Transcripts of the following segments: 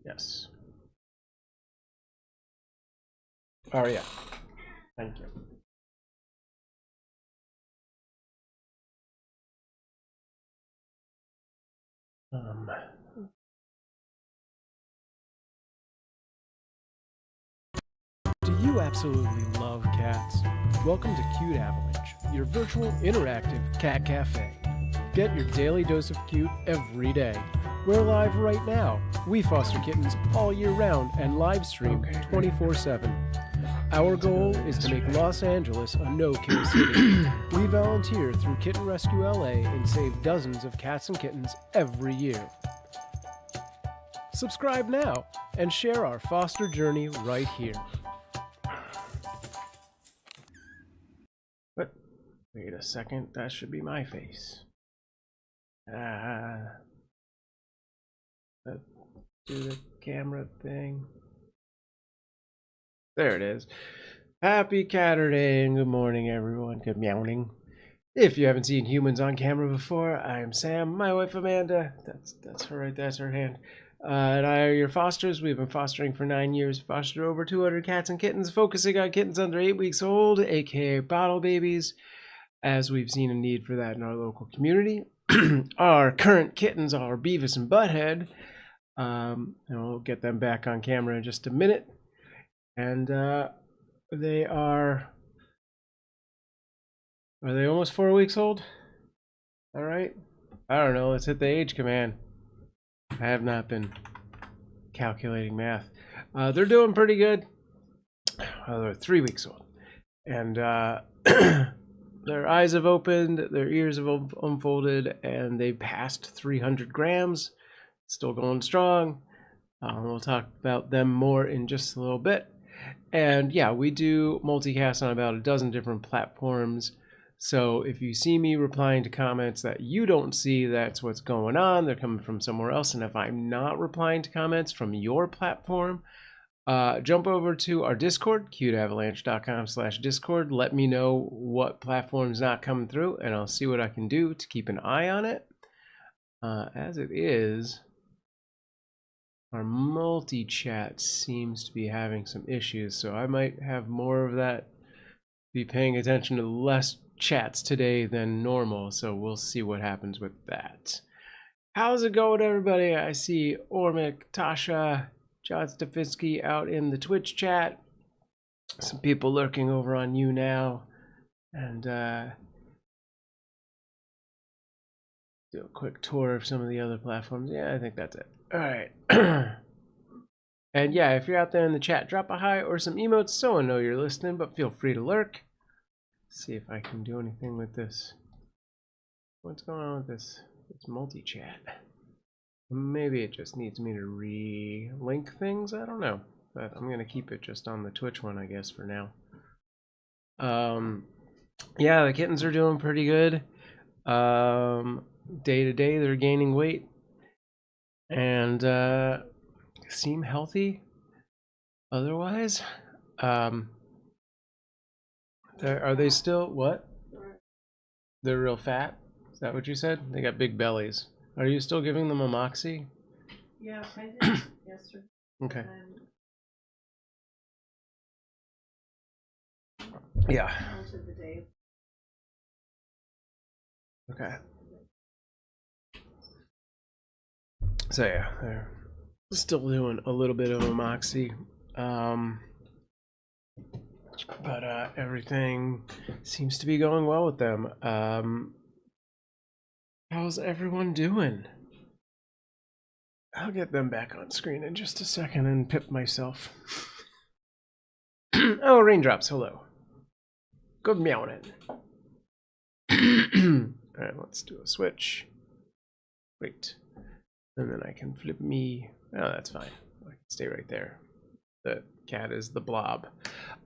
Yes. Oh, yeah. Thank you. Do you absolutely love cats? Welcome to Cuteavalanche, your virtual interactive cat cafe. Get your daily dose of cute every day. We're live right now. We foster kittens all year round and live stream 24/7. Our goal is to make Los Angeles a no-kill city. We volunteer through Kittenrescue LA and save dozens of cats and kittens every year. Subscribe now and share our foster journey right here. But wait a second, that should be my face. Let's do the camera thing. There it is. Happy Caturday and good morning, everyone. Good meowing. If you haven't seen humans on camera before, I'm Sam. My wife Amanda. That's her right. That's her hand. And I are your fosters. We've been fostering for 9 years. Fostered over 200 cats and kittens, focusing on kittens under 8 weeks old, aka bottle babies, as we've seen a need for that in our local community. Our current kittens are Beavis and Butthead. And we'll get them back on camera in just a minute. And they are they almost 4 weeks old? All right. I don't know. Let's hit the age command. I have not been calculating math. They're doing pretty good. They're 3 weeks old. And their eyes have opened, their ears have unfolded, and they passed 300 grams. Still going strong. We'll talk about them more in just a little bit. And yeah, we do multicast on about a dozen different platforms. So if you see me replying to comments that you don't see, that's what's going on. They're coming from somewhere else. And if I'm not replying to comments from your platform, jump over to our Discord, cuteavalanche.com/Discord. Let me know what platform's not coming through, and I'll see what I can do to keep an eye on it. As it is, our multi-chat seems to be having some issues, so I might have more of that, be paying attention to less chats today than normal, so we'll see what happens with that. How's it going, everybody? I see Ormic, Tasha, John Stefinsky out in the Twitch chat. Some people lurking over on you now. And do a quick tour of some of the other platforms. Yeah, I think that's it. All right. And yeah, if you're out there in the chat, drop a hi or some emotes so I know you're listening, but feel free to lurk. See if I can do anything with this. What's going on with this? It's multi-chat. Maybe it just needs me to re-link things. I don't know, but I'm gonna keep it just on the Twitch one, I guess, for now. Yeah, the kittens are doing pretty good. Day to day, they're gaining weight and seem healthy. Otherwise, are they still what? They're real fat. Is that what you said? They got big bellies. Are you still giving them a moxie? Yeah, I did yesterday. Okay. Yeah. The day. Okay. So yeah, they're still doing a little bit of a moxie. But everything seems to be going well with them. How's everyone doing? I'll get them back on screen in just a second and pip myself. Oh, raindrops, hello. Good meowing. Alright, let's do a switch. Great. And then I can flip me. Oh, that's fine. I can stay right there. The cat is the blob.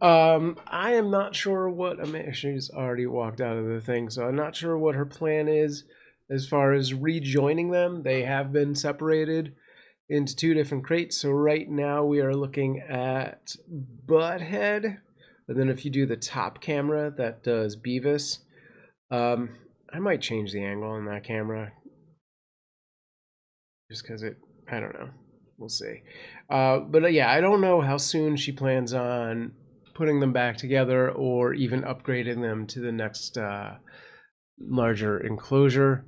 I am not sure what she's already walked out of the thing, so I'm not sure what her plan is as far as rejoining them. They have been separated into 2 different crates, so right now we are looking at Butthead, and then if you do the top camera that does Beavis, I might change the angle on that camera just because I don't know. we'll see. But yeah, I don't know how soon she plans on putting them back together or even upgrading them to the next larger enclosure.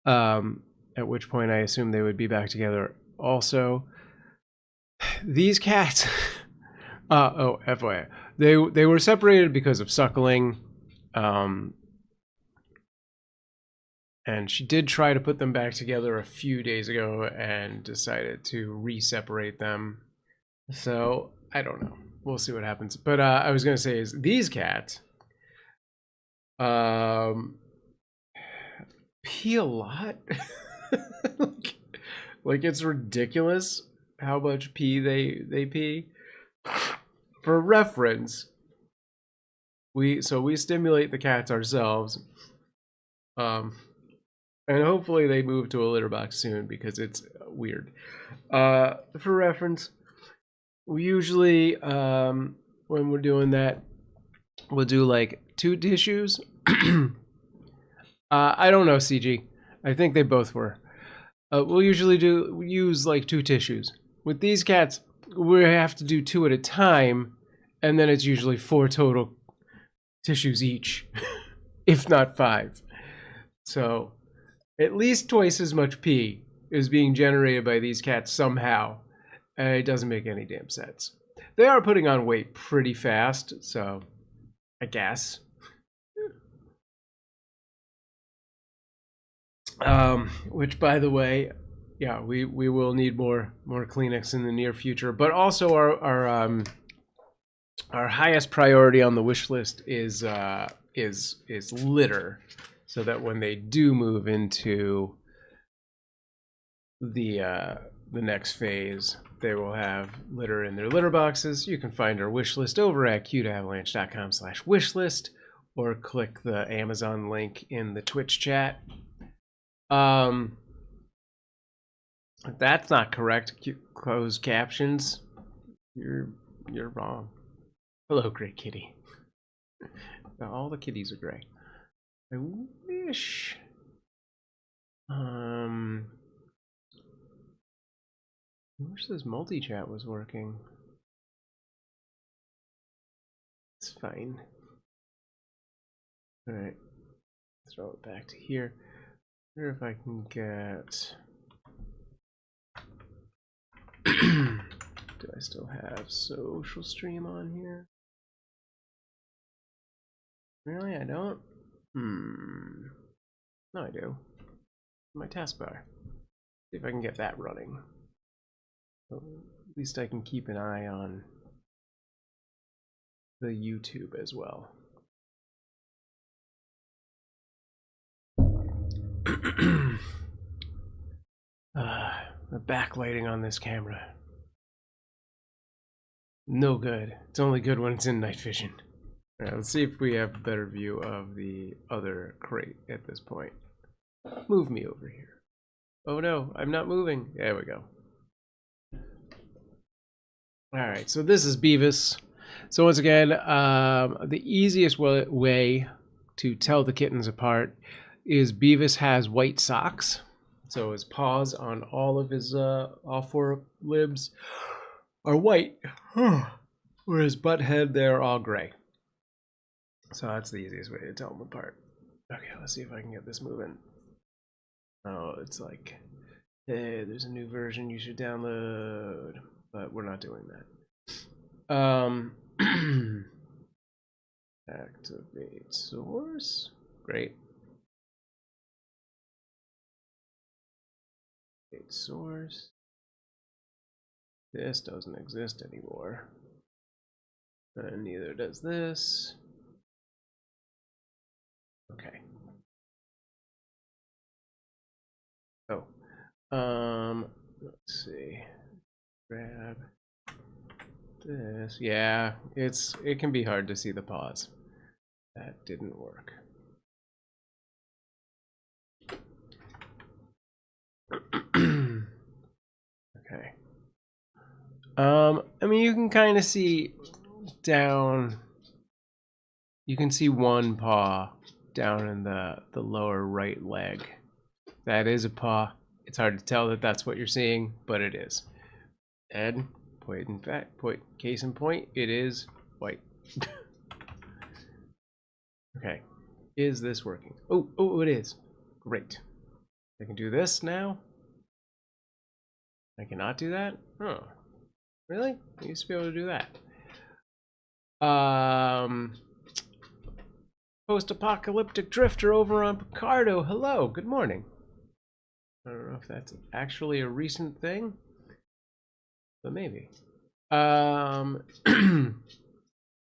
At which point I assume they would be back together also. These cats, FYI, they were separated because of suckling. And she did try to put them back together a few days ago and decided to re-separate them. So, I don't know. We'll see what happens. But I was going to say is these cats pee a lot. like it's ridiculous how much pee they pee. For reference, we stimulate the cats ourselves. And hopefully they move to a litter box soon because it's weird. For reference, we usually, when we're doing that, we'll do like 2 tissues. I don't know, CG. I think they both were. We'll usually use like 2 tissues. With these cats, we have to do 2 at a time, and then it's usually 4 total tissues each, if not 5. So at least twice as much pee is being generated by these cats somehow. And it doesn't make any damn sense. They are putting on weight pretty fast, so I guess. Which, by the way, yeah, we will need more Kleenex in the near future. But also our highest priority on the wish list is litter, so that when they do move into the next phase, they will have litter in their litter boxes. You can find our wish list over at cuteavalanche.com/wishlist, or click the Amazon link in the Twitch chat. That's not correct. Closed captions. You're wrong. Hello, Gray Kitty. All the kitties are gray. I wish. I wish this multi-chat was working. It's fine. Alright. Throw it back to here. I wonder if I can get... Do I still have social stream on here? Really? I don't? No, I do. My taskbar. See if I can get that running. So at least I can keep an eye on the YouTube as well. The backlighting on this camera. No good. It's only good when it's in night vision. Alright, let's see if we have a better view of the other crate at this point. Move me over here. Oh no, I'm not moving. There we go. Alright, so this is Beavis. So once again, the easiest way to tell the kittens apart is Beavis has white socks. So his paws on all of his, all 4 libs are white. Whereas butt head, they're all gray. So that's the easiest way to tell them apart. Okay, let's see if I can get this moving. Oh, it's like, hey, there's a new version you should download. But we're not doing that. Activate source. Great. Activate source. This doesn't exist anymore. And neither does this. Okay. Oh. Let's see. Grab this. Yeah, it can be hard to see the paws. That didn't work. Okay. I mean, you can kind of see down. You can see one paw down in the lower right leg. That is a paw. It's hard to tell that that's what you're seeing, but it is. And case in point, it is white. Okay. Is this working? Oh, it is. Great. I can do this now. I cannot do that? Oh. Really? I used to be able to do that. Post-apocalyptic drifter over on Picardo. Hello, good morning. I don't know if that's actually a recent thing, but maybe. That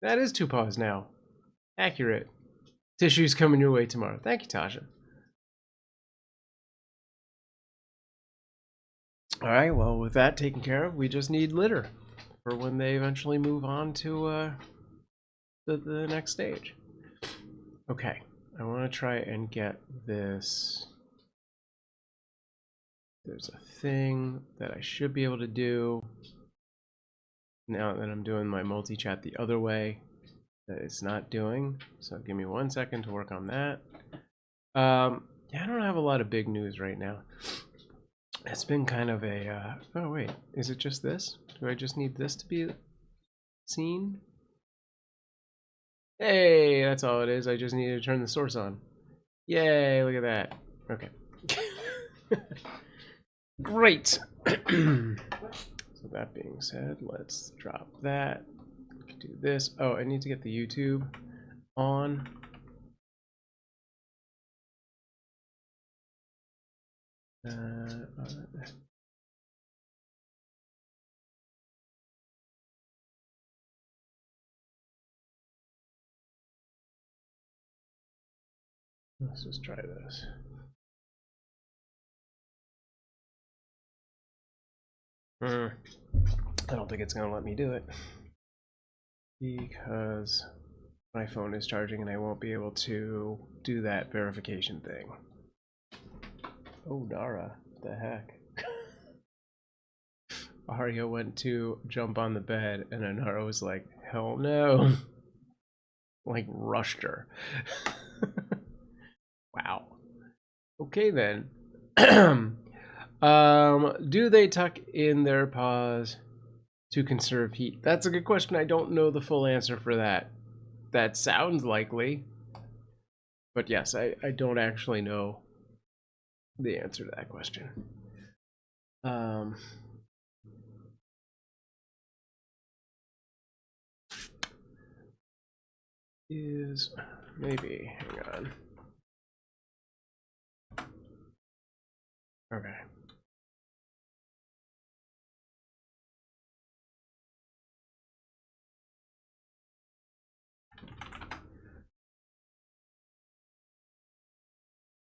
is 2 paws now. Accurate. Tissues coming your way tomorrow. Thank you, Tasha. All right, well, with that taken care of, we just need litter for when they eventually move on to the next stage. Okay, I want to try and get this. There's a thing that I should be able to do now that I'm doing my multi-chat the other way that it's not doing. So give me 1 second to work on that. Yeah, I don't have a lot of big news right now. It's been kind of a, oh wait, is it just this? Do I just need this to be seen? Hey, that's all it is. I just need to turn the source on. Yay, look at that. Okay. Great. So that being said, let's drop that. Do this. Oh, I need to get the YouTube on. Let's just try this. I don't think it's going to let me do it because my phone is charging and I won't be able to do that verification thing. Oh, Nara, what the heck? Arya went to jump on the bed and Nara was like, hell no. Like, rushed her. Wow. Okay then. Do they tuck in their paws to conserve heat? That's a good question. I don't know the full answer for that. That sounds likely. But yes, I don't actually know the answer to that question. Is maybe, hang on. Okay.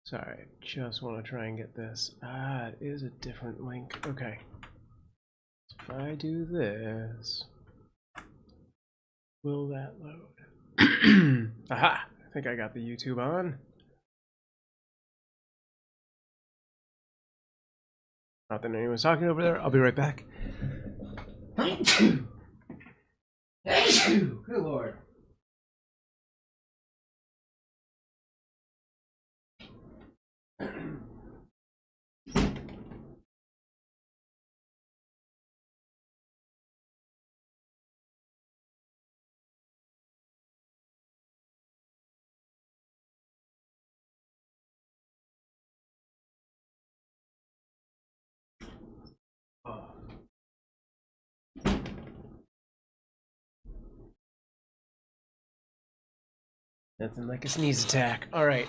Sorry, just want to try and get this. Ah, it is a different link. Okay. If I do this, will that load? Aha! I think I got the YouTube on. Not that anyone's talking over there. I'll be right back. Good Lord. Nothing like a sneeze attack. All right.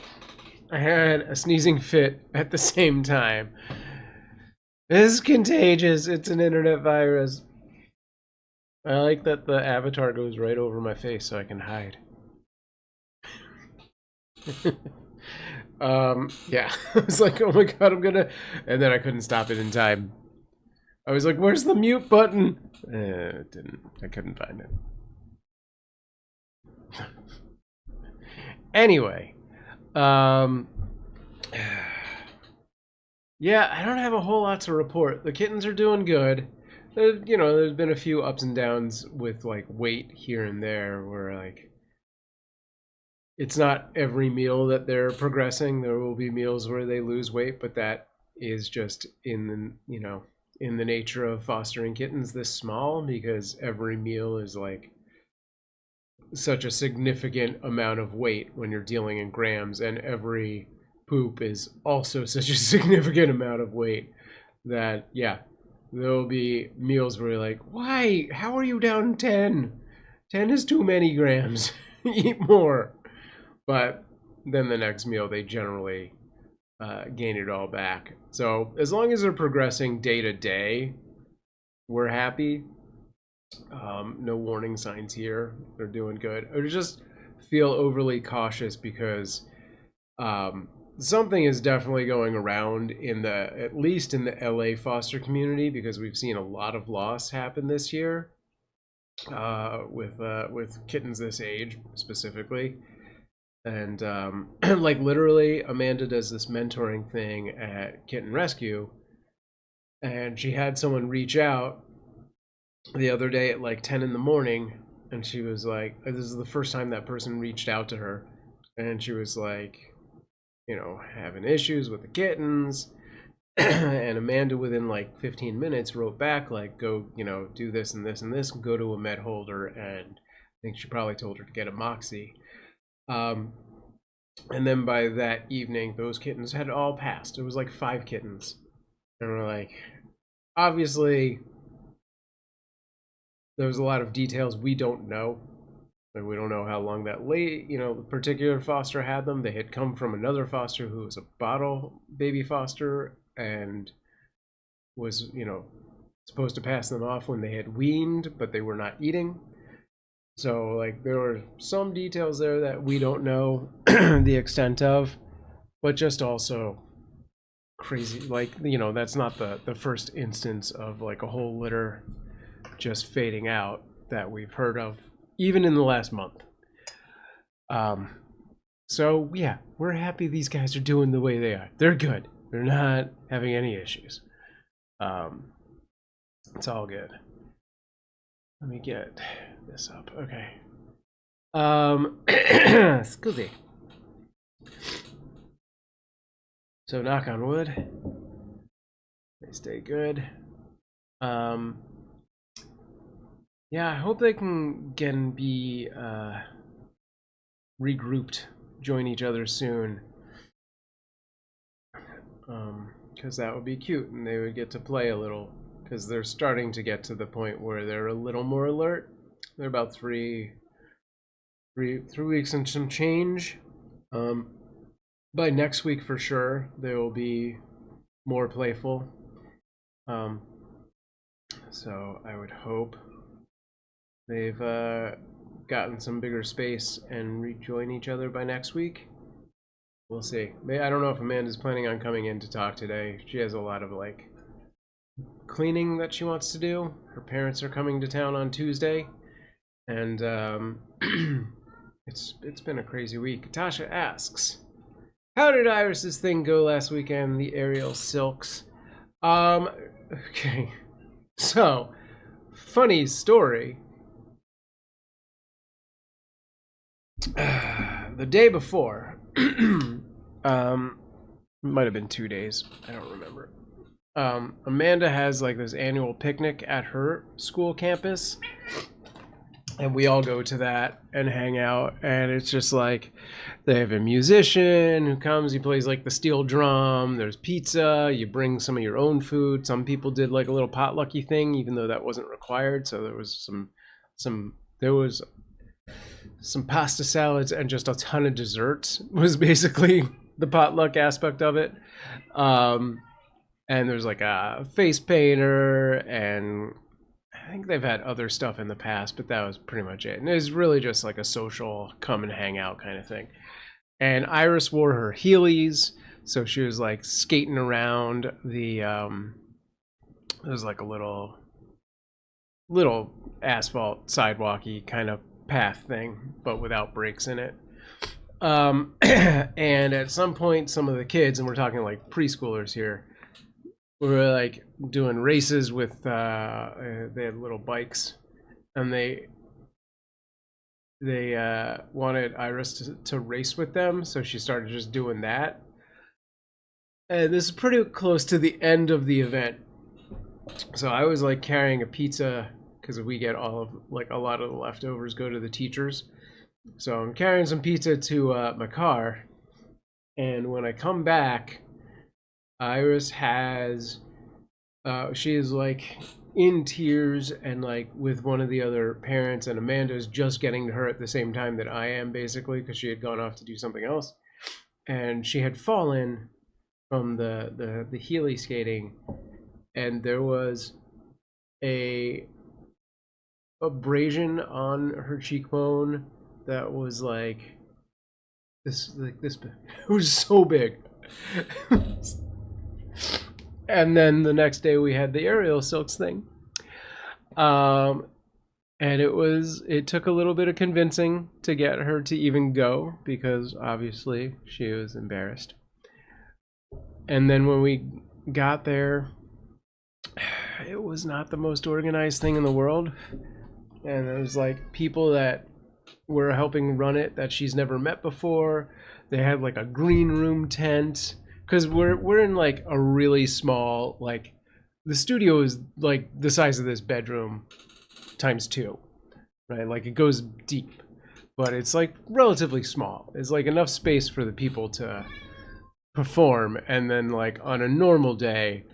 I had a sneezing fit at the same time. This is contagious. It's an internet virus. I like that the avatar goes right over my face so I can hide. Yeah. I was like, oh my god, I'm gonna... And then I couldn't stop it in time. I was like, where's the mute button? It didn't. I couldn't find it. Anyway. Yeah, I don't have a whole lot to report. The kittens are doing good. You know, there's been a few ups and downs with like weight here and there where like it's not every meal that they're progressing. There will be meals where they lose weight, but that is just in the, you know, in the nature of fostering kittens this small, because every meal is like such a significant amount of weight when you're dealing in grams, and every poop is also such a significant amount of weight that, yeah, there will be meals where you're like, why? How are you down 10? 10 is too many grams. Eat more. But then the next meal, they generally gain it all back. So as long as they're progressing day to day, we're happy. No warning signs here. They're doing good. I just feel overly cautious because something is definitely going around at least in the LA foster community, because we've seen a lot of loss happen this year with kittens this age specifically. And like literally, Amanda does this mentoring thing at Kittenrescue, and she had someone reach out the other day at like 10 in the morning, and she was like, this is the first time that person reached out to her, and she was like, you know, having issues with the kittens. And Amanda, within like 15 minutes, wrote back like, go, you know, do this and this and this, go to a med holder, and I think she probably told her to get a Moxie. And then by that evening, those kittens had all passed. It was like 5 kittens. And we're like, obviously, there's a lot of details we don't know. And we don't know how long that the particular foster had them. They had come from another foster who was a bottle baby foster and was, you know, supposed to pass them off when they had weaned, but they were not eating. So, like, there were some details there that we don't know the extent of, but just also crazy. Like, you know, that's not the first instance of, like, a whole litter just fading out that we've heard of, even in the last month. So, yeah, we're happy these guys are doing the way they are. They're good. They're not having any issues. It's all good. Let me get this up. Okay. Scusi. So knock on wood. They stay good. Yeah, I hope they can be regrouped, join each other soon. Because that would be cute, and they would get to play a little. Because they're starting to get to the point where they're a little more alert. They're about three weeks and some change. By next week for sure, they will be more playful. So I would hope they've gotten some bigger space and rejoin each other by next week. We'll see. I don't know if Amanda's planning on coming in to talk today. She has a lot of like cleaning that she wants to do. Her parents are coming to town on Tuesday, and it's been a crazy week. Tasha asks, how did Iris's thing go last weekend, the aerial silks? Okay, so funny story. The day before, might have been 2 days, I don't remember. Amanda has like this annual picnic at her school campus, and we all go to that and hang out, and it's just like they have a musician who comes, he plays like the steel drum, there's pizza, you bring some of your own food. Some people did like a little potlucky thing, even though that wasn't required, so there was some pasta salads and just a ton of desserts was basically the potluck aspect of it. And there's like a face painter, and I think they've had other stuff in the past, but that was pretty much it. And it was really just like a social come and hang out kind of thing. And Iris wore her Heelys, so she was like skating around the there's like a little asphalt sidewalky kind of path thing, but without breaks in it. And at some point, some of the kids, and we're talking like preschoolers here, we were like doing races with they had little bikes, and they wanted Iris to race with them, so she started just doing that. And this is pretty close to the end of the event, So I was like carrying a pizza because we get all of like a lot of the leftovers go to the teachers. So I'm carrying some pizza to my car, and when I come back, Iris has she is like in tears and like with one of the other parents, and Amanda's just getting to her at the same time that I am, basically, because she had gone off to do something else, and she had fallen from the Healy skating, and there was a abrasion on her cheekbone that was like this big. It was so big. And then the next day we had the aerial silks thing. And it took a little bit of convincing to get her to even go, because obviously she was embarrassed. And then when we got there, it was not the most organized thing in the world. And there was like people that were helping run it that she's never met before. They had like a green room tent, because we're in like a really small, like, the studio is like the size of this bedroom times 2, right? Like, it goes deep, but it's like relatively small. It's like enough space for the people to perform, and then like on a normal day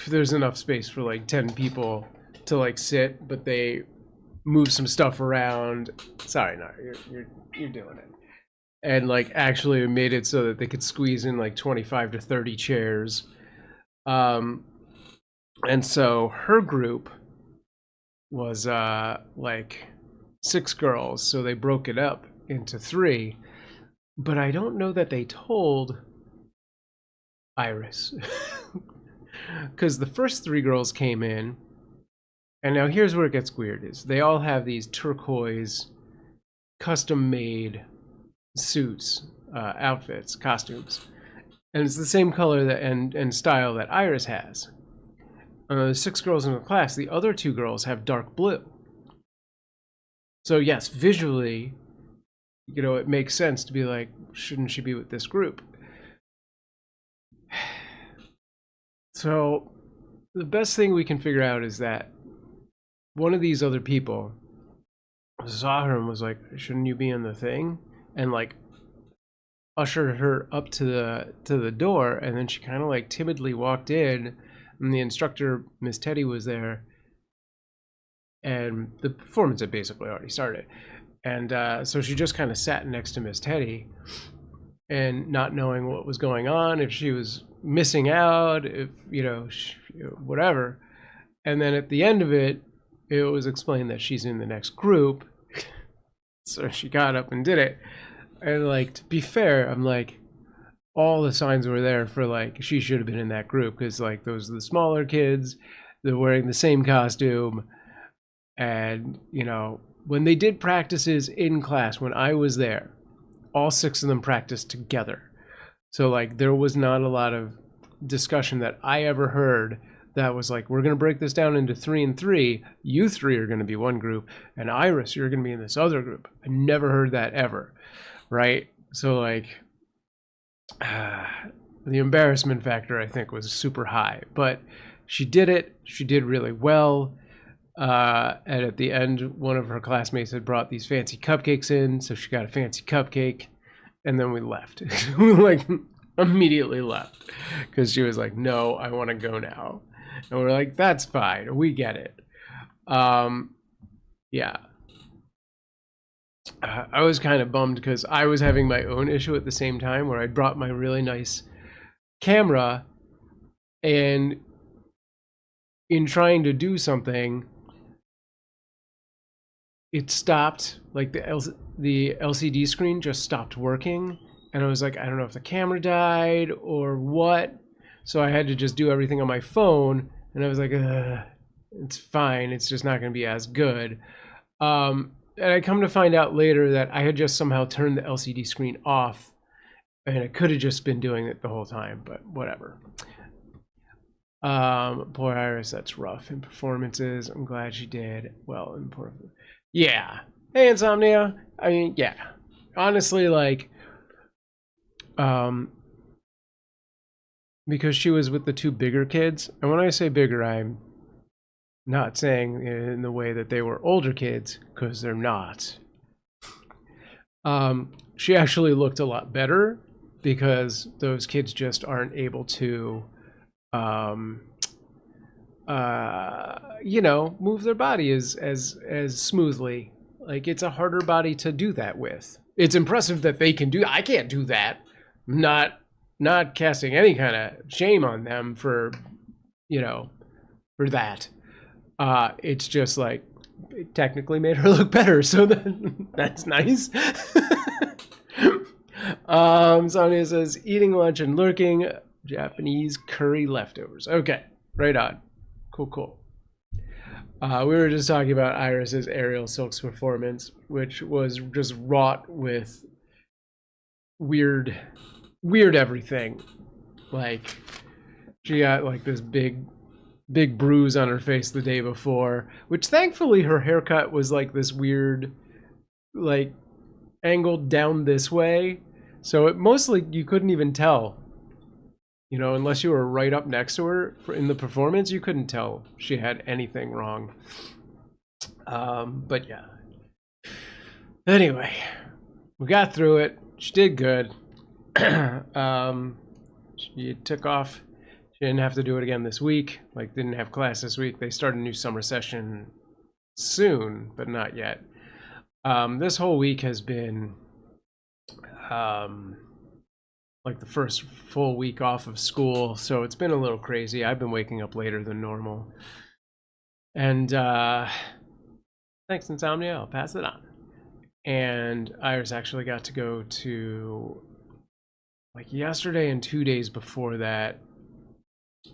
there's enough space for like 10 people to like sit, but they move some stuff around. Sorry, no, you're doing it. And like actually made it so that they could squeeze in like 25 to 30 chairs. And so her group was like 6 girls, so they broke it up into 3. But I don't know that they told Iris. Because the first 3 girls came in, and now here's where it gets weird, is they all have these turquoise custom made suits, outfits, costumes, and it's the same color that and style that Iris has. The 6 girls in the class, the other 2 girls have dark blue. So yes, visually, you know, it makes sense to be like, shouldn't she be with this group? So the best thing we can figure out is that one of these other people saw her and was like, shouldn't you be in the thing? And like ushered her up to the door, and then she kind of like timidly walked in, and the instructor, Miss Teddy, was there, and the performance had basically already started. And so she just kind of sat next to Miss Teddy, and not knowing what was going on, if she was missing out, if, you know, whatever. And then at the end of it, it was explained that she's in the next group. So she got up and did it. And like, to be fair, I'm like, all the signs were there for like, she should have been in that group, because like those are the smaller kids, they're wearing the same costume. And, you know, when they did practices in class, when I was there, all 6 of them practiced together. So like, there was not a lot of discussion that I ever heard that was like, we're going to break this down into 3 and 3. You 3 are going to be one group, and Iris, you're going to be in this other group. I never heard that ever, right? So like, the embarrassment factor, I think, was super high. But she did it. She did really well. And at the end, one of her classmates had brought these fancy cupcakes in, so she got a fancy cupcake, and then we left. We like immediately left, because she was like, no, I want to go now. And we're like, that's fine, we get it. Yeah. I was kind of bummed because I was having my own issue at the same time, where I brought my really nice camera, and in trying to do something, it stopped. Like the LCD screen just stopped working, and I was like, I don't know if the camera died or what. So I had to just do everything on my phone, and I was like, it's fine, it's just not going to be as good. And I come to find out later that I had just somehow turned the LCD screen off, and it could have just been doing it the whole time, but whatever. Poor Iris, that's rough. In performances, I'm glad she did well in yeah. Hey, Insomnia. I mean, yeah. Honestly, like, because she was with the two bigger kids. And when I say bigger, I'm not saying in the way that they were older kids, because they're not. She actually looked a lot better because those kids just aren't able to, you know, move their body as smoothly. Like, it's a harder body to do that with. It's impressive that they can do. I can't do that. Not casting any kind of shame on them for, you know, for that. It's just like, it technically made her look better, so that's nice. Sonia says, eating lunch and lurking, Japanese curry leftovers. Okay, right on. Cool. We were just talking about Iris's aerial silks performance, which was just wrought with weird everything. Like, she got like this big bruise on her face the day before, which thankfully her haircut was like this weird, like, angled down this way, so it mostly, you couldn't even tell, you know, unless you were right up next to her in the performance. You couldn't tell she had anything wrong. But yeah, anyway, we got through it. She did good. She took off. She didn't have to do it again this week. Like, didn't have class this week. They start a new summer session soon, but not yet. This whole week has been like the first full week off of school, so it's been a little crazy. I've been waking up later than normal. And thanks, Insomnia. I'll pass it on. And Iris actually got to go to, like, yesterday and 2 days before that,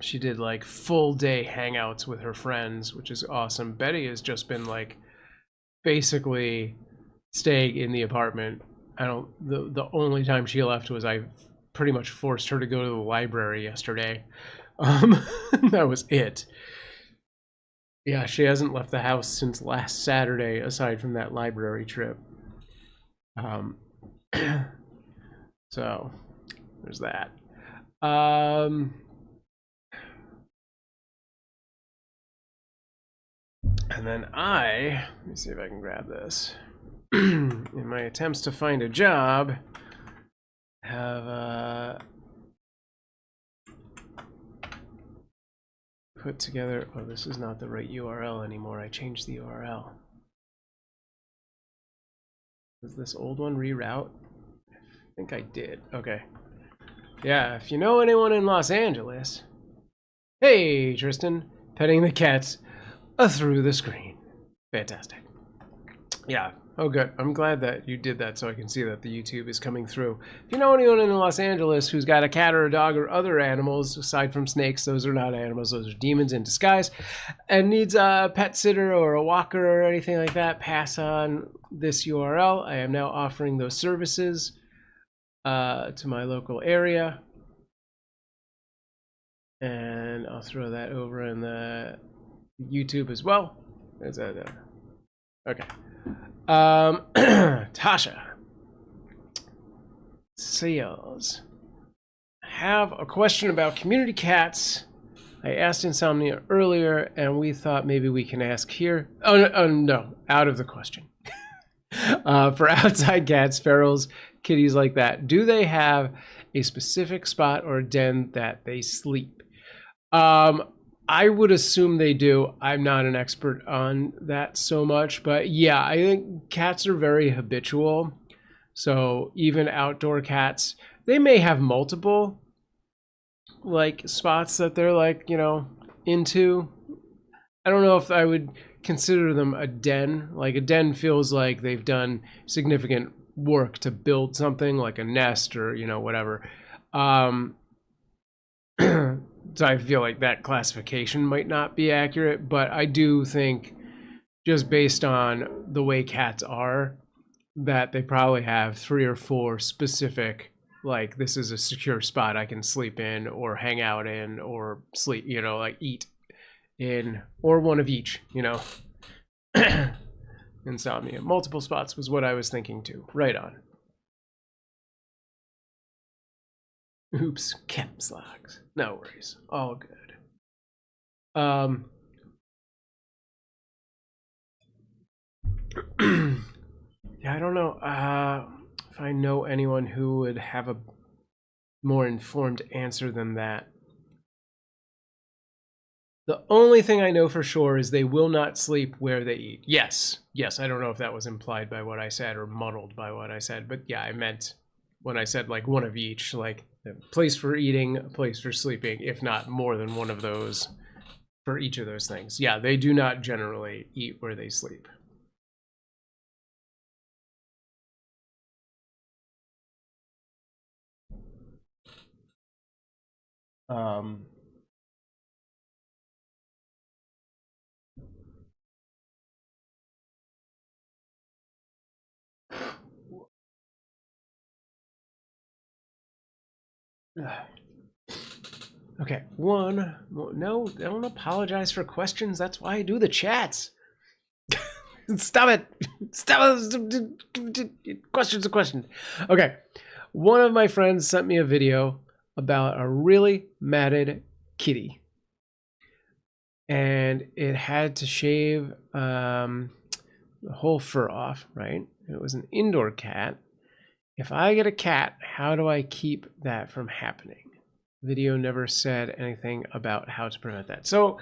she did like full day hangouts with her friends, which is awesome. Betty has just been like basically staying in the apartment. The only time she left was I pretty much forced her to go to the library yesterday. That was it. Yeah, she hasn't left the house since last Saturday, aside from that library trip. So there's that. And then let me see if I can grab this. In my attempts to find a job, have put together, oh, this is not the right URL anymore. I changed the URL. Does this old one reroute? I think I did. Okay. Yeah, if you know anyone in Los Angeles. Hey, Tristan, petting the cats through the screen. Fantastic. Yeah. Oh, good. I'm glad that you did that so I can see that the YouTube is coming through. If you know anyone in Los Angeles who's got a cat or a dog or other animals, aside from snakes, those are not animals, those are demons in disguise, and needs a pet sitter or a walker or anything like that, pass on this URL. I am now offering those services to my local area. And I'll throw that over in the YouTube as well. Is that okay? Tasha Sales, I have a question about community cats. I asked Insomnia earlier, and we thought maybe we can ask here. Oh no, out of the question. For outside cats, ferals, kitties like that, do they have a specific spot or den that they sleep? I would assume they do. I'm not an expert on that so much, but yeah, I think cats are very habitual. So even outdoor cats, they may have multiple like spots that they're like, you know, into. I don't know if I would consider them a den. Like a den feels like they've done significant work to build something like a nest or, you know, whatever. So I feel like that classification might not be accurate, but I do think just based on the way cats are, that they probably have 3 or 4 specific, like, this is a secure spot I can sleep in or hang out in or sleep, you know, like eat in, or one of each, you know. Insomnia. Multiple spots was what I was thinking too. Right on. Oops, caps locks. No worries. All good. Yeah, I don't know if I know anyone who would have a more informed answer than that. The only thing I know for sure is they will not sleep where they eat. Yes, I don't know if that was implied by what I said or muddled by what I said, but yeah, I meant when I said like one of each, like a place for eating, a place for sleeping, if not more than one of those for each of those things. Yeah, they do not generally eat where they sleep. Okay, no, don't apologize for questions. That's why I do the chats. Stop it. Questions are questions. Okay, one of my friends sent me a video about a really matted kitty. And it had to shave the whole fur off, right? It was an indoor cat. If I get a cat, how do I keep that from happening? Video never said anything about how to prevent that. So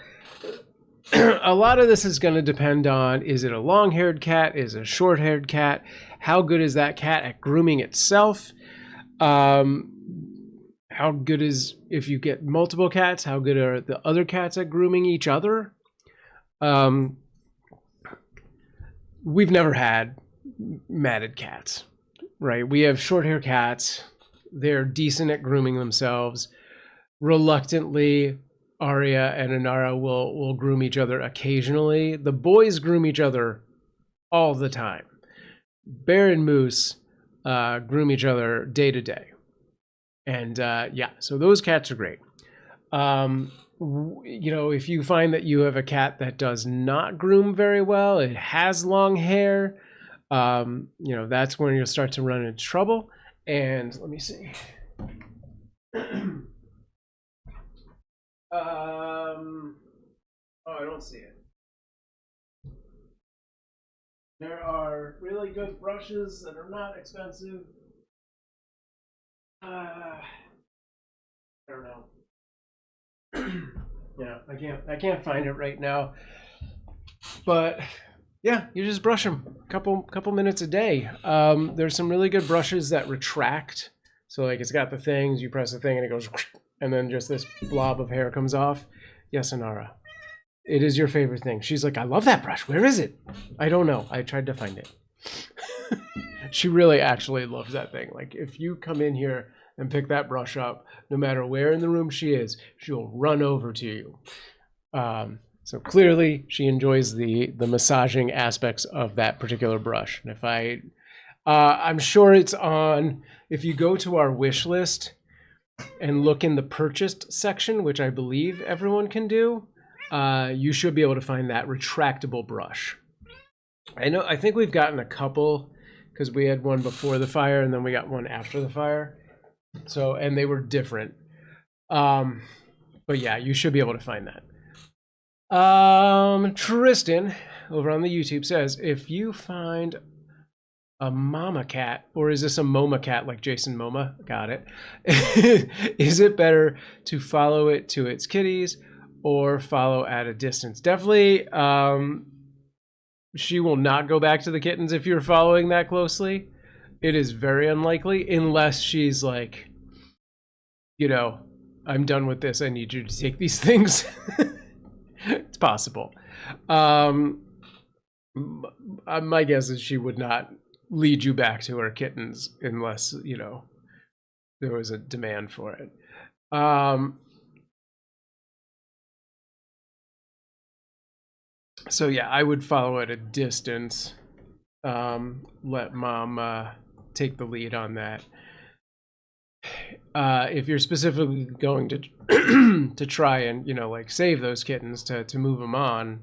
a lot of this is going to depend on, is it a long-haired cat? Is it a short-haired cat? How good is that cat at grooming itself? How good is, if you get multiple cats, how good are the other cats at grooming each other? We've never had matted cats, right? We have short-haired cats. They're decent at grooming themselves. Reluctantly, Arya and Inara will groom each other occasionally. The boys groom each other all the time. Bear and Moose groom each other day to day. And yeah, so those cats are great. You know, if you find that you have a cat that does not groom very well, it has long hair, you know, that's when you'll start to run into trouble. And let me see. Oh, I don't see it. There are really good brushes that are not expensive. I don't know. Yeah, I can't find it right now. But yeah, you just brush them a couple minutes a day. There's some really good brushes that retract. So like it's got the things, you press the thing and it goes, and then just this blob of hair comes off. Yes, Inara. It is your favorite thing. She's like, I love that brush. Where is it? I don't know. I tried to find it. She really actually loves that thing. Like if you come in here and pick that brush up, no matter where in the room she is, she'll run over to you. So clearly she enjoys the massaging aspects of that particular brush. And if I'm sure it's on, if you go to our wish list and look in the purchased section, which I believe everyone can do, you should be able to find that retractable brush. I think we've gotten a couple because we had one before the fire and then we got one after the fire. So, and they were different. But yeah, you should be able to find that. Tristan over on the YouTube says, if you find a mama cat, or is this a MoMA cat like Jason Momoa? Got it. Is it better to follow it to its kitties or follow at a distance? Definitely, she will not go back to the kittens if you're following that closely. It is very unlikely unless she's like, you know, I'm done with this. I need you to take these things. It's possible. My guess is she would not lead you back to her kittens unless, you know, there was a demand for it. So yeah, I would follow at a distance. Let mom take the lead on that. If you're specifically going to to try and, you know, like save those kittens to move them on,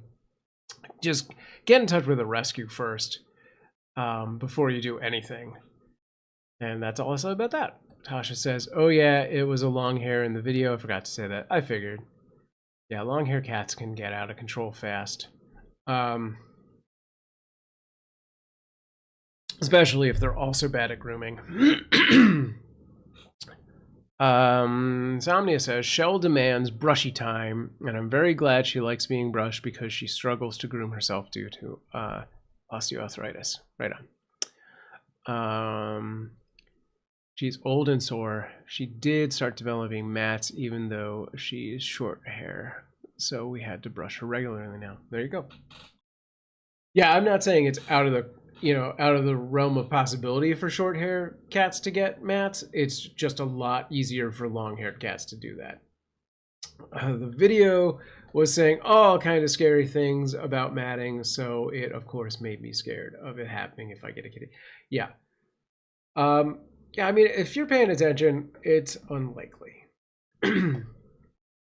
just get in touch with a rescue first before you do anything. And that's all I said about that. Tasha says, oh yeah, it was a long hair in the video. I forgot to say that. I figured. Yeah, long hair cats can get out of control fast. Especially if they're also bad at grooming. Somnia says, Shell demands brushy time, and I'm very glad she likes being brushed because she struggles to groom herself due to osteoarthritis. Right on. She's old and sore. She did start developing mats even though she's short hair. So we had to brush her regularly now. There you go. Yeah, I'm not saying it's out of the realm of possibility for short hair cats to get mats. It's just a lot easier for long haired cats to do that. The video was saying all kind of scary things about matting, so it of course made me scared of it happening if I get a kitty. Yeah. Yeah, I mean, if you're paying attention, it's unlikely.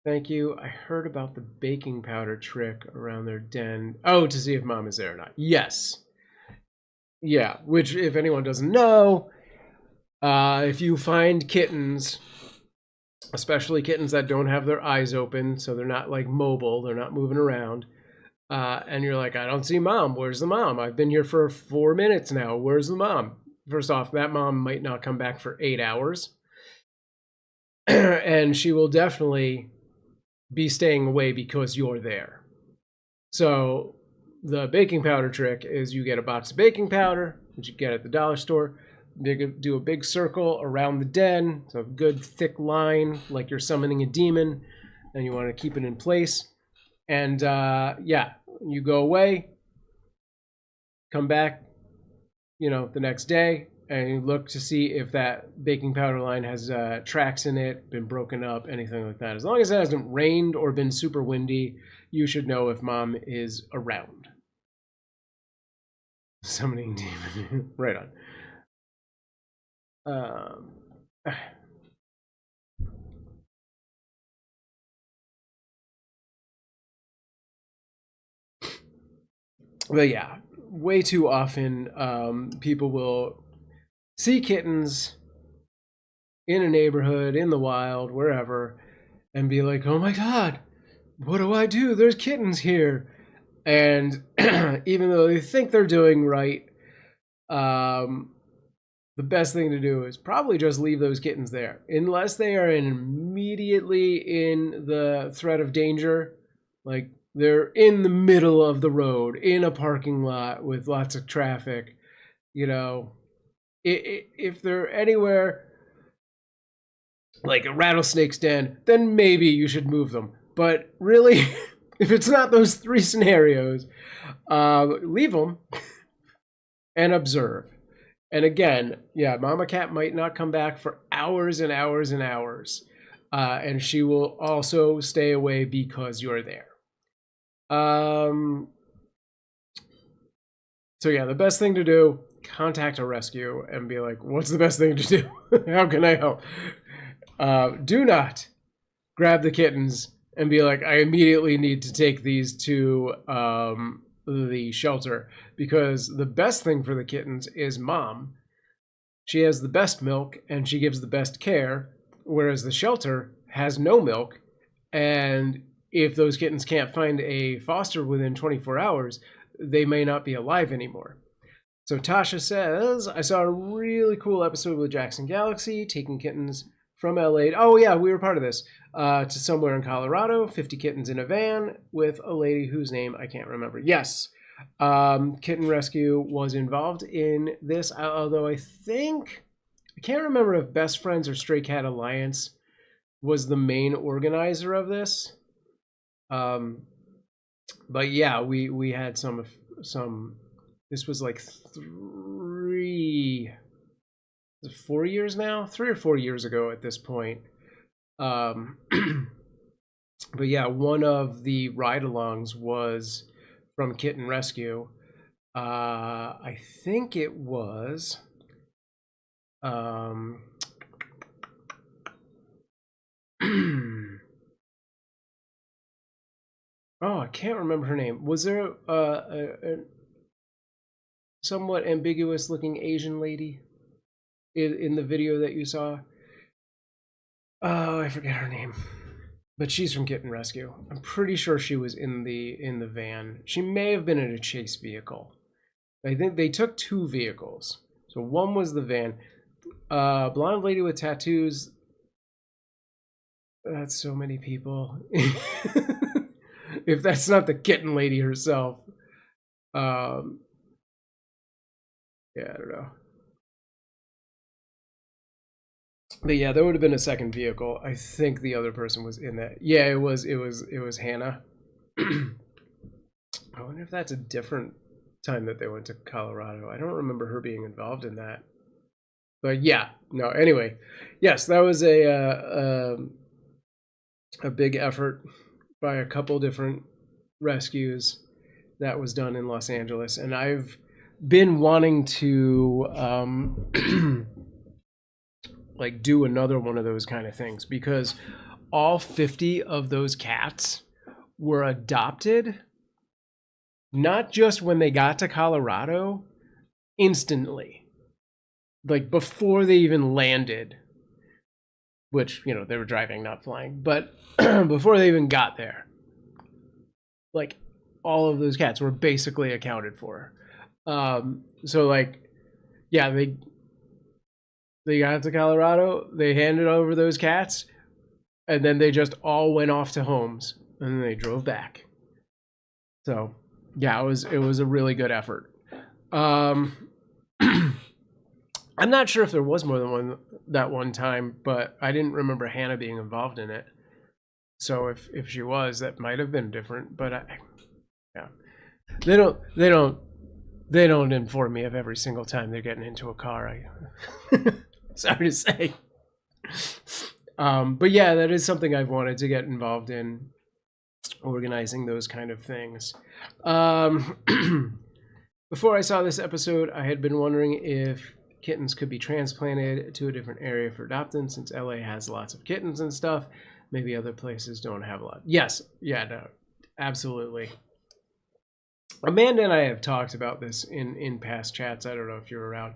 Thank you. I heard about the baking powder trick around their den. Oh, to see if mom is there or not. Yes. Yeah, which if anyone doesn't know, if you find kittens, especially kittens that don't have their eyes open, so they're not like mobile, they're not moving around, and you're like, I don't see mom. Where's the mom? I've been here for 4 minutes now. Where's the mom? First off, that mom might not come back for 8 hours. And she will definitely be staying away because you're there. So the baking powder trick is you get a box of baking powder, which you get at the dollar store. Do a big circle around the den. So a good thick line, like you're summoning a demon, and you want to keep it in place. And yeah, you go away, come back, the next day, and you look to see if that baking powder line has tracks in it, been broken up, anything like that. As long as it hasn't rained or been super windy, you should know if mom is around. Summoning demon. Right on. But yeah, way too often people will see kittens in a neighborhood, in the wild, wherever, and be like, oh my god, what do I do? There's kittens here. And even though they think they're doing right, the best thing to do is probably just leave those kittens there. Unless they are immediately in the threat of danger, like they're in the middle of the road, in a parking lot with lots of traffic, if they're anywhere like a rattlesnake's den, then maybe you should move them. But really, if it's not those 3 scenarios, leave them and observe. And again, yeah, mama cat might not come back for hours and hours and hours. And she will also stay away because you're there. So yeah, the best thing to do, contact a rescue and be like, what's the best thing to do? How can I help? Do not grab the kittens and be like, I immediately need to take these to the shelter, because the best thing for the kittens is mom. She has the best milk and she gives the best care, whereas the shelter has no milk. And if those kittens can't find a foster within 24 hours, they may not be alive anymore. So Tasha says, I saw a really cool episode with Jackson Galaxy, taking kittens from LA. Oh yeah, we were part of this. To somewhere in Colorado, 50 kittens in a van with a lady whose name I can't remember. Yes, Kittenrescue was involved in this, although I can't remember if Best Friends or Stray Cat Alliance was the main organizer of this. But yeah, we had some. This was like 4 years now, 3 or 4 years ago at this point. But yeah, one of the ride-alongs was from Kittenrescue. I think it was oh, I can't remember her name. Was there a somewhat ambiguous looking Asian lady in the video that you saw? Oh, I forget her name. But she's from Kittenrescue. I'm pretty sure she was in the van. She may have been in a chase vehicle. I think they took 2 vehicles. So one was the van. Blonde lady with tattoos. That's so many people. If that's not the kitten lady herself. Yeah, I don't know. But yeah, there would have been a second vehicle. I think the other person was in that. Yeah, it was Hannah. I wonder if that's a different time that they went to Colorado. I don't remember her being involved in that. But yeah, no. Anyway, yes, that was a big effort by a couple different rescues that was done in Los Angeles, and I've been wanting to like do another one of those kind of things because all 50 of those cats were adopted not just when they got to Colorado, instantly, like before they even landed, which, you know, they were driving, not flying, but before they even got there, like all of those cats were basically accounted for. So like, yeah, they got to Colorado, they handed over those cats, and then they just all went off to homes, and then they drove back. So yeah, it was a really good effort. I'm not sure if there was more than one that one time, but I didn't remember Hannah being involved in it. So if she was, that might have been different. But yeah, they don't inform me of every single time they're getting into a car. Sorry to say. But yeah, that is something I've wanted to get involved in, organizing those kind of things. Before I saw this episode, I had been wondering if kittens could be transplanted to a different area for adoption, since LA has lots of kittens and stuff. Maybe other places don't have a lot. Yes, yeah, no, absolutely. Amanda and I have talked about this in past chats. I don't know if you're around.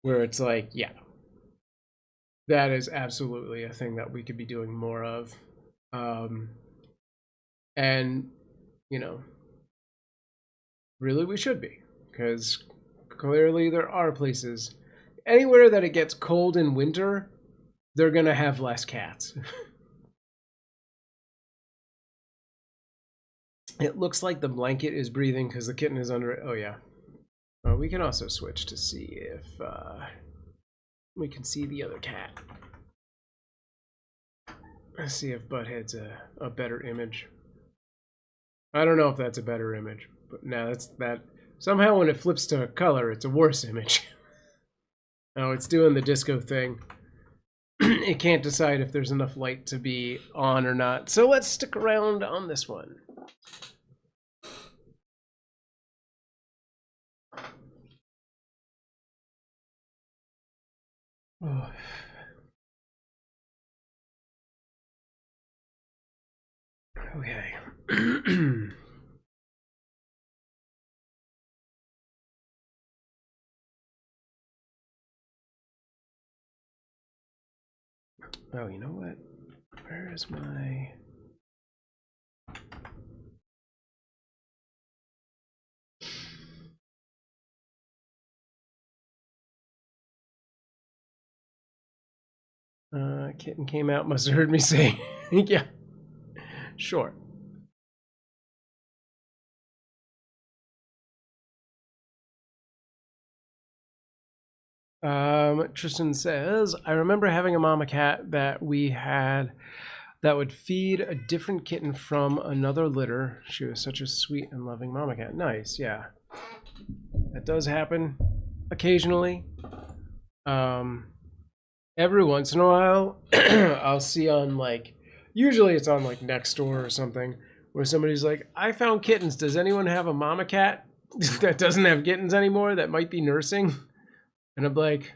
Where it's like, yeah, that is absolutely a thing that we could be doing more of. And, you know, really we should be, because clearly there are places, anywhere that it gets cold in winter, they're going to have less cats. It looks like the blanket is breathing because the kitten is under it. Oh, yeah. We can also switch to see if we can see the other cat. Let's see if Butthead's a better image. I don't know if that's a better image, but no, that's that. Somehow when it flips to color, it's a worse image. Oh, it's doing the disco thing. It can't decide if there's enough light to be on or not. So let's stick around on this one. Oh. Okay. Oh, you know what? Where is my... Kitten came out, must have heard me say, yeah, sure. Tristan says, I remember having a mama cat that we had that would feed a different kitten from another litter. She was such a sweet and loving mama cat. Nice, yeah. That does happen occasionally. Every once in a while, I'll see on like, usually it's on like Nextdoor or something, where somebody's like, I found kittens. Does anyone have a mama cat that doesn't have kittens anymore that might be nursing? And I'm like, is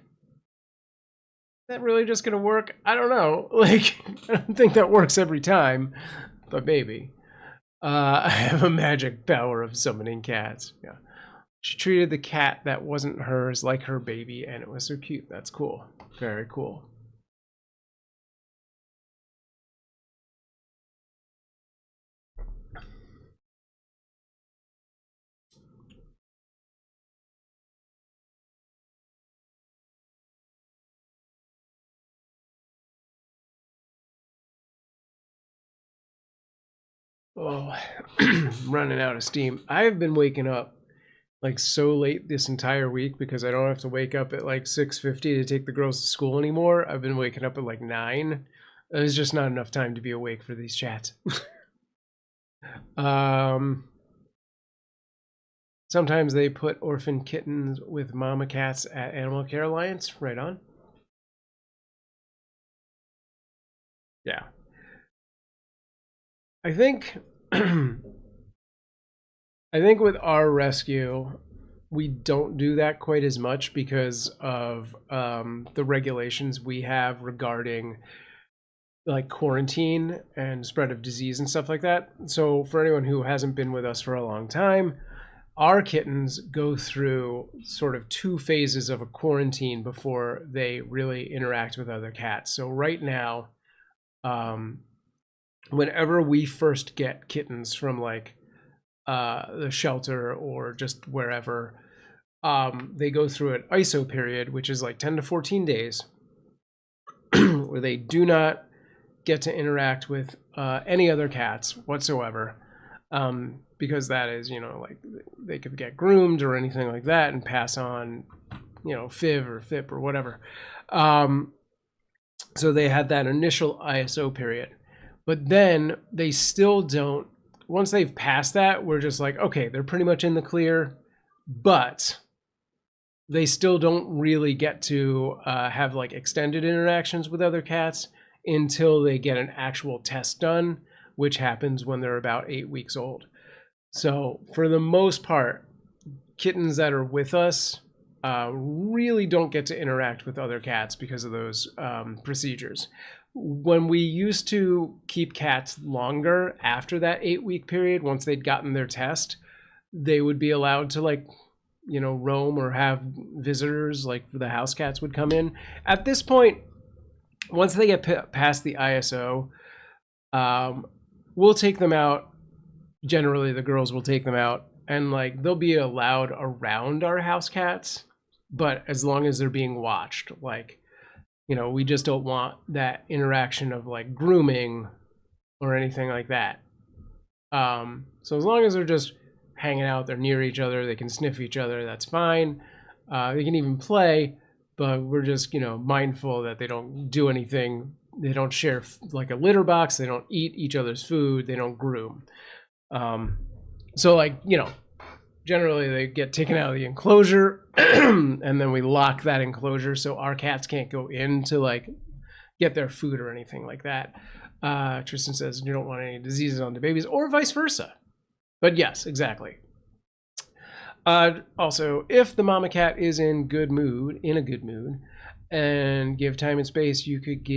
that really just gonna work? I don't know. Like, I don't think that works every time, but maybe. I have a magic power of summoning cats. Yeah. She treated the cat that wasn't hers like her baby, and it was so cute. That's cool. Very cool. Oh, running out of steam. I've been waking up like so late this entire week because I don't have to wake up at like 6:50 to take the girls to school anymore. I've been waking up at like 9. There's just not enough time to be awake for these chats. Sometimes they put orphan kittens with mama cats at Animal Care Alliance. Right on. Yeah. I think with our rescue, we don't do that quite as much because of the regulations we have regarding like quarantine and spread of disease and stuff like that. So for anyone who hasn't been with us for a long time, our kittens go through sort of 2 phases of a quarantine before they really interact with other cats. So right now, whenever we first get kittens from like the shelter or just wherever, they go through an ISO period, which is like 10 to 14 days, where they do not get to interact with any other cats whatsoever, because that is, you know, like they could get groomed or anything like that and pass on, you know, FIV or FIP or whatever. So they had that initial ISO period, but then they still don't. Once they've passed that, we're just like, okay, they're pretty much in the clear, but they still don't really get to have like extended interactions with other cats until they get an actual test done, which happens when they're about 8 weeks old. So for the most part, kittens that are with us really don't get to interact with other cats because of those procedures. When we used to keep cats longer after that 8-week period, once they'd gotten their test, they would be allowed to, like, you know, roam or have visitors, like the house cats would come in. At this point, once they get past the ISO, we'll take them out. Generally, the girls will take them out, and like they'll be allowed around our house cats, but as long as they're being watched, like, you know, we just don't want that interaction of like grooming or anything like that. So as long as they're just hanging out, they're near each other, they can sniff each other, that's fine. They can even play, but we're just, you know, mindful that they don't do anything. They don't share like a litter box. They don't eat each other's food. They don't groom. So like, you know, generally they get taken out of the enclosure and then we lock that enclosure so our cats can't go in to like get their food or anything like that. Tristan says you don't want any diseases on the babies or vice versa. But yes, exactly. Also, if the mama cat is in a good mood, and give time and space, you could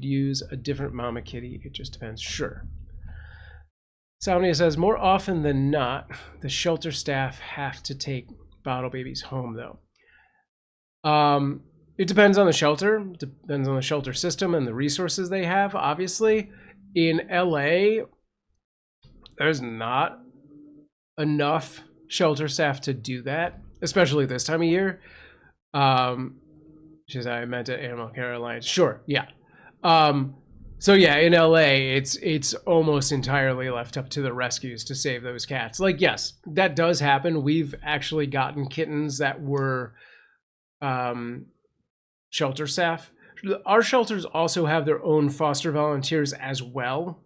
use a different mama kitty. It just depends. Sure. Salmia says, more often than not, the shelter staff have to take bottle babies home, though. It depends on the shelter. Depends on the shelter system and the resources they have, obviously. In LA, there's not enough shelter staff to do that, especially this time of year. She says, I meant at Animal Care Alliance. Sure, yeah. So yeah, in LA, it's almost entirely left up to the rescues to save those cats. Like, yes, that does happen. We've actually gotten kittens that were shelter staff. Our shelters also have their own foster volunteers as well.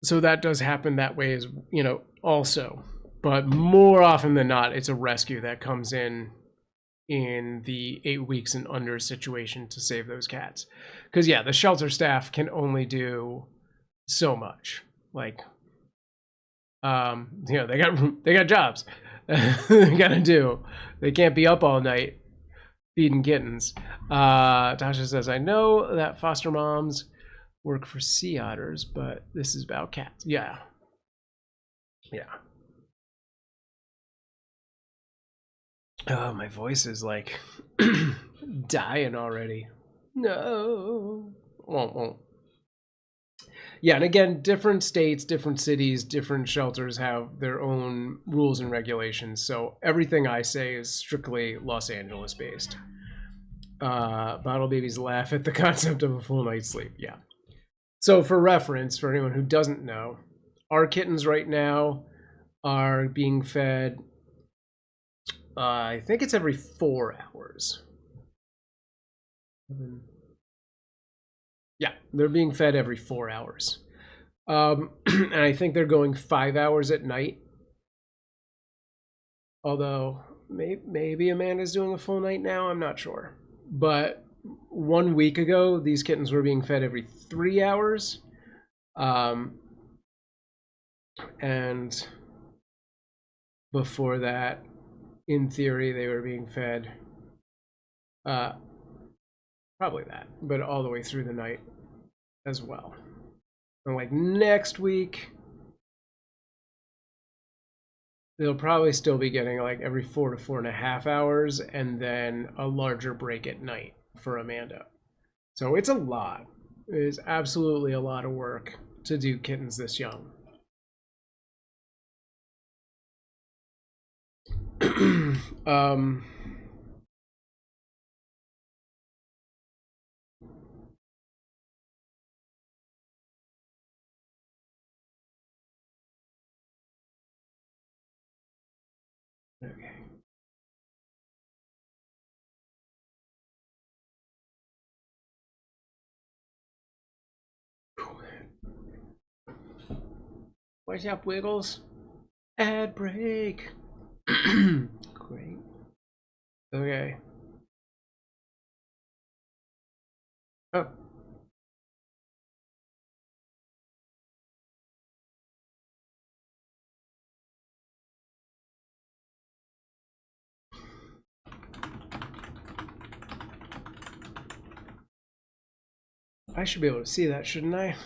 So that does happen that way as, you know, also. But more often than not, it's a rescue that comes in the 8 weeks and under situation to save those cats. Because yeah, the shelter staff can only do so much. Like, you know, they got jobs they gotta do. They can't be up all night feeding kittens. Tasha says, I know that foster moms work for sea otters, but this is about cats. Yeah. Oh, my voice is like dying already. No. Won't. Yeah, and again, different states, different cities, different shelters have their own rules and regulations. So everything I say is strictly Los Angeles based. Bottle babies laugh at the concept of a full night's sleep. Yeah. So for reference, for anyone who doesn't know, our kittens right now are being fed, I think it's every 4 hours. Yeah, they're being fed every 4 hours. And I think they're going 5 hours at night. Although maybe Amanda's doing a full night now, I'm not sure. But 1 week ago, these kittens were being fed every 3 hours. And before that, in theory, they were being fed probably that, but all the way through the night as well. And like next week, they'll probably still be getting like every 4 to 4.5 hours, and then a larger break at night for Amanda. So it's a lot. It is absolutely a lot of work to do kittens this young. Okay. What's up, Wiggles? Ad break. Great. Okay. Oh. I should be able to see that, shouldn't I?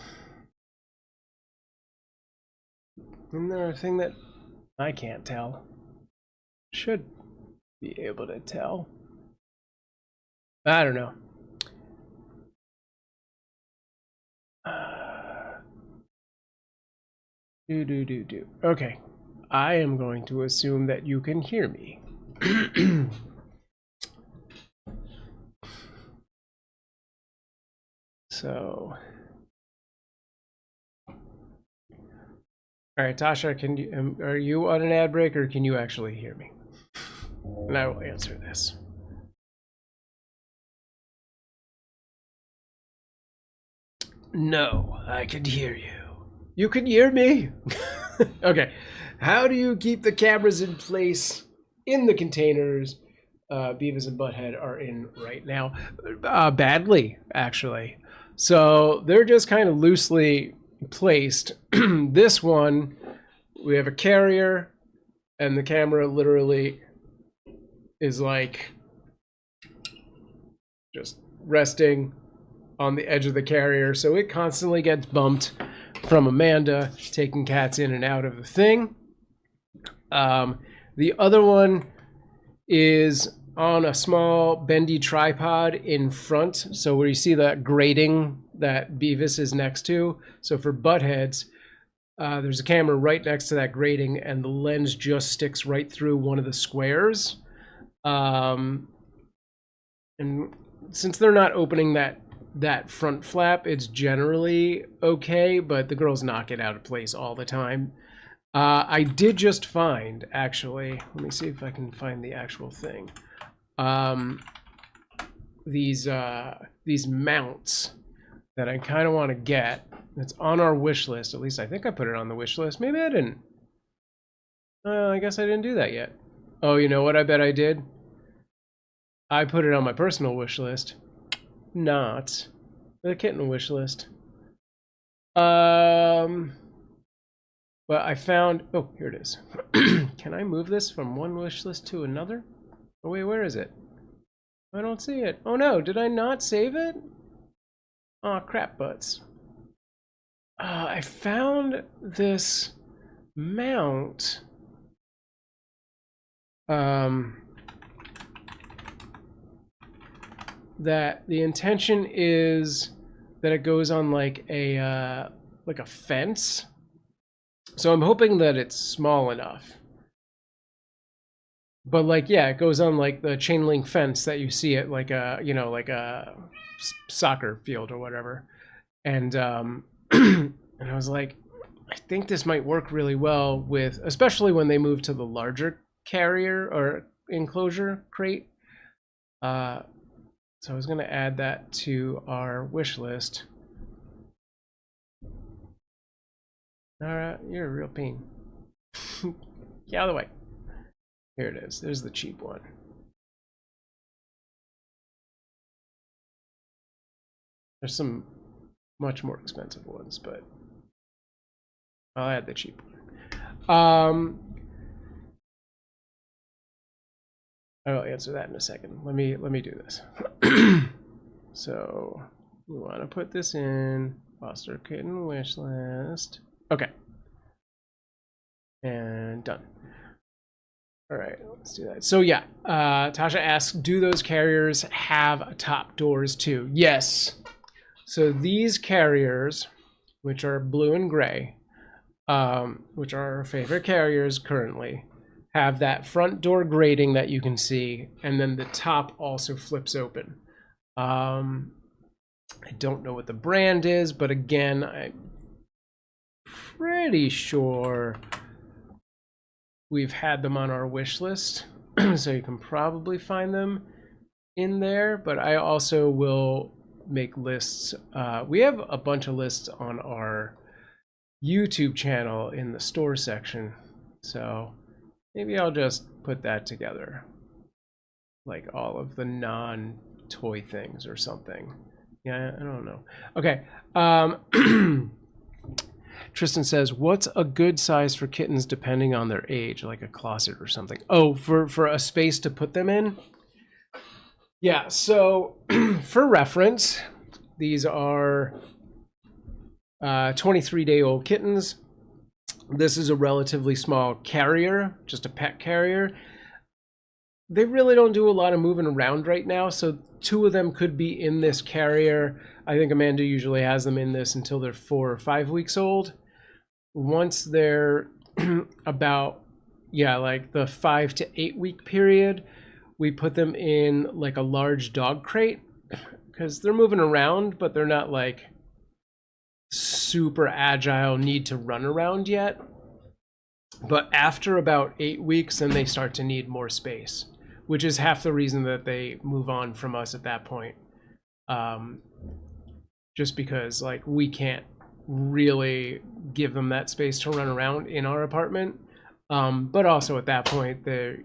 Isn't there a thing that I can't tell? Should be able to tell. I don't know. Do. Okay. I am going to assume that you can hear me. So. All right, Tasha, can you are you on an ad break, or can you actually hear me? And I will answer this. No, I can hear you. You can hear me? Okay. How do you keep the cameras in place in the containers Beavis and Butthead are in right now? Badly, actually. So they're just kind of loosely placed. This one, we have a carrier, and the camera literally is like just resting on the edge of the carrier, so it constantly gets bumped from Amanda taking cats in and out of the thing. The other one is on a small bendy tripod in front, so where you see that grating that Beavis is next to. So for Buttheads, there's a camera right next to that grating, and the lens just sticks right through one of the squares. And since they're not opening that front flap, it's generally okay, but the girls knock it out of place all the time. I did just find, actually, let me see if I can find the actual thing. These mounts that I kind of want to get. It's on our wish list. At least I think I put it on the wish list. Maybe I didn't. I guess I didn't do that yet. Oh, you know what? I bet I did. I put it on my personal wish list, not the kitten wish list. But I found, oh, here it is. Can I move this from one wish list to another? Oh wait, where is it? I don't see it. Oh no, did I not save it? Aw, crap butts. I found this mount. That the intention is that it goes on like a fence. So I'm hoping that it's small enough. But like, yeah, it goes on like the chain link fence that you see at like a, like a soccer field or whatever. And and I was like, I think this might work really well with, especially when they move to the larger carrier or enclosure crate. So I was going to add that to our wish list. All right, you're a real pain. Get out of the way. Here it is. There's the cheap one. There's some much more expensive ones, but I'll add the cheap one. I'll answer that in a second. Let me do this. So we want to put this in foster kitten wish list. Okay. And done. All right, let's do that. So yeah, Tasha asks, do those carriers have top doors too? Yes. So these carriers, which are blue and gray, which are our favorite carriers currently, have that front door grating that you can see, and then the top also flips open. I don't know what the brand is, but again, I'm pretty sure we've had them on our wish list, so you can probably find them in there, but I also will make lists. We have a bunch of lists on our YouTube channel in the store section, so maybe I'll just put that together, like all of the non-toy things or something. Yeah, I don't know. Okay. Tristan says, what's a good size for kittens depending on their age, like a closet or something? Oh, for a space to put them in? Yeah, so for reference, these are 23-day-old kittens. This is a relatively small carrier, just a pet carrier. They really don't do a lot of moving around right now, so 2 of them could be in this carrier. I think Amanda usually has them in this until they're 4 or 5 weeks old. Once they're about, like the 5 to 8 week period, we put them in like a large dog crate because they're moving around, but they're not like super agile, need to run around yet. But after about 8 weeks, then they start to need more space, which is half the reason that they move on from us at that point. Just because like we can't really give them that space to run around in our apartment. But also at that point, they're,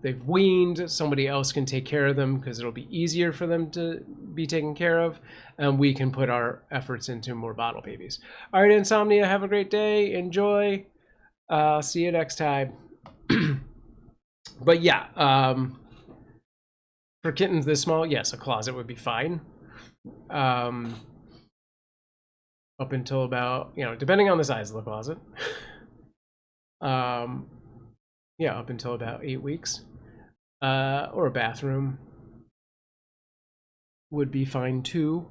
they've weaned, somebody else can take care of them because it'll be easier for them to be taken care of, and we can put our efforts into more bottle babies. All right, Insomnia, have a great day. Enjoy. See you next time. But yeah, for kittens this small, yes, a closet would be fine. Up until about, depending on the size of the closet. Yeah, up until about 8 weeks. Or a bathroom would be fine too.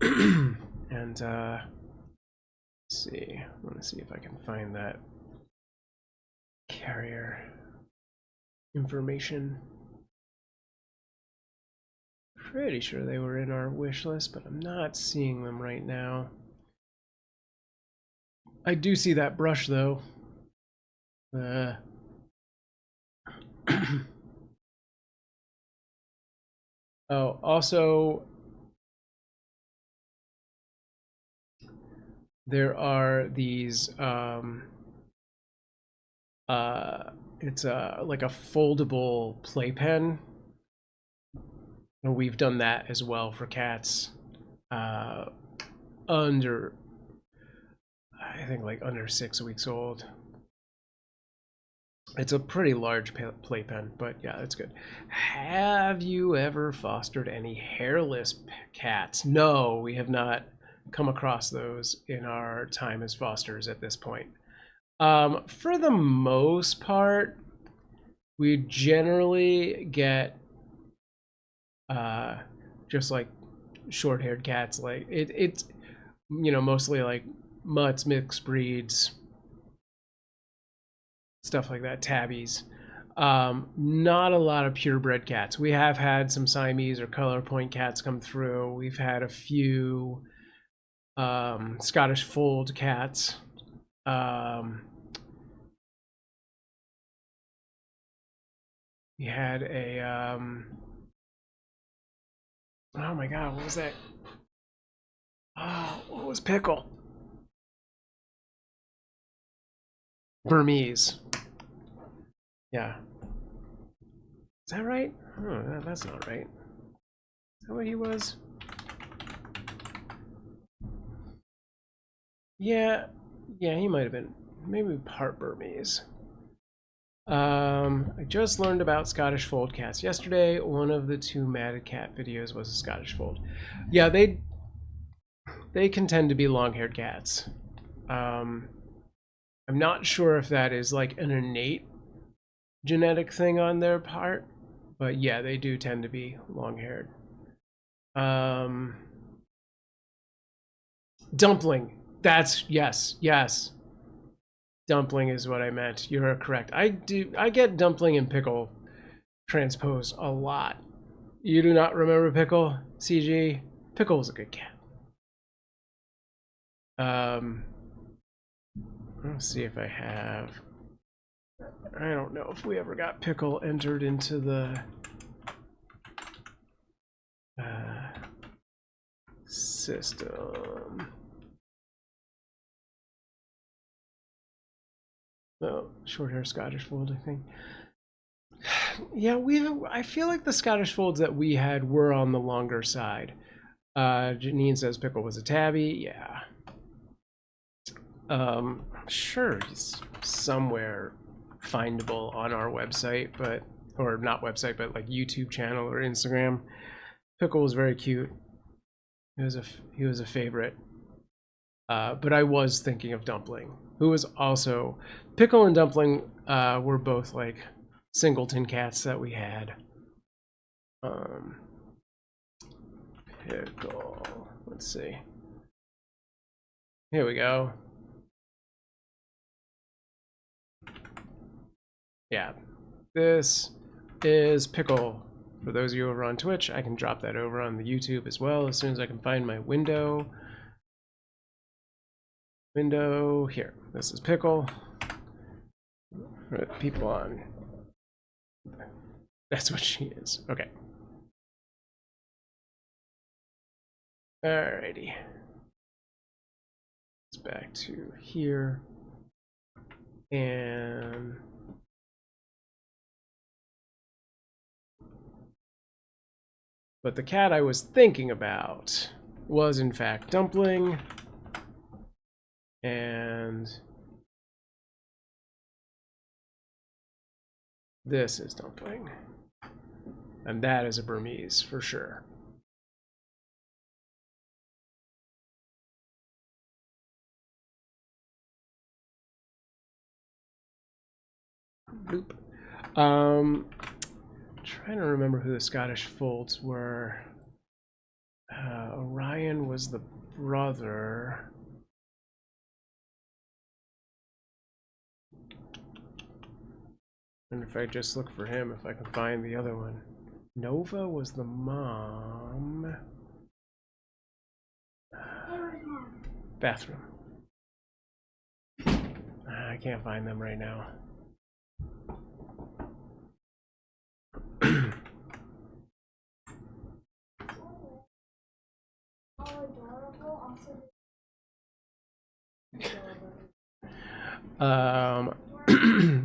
And let's see. I want to see if I can find that carrier information. Pretty sure they were in our wish list, but I'm not seeing them right now. I do see that brush though. Oh, also there are these it's like a foldable playpen, and we've done that as well for cats under, I think, like under 6 weeks old. It's a pretty large playpen, but yeah, it's good. Have you ever fostered any hairless cats? No, we have not come across those in our time as fosters at this point. For the most part, we generally get just like short-haired cats. Like it's mostly like mutts, mixed breeds, stuff like that, tabbies. Not a lot of purebred cats. We have had some Siamese or color point cats come through. We've had a few Scottish fold cats. We had a oh my god, what was that? Oh, what was Pickle? Burmese. Yeah. Is that right? Oh, that's not right. Is that what he was? Yeah, he might have been. Maybe part Burmese. I just learned about Scottish fold cats yesterday. One of the 2 matted cat videos was a Scottish fold. Yeah, they can tend to be long-haired cats. I'm not sure if that is like an innate genetic thing on their part, but yeah, they do tend to be long-haired. Dumpling. That's yes. Dumpling is what I meant. You're correct. I get Dumpling and Pickle transposed a lot. You do not remember Pickle, CG? Pickle was a good cat. Let's see if I have. I don't know if we ever got Pickle entered into the system. Oh, short hair Scottish fold, I think. Yeah, I feel like the Scottish folds that we had were on the longer side. Janine says Pickle was a tabby. Yeah. Sure, he's somewhere findable on our website, or not website, but like YouTube channel or Instagram. Pickle was very cute. He was a favorite. But I was thinking of Dumpling, who was also Pickle and Dumpling were both like singleton cats that we had. Pickle. Let's see. Here we go. Yeah, this is Pickle. For those of you over on Twitch, I can drop that over on the YouTube as well as soon as I can find my window. Here. This is Pickle. People on. That's what she is. Okay. Alrighty. It's back to here. And but the cat I was thinking about was in fact Dumpling. And this is Dumpling. And that is a Burmese for sure. Boop. Trying to remember who the Scottish folds were. Orion was the brother. And if I just look for him, if I can find the other one. Nova was the mom. Bathroom. I can't find them right now.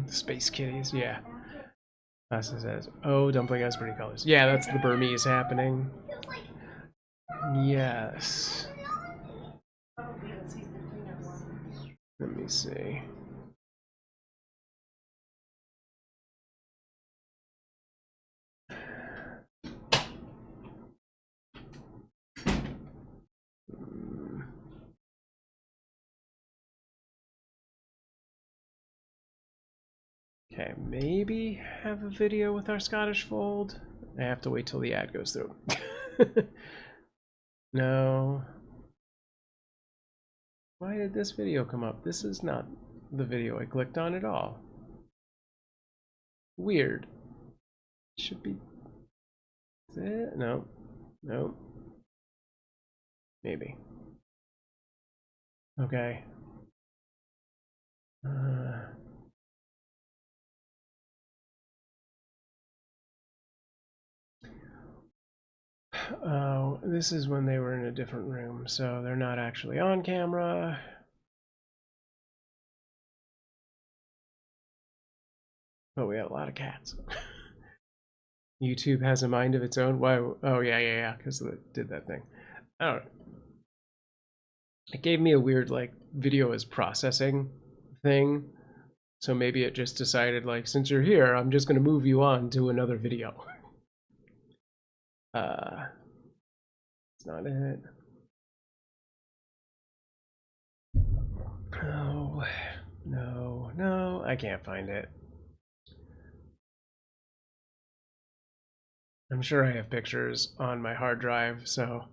Space kitties, yeah. Massa says, oh, Dumpling has pretty colors. Yeah, that's the Burmese happening. Yes. Let me see. Okay, maybe have a video with our Scottish fold. I have to wait till the ad goes through. No. Why did this video come up? This is not the video I clicked on at all. Weird. Should be. Is it? No. No. Maybe. Okay. Oh, this is when they were in a different room, so they're not actually on camera. But we have a lot of cats. YouTube has a mind of its own. Why? Oh, yeah, because it did that thing. I don't know. It gave me a weird, like, video is processing thing. So maybe it just decided, like, since you're here, I'm just going to move you on to another video. It's not it. Oh, no, I can't find it. I'm sure I have pictures on my hard drive, so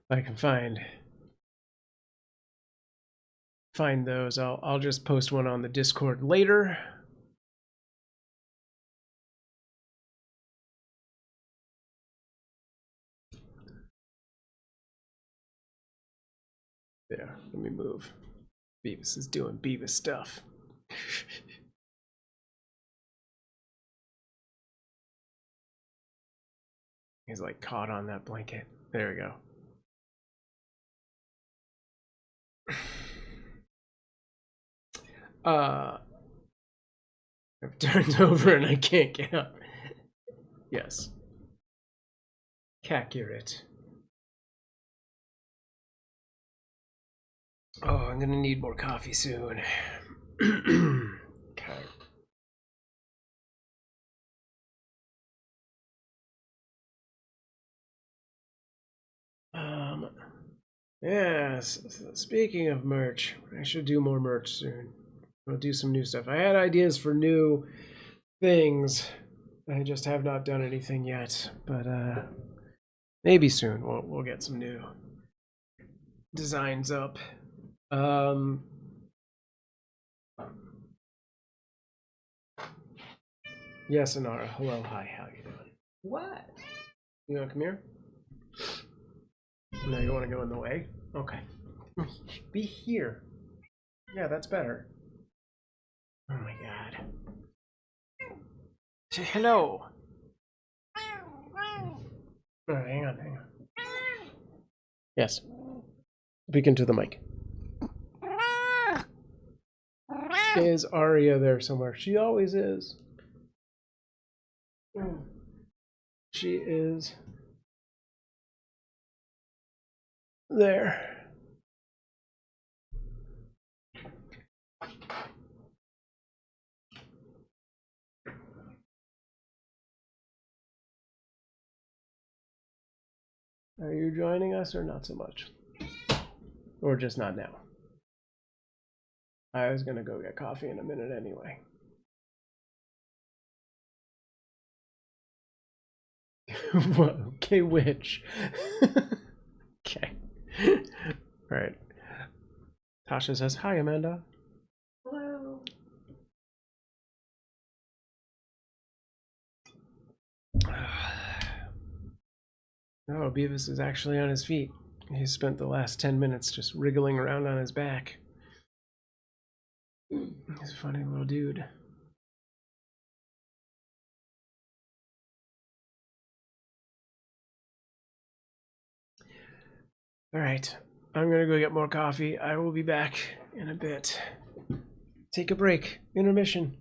if I can find those, I'll just post one on the Discord later. There, let me move. Beavis is doing Beavis stuff. He's like caught on that blanket. There we go. I've turned over and I can't get up. Yes. Accurate. Oh, I'm gonna need more coffee soon. Okay. Yes, speaking of merch, I should do more merch soon. I'll do some new stuff. I had ideas for new things. I just have not done anything yet, but maybe soon we'll get some new designs up. Yes, Anara. Hello, hi. How you doing? What? You wanna come here? No, you want to go in the way? Okay. Be here. Yeah, that's better. Oh my god. Say hello. Alright, hang on. Yes. Speak into the mic. Is Aria there somewhere? She always is. She is there. Are you joining us or not so much? Or just not now? I was gonna go get coffee in a minute anyway. Okay, which? Okay. Alright. Tasha says, hi, Amanda. Hello. Oh, Beavis is actually on his feet. He spent the last 10 minutes just wriggling around on his back. He's a funny little dude. Alright, I'm gonna go get more coffee. I will be back in a bit. Take a break. Intermission.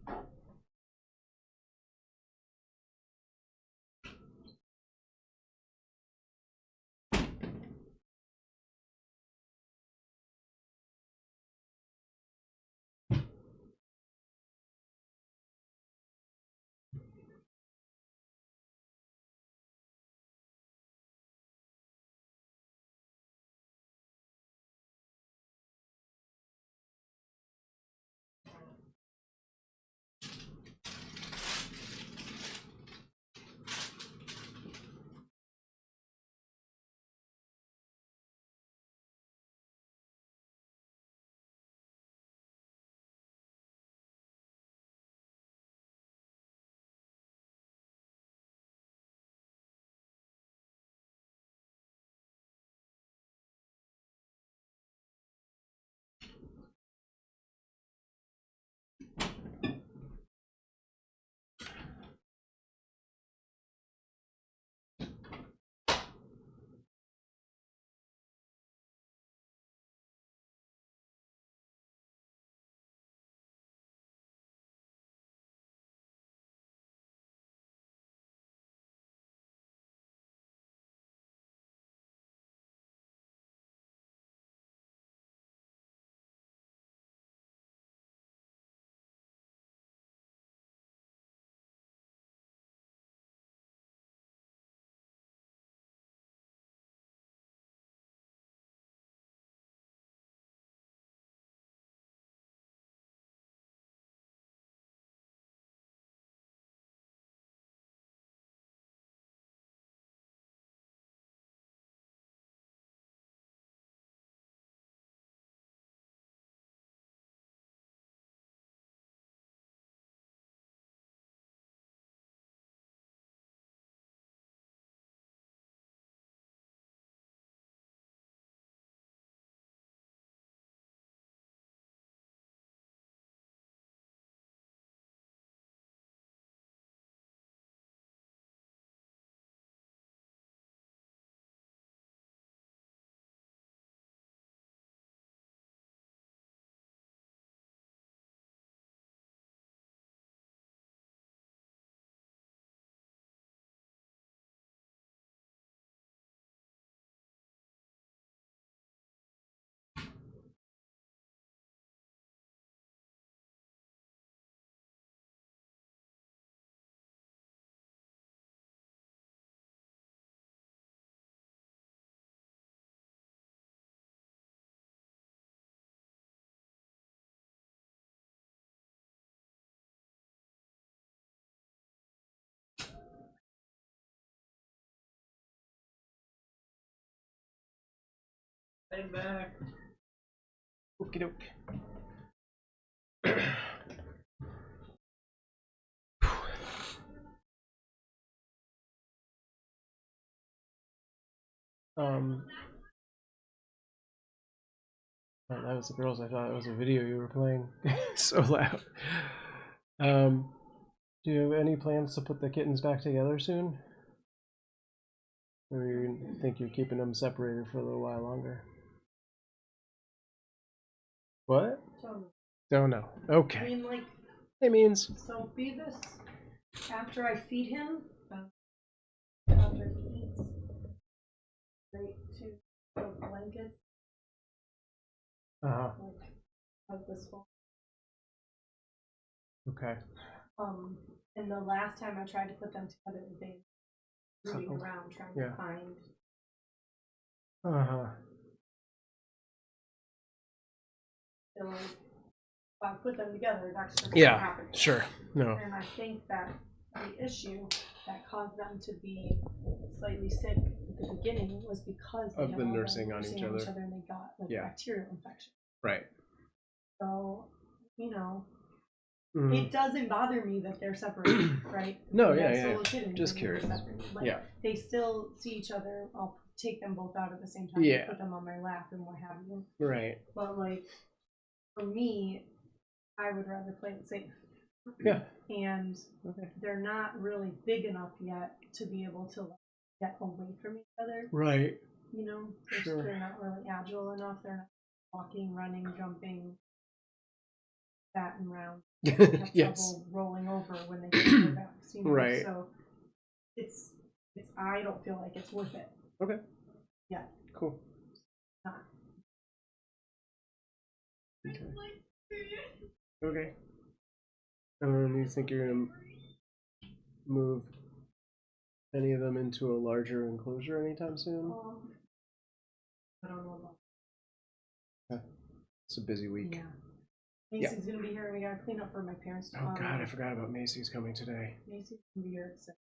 I'm back. Okie doke. Oh, that was the girls. I thought it was a video you were playing. So loud. Do you have any plans to put the kittens back together soon? Or you think you're keeping them separated for a little while longer? What? Don't know. Okay. I mean, like, It means. so Beavis, after I feed him, after he eats, right to the blankets, Uh-huh. like, of this one. Okay. And the last time I tried to put them together, they were rooting Coupled. around trying Yeah. to find. Uh-huh. So, like, if I put them together, that's just Yeah, what happened. sure. No. And I think that the issue that caused them to be slightly sick at the beginning was because they Of had the all been nursing on each other. and they got like Yeah. bacterial infection. Right. So, you know, Mhm. it doesn't bother me that they're separated, right? No, They yeah, have yeah. solo kittens Just and they're curious. separated. Like, Yeah. they still see each other. I'll take them both out at the same time. Yeah. Put them on my lap and what have you. Right. But like, for me, I would rather play it safe. Yeah. And Okay. they're not really big enough yet to be able to like, get away from each other. Right. You know, Sure. they're not really agile enough. They're not walking, running, jumping, fat and round. They have Yes. trouble rolling over when they get on their backs. You know? Right. So it's I don't feel like it's worth it. Okay. Yeah. Cool. Not. Okay. You think you're gonna move any of them into a larger enclosure anytime soon? I don't know about. It's a busy week. Yeah. Macy's gonna be here, and we gotta clean up for my parents. Oh God, I forgot about Macy's coming today. Macy's gonna be here at 6.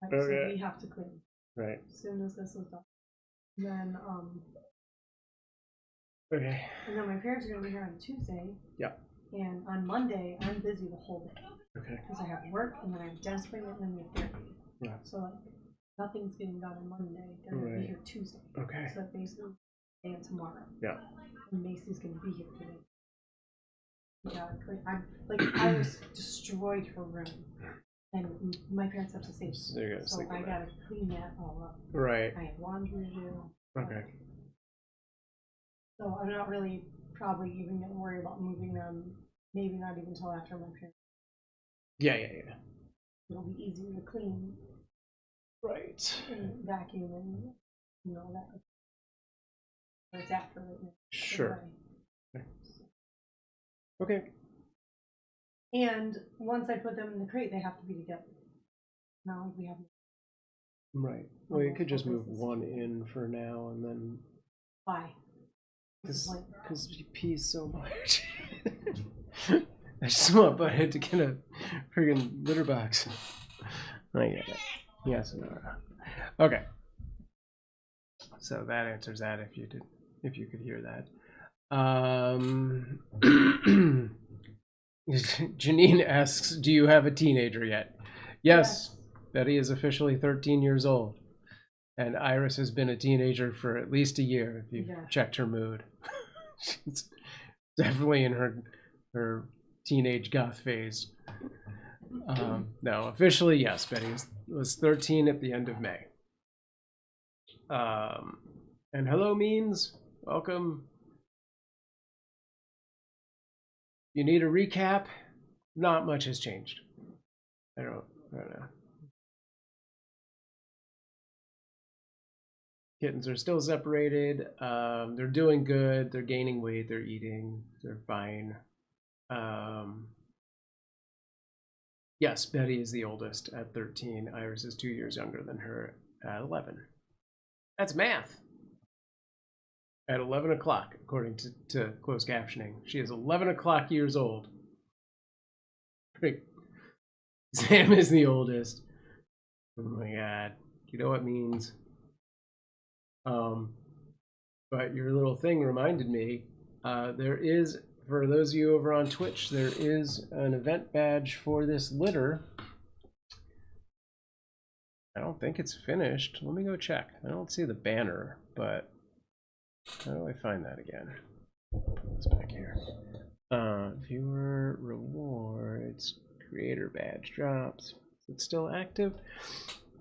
Oh, So yeah. we have to clean Right. as soon as this is done. And then Okay. my parents are gonna be here on Tuesday. Yep. And on Monday, I'm busy the whole day Okay. because I have work and then I have dentist appointment and then we have therapy. Yeah. So like nothing's getting done on Monday. They're gonna Right. be here Tuesday. Okay. So basically, today and tomorrow. Yeah. And Macy's gonna be here today. Yeah, I was destroyed her room, and my parents have to stay. So you're gonna So sleep I in gotta clean that all up. Right. I have laundry to do. Okay. So I'm not really probably even gonna worry about moving them. Maybe not even until after my parents. Yeah. It'll be easier to clean Right. and vacuum and that. But it's after right now. Sure. Okay. And once I put them in the crate, they have to be together. Now we have. Right. Well, you could just move one in for now, and then Why? What's the point? because he pees so much. I just want Butthead to get a friggin' litter box. I get it. Yes. No. Okay. So that answers that. If you could hear that. Janine asks, "Do you have a teenager yet?" Yes. Betty is officially 13 years old, and Iris has been a teenager for at least a year. If you've checked her mood, she's definitely in her teenage goth phase. No, officially, yes. Betty was 13 at the end of May. And hello, Means. Welcome. You need a recap? Not much has changed. I don't know. Kittens are still separated. They're doing good. They're gaining weight. They're eating. They're fine. Yes, Betty is the oldest at 13. Iris is 2 years younger than her at 11. That's math. At 11 o'clock, according to closed captioning. She is 11 o'clock years old. Sam is the oldest. Oh my god. You know what it means? But your little thing reminded me, there is, for those of you over on Twitch, there is an event badge for this litter. I don't think it's finished. Let me go check. I don't see the banner, but how do I find that again? Put this back here. Viewer rewards, creator badge drops. It's still active.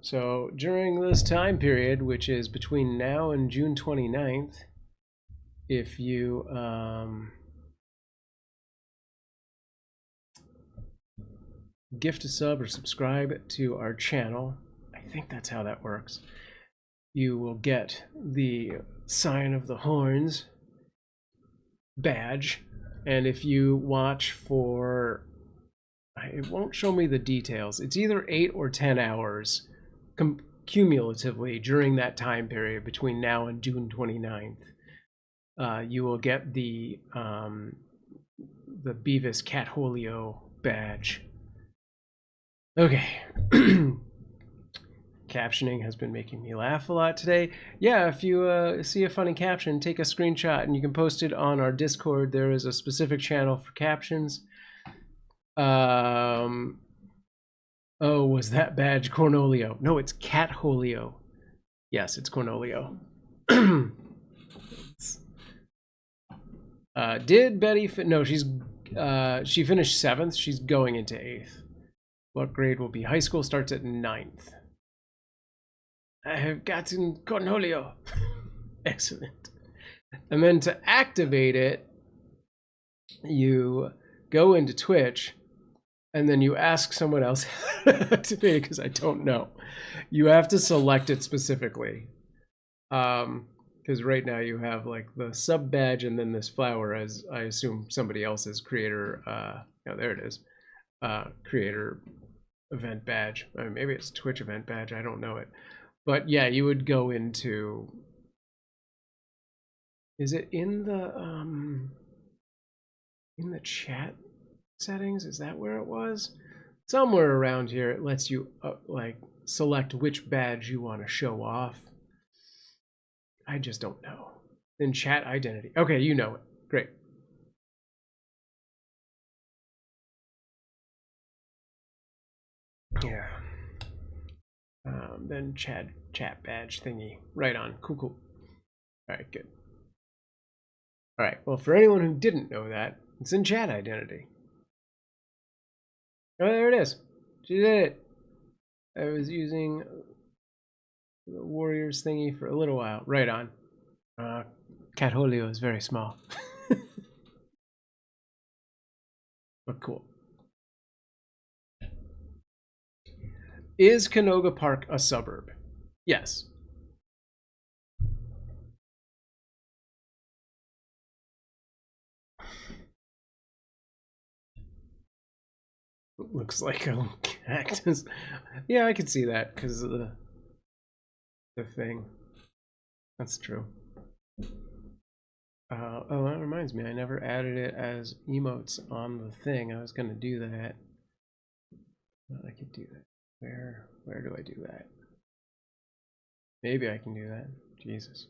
So during this time period, which is between now and June 29th, if you gift a sub or subscribe to our channel, I think that's how that works, you will get the Sign of the Horns badge. And if you watch for, it won't show me the details, it's either 8 or 10 hours cumulatively during that time period between now and June 29th, you will get the Beavis Catholio badge. Okay. Captioning has been making me laugh a lot today. Yeah, if you see a funny caption, take a screenshot and you can post it on our Discord. There is a specific channel for captions. Oh, was that badge Cornolio? No, it's Catholio. Yes, it's Cornolio. Did Betty no, she finished 7th. She's going into 8th. What grade will be? High school starts at 9th. I have gotten Cornolio. Excellent. And then to activate it, you go into Twitch and then you ask someone else to activate it, because I don't know. You have to select it specifically. Because right now you have like the sub badge and then this flower as, I assume, somebody else's creator, there it is, creator event badge. I mean, maybe it's Twitch event badge, I don't know it. But yeah, you would go into, is it in the chat settings? Is that where it was? Somewhere around here it lets you like select which badge you want to show off. I just don't know. Then chat identity. Okay, you know it. Great. Yeah. Then chat badge thingy. Right on. Cool. All right, good. All right. Well, for anyone who didn't know that, it's in chat identity. Oh, there it is. She did it. I was using the Warriors thingy for a little while. Right on. Catholio is very small. But cool. Is Canoga Park a suburb? Yes. Looks like a cactus. Yeah, I could see that because of the thing. That's true. Oh, that reminds me, I never added it as emotes on the thing. I was gonna do that. I could do that. Where do I do that? Maybe I can do that. Jesus.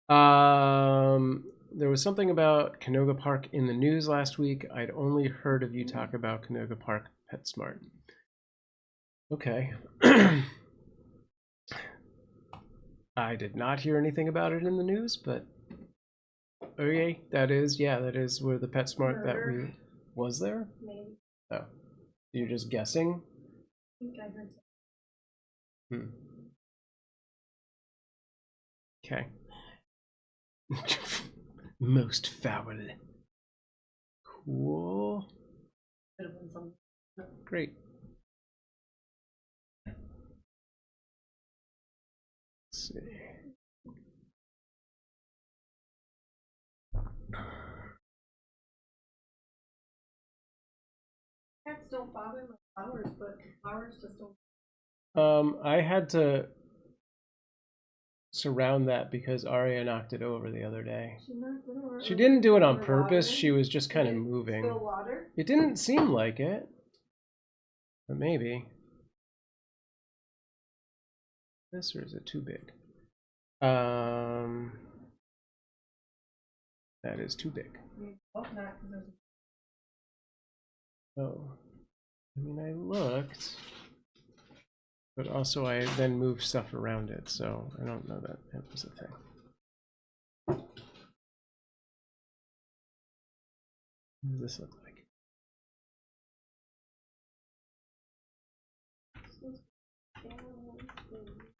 There was something about Canoga Park in the news last week. I'd only heard of you talk about Canoga Park PetSmart. Okay. I did not hear anything about it in the news, but okay, that is where the PetSmart that we was there. Maybe. Oh, you're just guessing. I think I heard Hmm. Okay. Most foul. Cool. could have been something. Great. Let's see. Cats don't bother my flowers, but flowers just don't. I had to surround that because Arya knocked it over the other day. She didn't do it on purpose. She was just kind of moving. Spill water? It didn't seem like it, but maybe. This, or is it too big? That is too big. Hope not, 'cause there's Oh. I mean, I looked. But also I then moved stuff around it, so I don't know that that was a thing. What does this look like?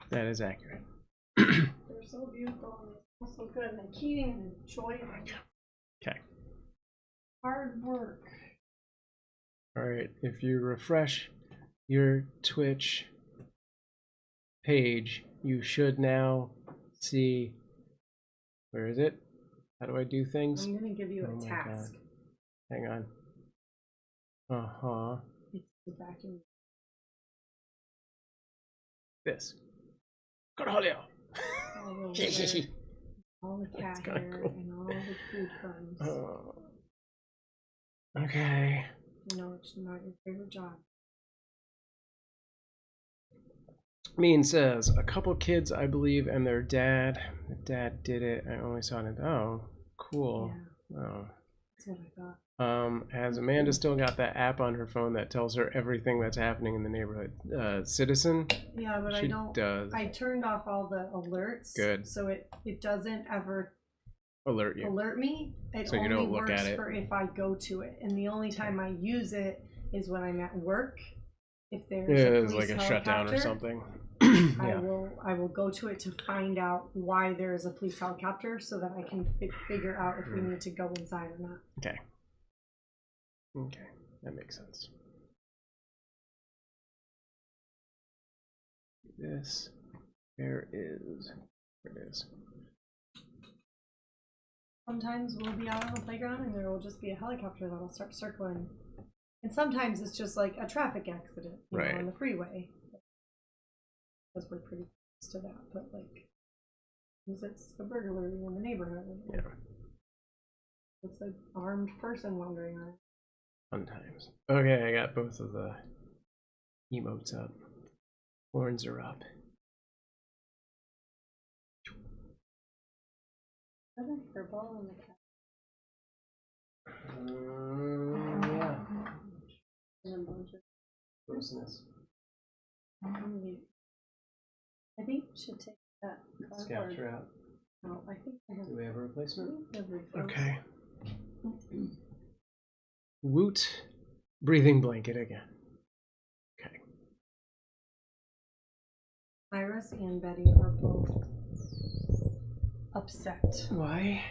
That is accurate. they're so beautiful and they smell so good, and I can't even enjoy them. Okay. Hard work. Alright, if you refresh your Twitch page, you should now see, where is it? How do I do things? I'm gonna give you Oh a my task. God. Hang on. Uh-huh. It's the vacuum. This. Cornholio! All the all the cat kinda hair cool. and all the food crumbs. Oh. Okay. You know, it's not your favorite job. Mean says, a couple kids, I believe, and their dad. The dad did it. I only saw it. Oh, cool. Yeah, Oh. that's what I thought. Has Amanda still got that app on her phone that tells her everything that's happening in the neighborhood? Citizen? Yeah, but She I don't. does. I turned off all the alerts. Good. So it doesn't ever Alert you. alert me. It So you only don't look works at it. for if I go to it, and the only time I use it is when I'm at work. If there's Yeah, a it's police like a shutdown or helicopter, something. I will go to it to find out why there is a police helicopter, so that I can figure out if we need to go inside or not. Okay. Okay, that makes sense. This. There it is. Sometimes we'll be out on the playground and there will just be a helicopter that'll start circling. And sometimes it's just like a traffic accident, you know, on the freeway. Because we're pretty close to that, but like, it's a burglary in the neighborhood. Yeah. It's an armed person wandering on it. Fun times. Okay, I got both of the emotes up. Horns are up. Another hairball in the cat. Yeah. And a bunch of Grossness. I think we should take that Let's cardboard capture out. out. I think I have Do we have a replacement? everything. Okay. Woot. Breathing blanket again. Okay. Iris and Betty are both upset. Why?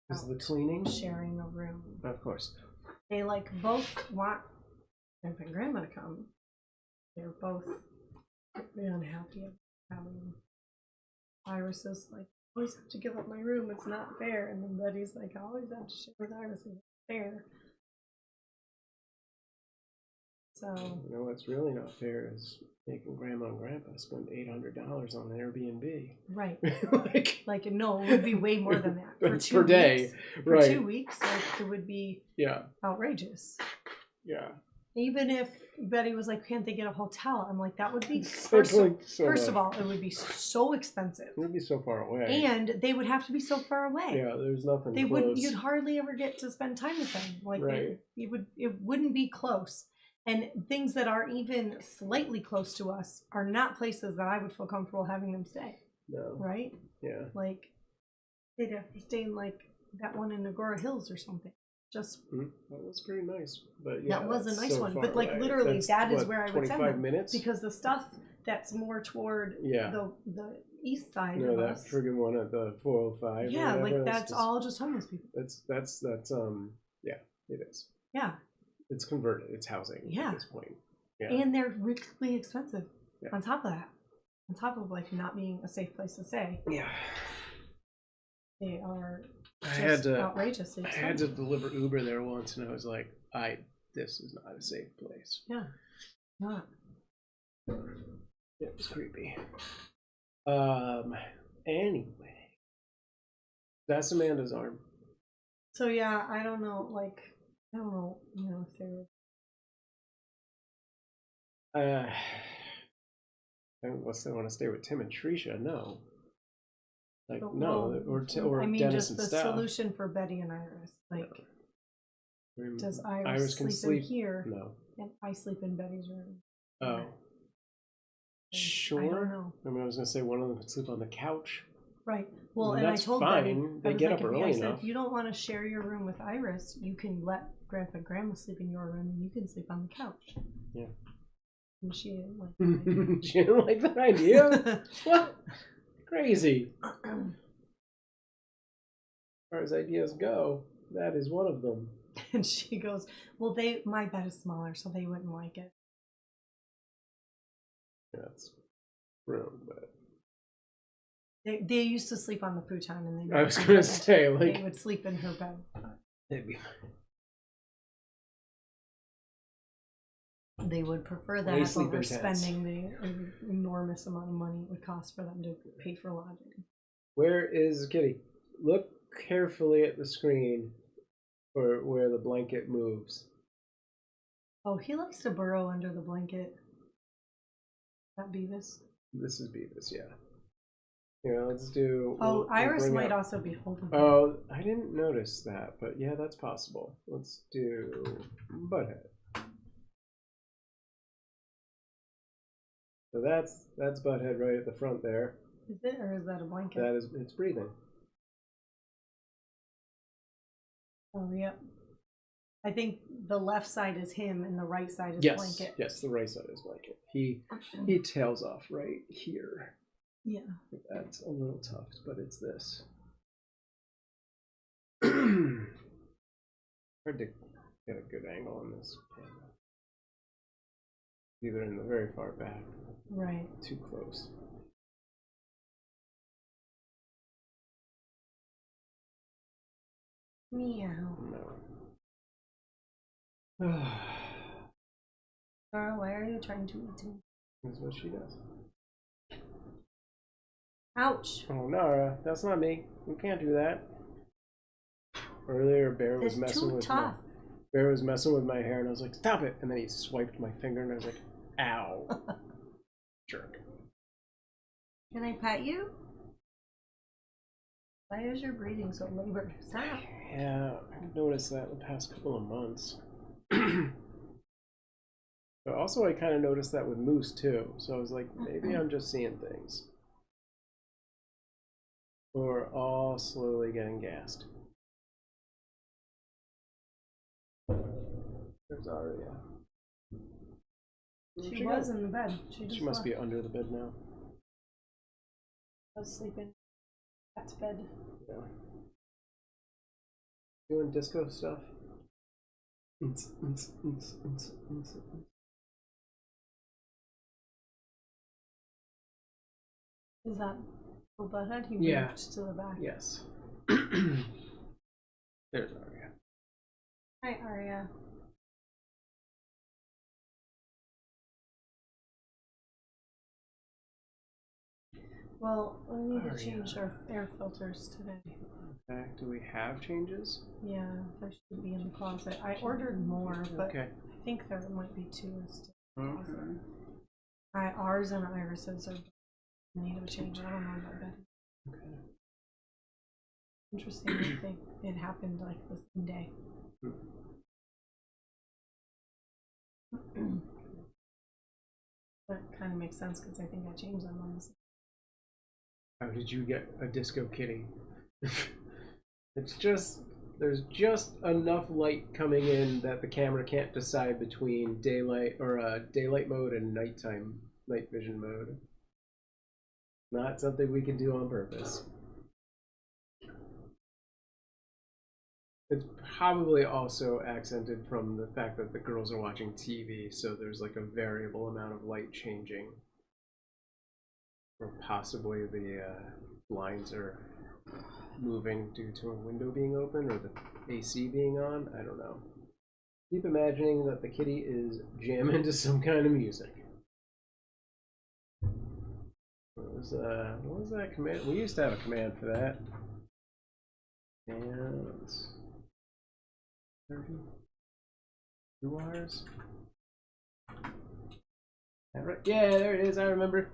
Is the cleaning? Sharing a room. Of course. They like both want Grandpa and Grandma to come. They're both really unhappy about having them. Iris is like, I always have to give up my room, it's not fair. And then Betty's like, I always have to share with Iris, it's not fair. So You know what's really not fair is making Grandma and Grandpa spend $800 on an Airbnb. right. like No, it would be way more than that. For that's 2 per weeks. day. For Right. 2 weeks, like, it would be outrageous. Yeah. Even if Betty was like, can't they get a hotel? I'm like, that would be First of all, it would be so expensive. It would be so far away. And they would have to be so far away. Yeah, there's nothing They close. wouldn't. You'd hardly ever get to spend time with them. Like, Right. it wouldn't be close. And things that are even slightly close to us are not places that I would feel comfortable having them stay. No. Right? Yeah. Like, they'd have to stay in like that one in Agora Hills or something. Just That was pretty nice, but yeah, that was a nice so one. far But like away. literally, That's, that is what, where I would send 25 them. minutes? Because the stuff that's more toward the east side of that us. friggin' one at the 405. Yeah, or whatever, like that's all just homeless people. That's yeah, it is. Yeah. It's converted. It's housing at this point. Yeah. And they're really expensive. Yeah. On top of that, on top of like not being a safe place to stay. Yeah. They are. I Outrageously expensive. had to deliver Uber there once, and I was like, this is not a safe place. Yeah. Not. It was creepy. Anyway, that's Amanda's arm. So yeah, I don't know. Like, I don't know. You know, if they're. Unless they want to stay with Tim and Trisha, no. Like, But, no, well, or I mean, Dennis just and the Steph. solution for Betty and Iris. Like, does Iris Iris can sleep in here? No. And I sleep in Betty's room. Oh. And Sure. I don't know. I mean, I was gonna say one of them could sleep on the couch. Right. Well, And and I that's told fine. Betty, They I was get like, up early I said, enough. if you don't want to share your room with Iris, you can let Grandpa and Grandma sleep in your room, and you can sleep on the couch. Yeah. And she didn't like that. She didn't like that idea. What? Crazy. As far as ideas go, that is one of them. And she goes, "Well, my bed is smaller, so they wouldn't like it." Yeah, that's room, but They used to sleep on the futon, and I was gonna say, like, they would sleep in her bed. they'd be They would prefer They that sleep over in tents. spending the enormous amount of money it would cost for them to pay for lodging. Where is Kitty? Look carefully at the screen for where the blanket moves. Oh, he likes to burrow under the blanket. That Beavis. This is Beavis, yeah. Yeah, let's do. Oh, Iris bring might up- also be holding. Oh, I didn't notice that, but yeah, that's possible. Let's do Butthead. So that's Butthead right at the front there. Is it, or is that a blanket? That is, it's breathing. Oh, yep. I think the left side is him and the right side is Yes, blanket. yes, the right side is blanket. He tails off right here. Yeah. That's a little tough, but it's this. Hard to get a good angle on this camera. Either in the very far back, Right. too close. Meow. No. Girl, why are you trying to eat me? That's what she does. Ouch. Oh, Nara, that's not me. You can't do that. Earlier, Bear was It's messing too with tough. Bear was messing with my hair, and I was like, "Stop it!" And then he swiped my finger, and I was like, "Ow, jerk." Can I pet you? Why is your breathing so labored? Stop. Yeah, I've noticed that the past couple of months. But also, I kind of noticed that with Moose too. So I was like, maybe I'm just seeing things. We're all slowly getting gassed. There's Aria. She was in the bed. She must be under the bed now. I was sleeping. Cat's bed. Yeah. Doing disco stuff. Is that the butthead? He Yeah. moved to the back. Yes. There's Aria. Hi, Aria. Well, we need to change our air filters today. Okay, do we have changes? Yeah, they should be in the closet. I ordered more, but Okay. I think there might be two still in the closet. Okay. Ours and Iris's are in need of a change. I don't know about that. Okay. Interesting that it happened like the same day. That kind of makes sense because I think I changed them on this. How did you get a disco kitty? It's just, there's just enough light coming in that the camera can't decide between daylight or daylight mode and nighttime, night vision mode. Not something we can do on purpose. It's probably also accented from the fact that the girls are watching TV, so there's like a variable amount of light changing. Or possibly the blinds are moving due to a window being open or the AC being on. I don't know. Keep imagining that the kitty is jamming to some kind of music. What was that command? We used to have a command for that. And 32 hours. Right. Yeah, there it is. I remember.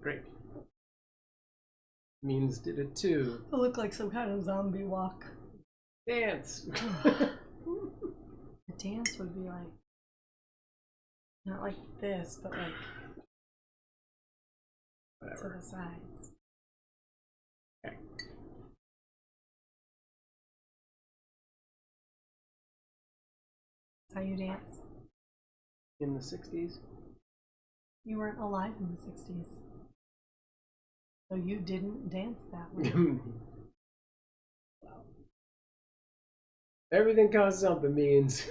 Great. Means did it too. It looked like some kind of zombie walk. Dance. The dance would be like, not like this, but like Whatever. to the sides. Okay. That's how you dance. In the 60s? You weren't alive in the 60s. So you didn't dance that way. Wow. Everything costs something means.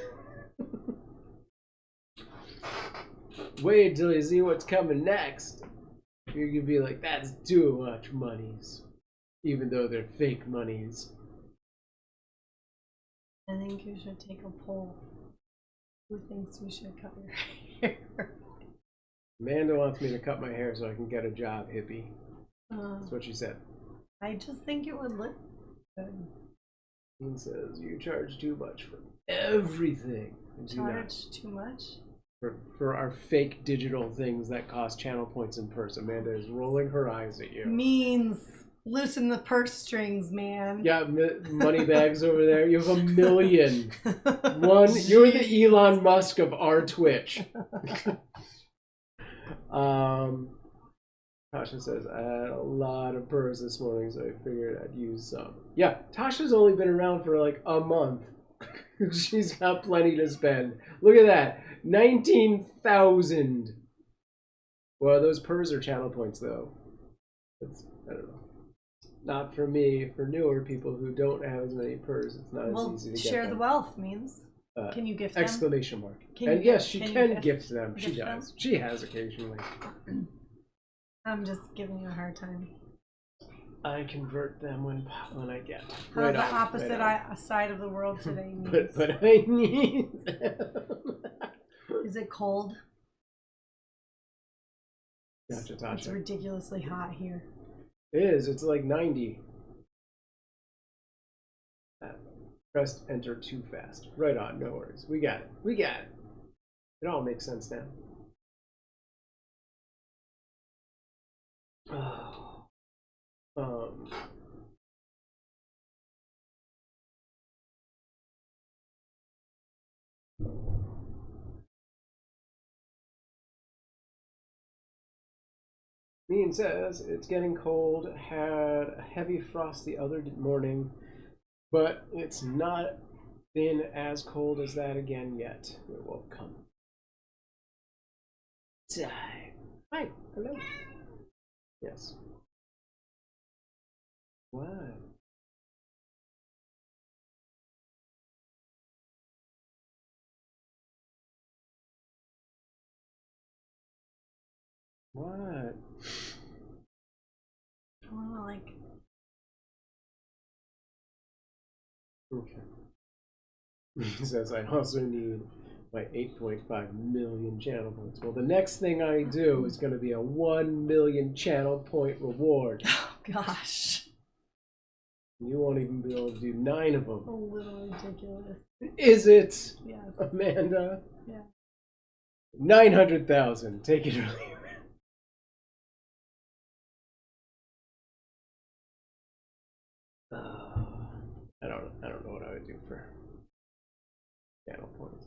Wait till you see what's coming next. You're gonna be like, that's too much monies. Even though they're fake monies. I think you should take a poll. Who thinks you should cut your hair? Amanda wants me to cut my hair so I can get a job, hippie. That's what she said. I just think it would look good. He says, you charge too much for everything. I do not. Charge too much? For our fake digital things that cost channel points in purse. Amanda is rolling her eyes at you. Means loosen the purse strings, man. Yeah, money bags over there. You have 1 million. You're the Elon Musk of our Twitch. Tasha says, I had a lot of purrs this morning, so I figured I'd use some. Yeah, Tasha's only been around for like a month. She's got plenty to spend. Look at that. 19,000. Well, those purrs are channel points, though. I don't know. Not for me. For newer people who don't have as many purrs, it's not as easy to get share them. the wealth means. Can you gift them? Exclamation mark. Can And you yes, she can gift them. gift She does. them? She has occasionally. I'm just giving you a hard time. I convert them when I get. How's Right the on, opposite right side of the world today? but I need them. Is it cold? Gotcha, It's Tasha. ridiculously hot here. It is. It's like 90. Pressed enter too fast. Right on. No worries. We got it. We got it. It all makes sense now. Mean says it's getting cold. Had a heavy frost the other morning, but it's not been as cold as that again yet. It will come. Hi. Hello. Yes. What? What? I want to like. Okay. He says I also need my 8.5 million channel points. Well, the next thing I do is going to be a 1 million channel point reward. Oh gosh. You won't even be able to do 9 of them. A little ridiculous. Is it? Yes. Amanda? Yeah. 900,000. Take it or leave it. I don't know what I would do for channel points.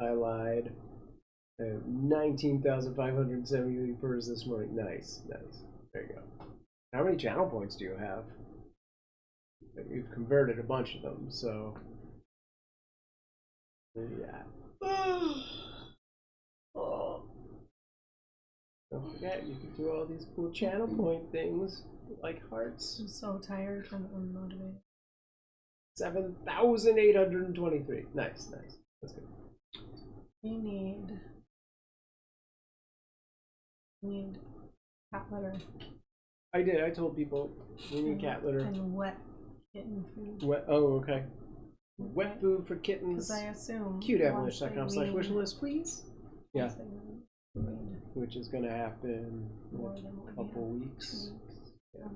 I lied. I have 19,573 purrs this morning. Nice. There you go. How many channel points do you have? You've converted a bunch of them, so yeah. Oh. Don't forget, you can do all these cool channel point things, like hearts. I'm so tired and unmotivated. 7,823. Nice. That's good. You need cat litter. I did. I told people we need cat litter. And wet kitten food. Wet. Oh, okay. Wet food for kittens. Because I assume Cuteavalanche.com/wishlist, please. Yeah. Weed, Which is going to happen in more than a couple weeks. 2 weeks. Yeah.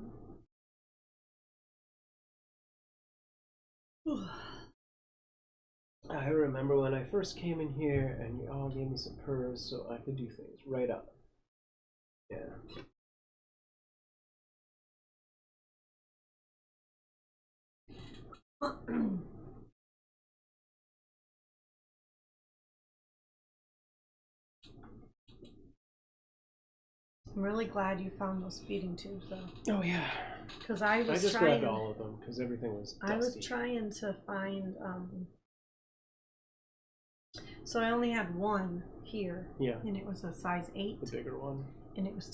I remember when I first came in here and you all gave me some purrs so I could do things right up. Yeah. I'm really glad you found those feeding tubes, though. Oh yeah. Because I was I just trying. grabbed all of them because everything was dusty. I was trying to find. So I only had one here. Yeah. And it was a size 8. The bigger one. And it was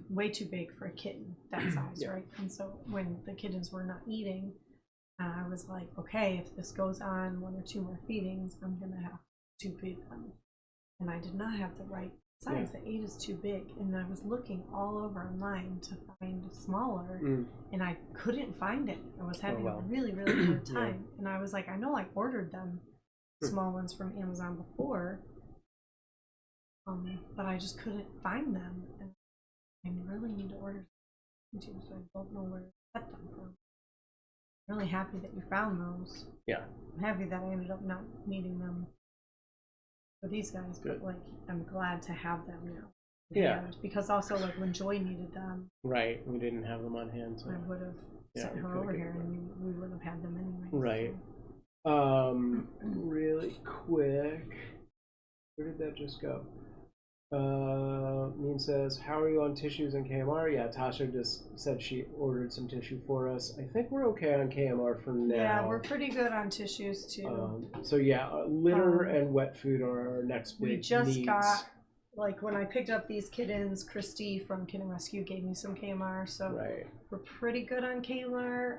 way too big for a kitten that size, Yeah. right? And so when the kittens were not eating, I was like, okay, if this goes on 1 or 2 more feedings, I'm gonna have to feed them. And I did not have the right size. Yeah. The 8 is too big, and I was looking all over online to find smaller, and I couldn't find it. I was having a really, really hard time, and I was like, I know I ordered them small ones from Amazon before, but I just couldn't find them, and I really need to order some too, so I don't know where to get them from. I'm really happy that you found those. Yeah. I'm happy that I ended up not needing them for these guys, but like I'm glad to have them now. Yeah. Because also like when Joy needed them, right, we didn't have them on hand, so I would have sent her over here, and we would have had them anyway. Right. So. Really quick, where did that just go? Mean says, how are you on tissues and KMR? Yeah, Tasha just said she ordered some tissue for us. I think we're okay on KMR for now. Yeah, we're pretty good on tissues too. So yeah, litter and wet food are our next big We just needs. got, like when I picked up these kittens, Christy from Kittenrescue gave me some KMR, so we're pretty good on KMR.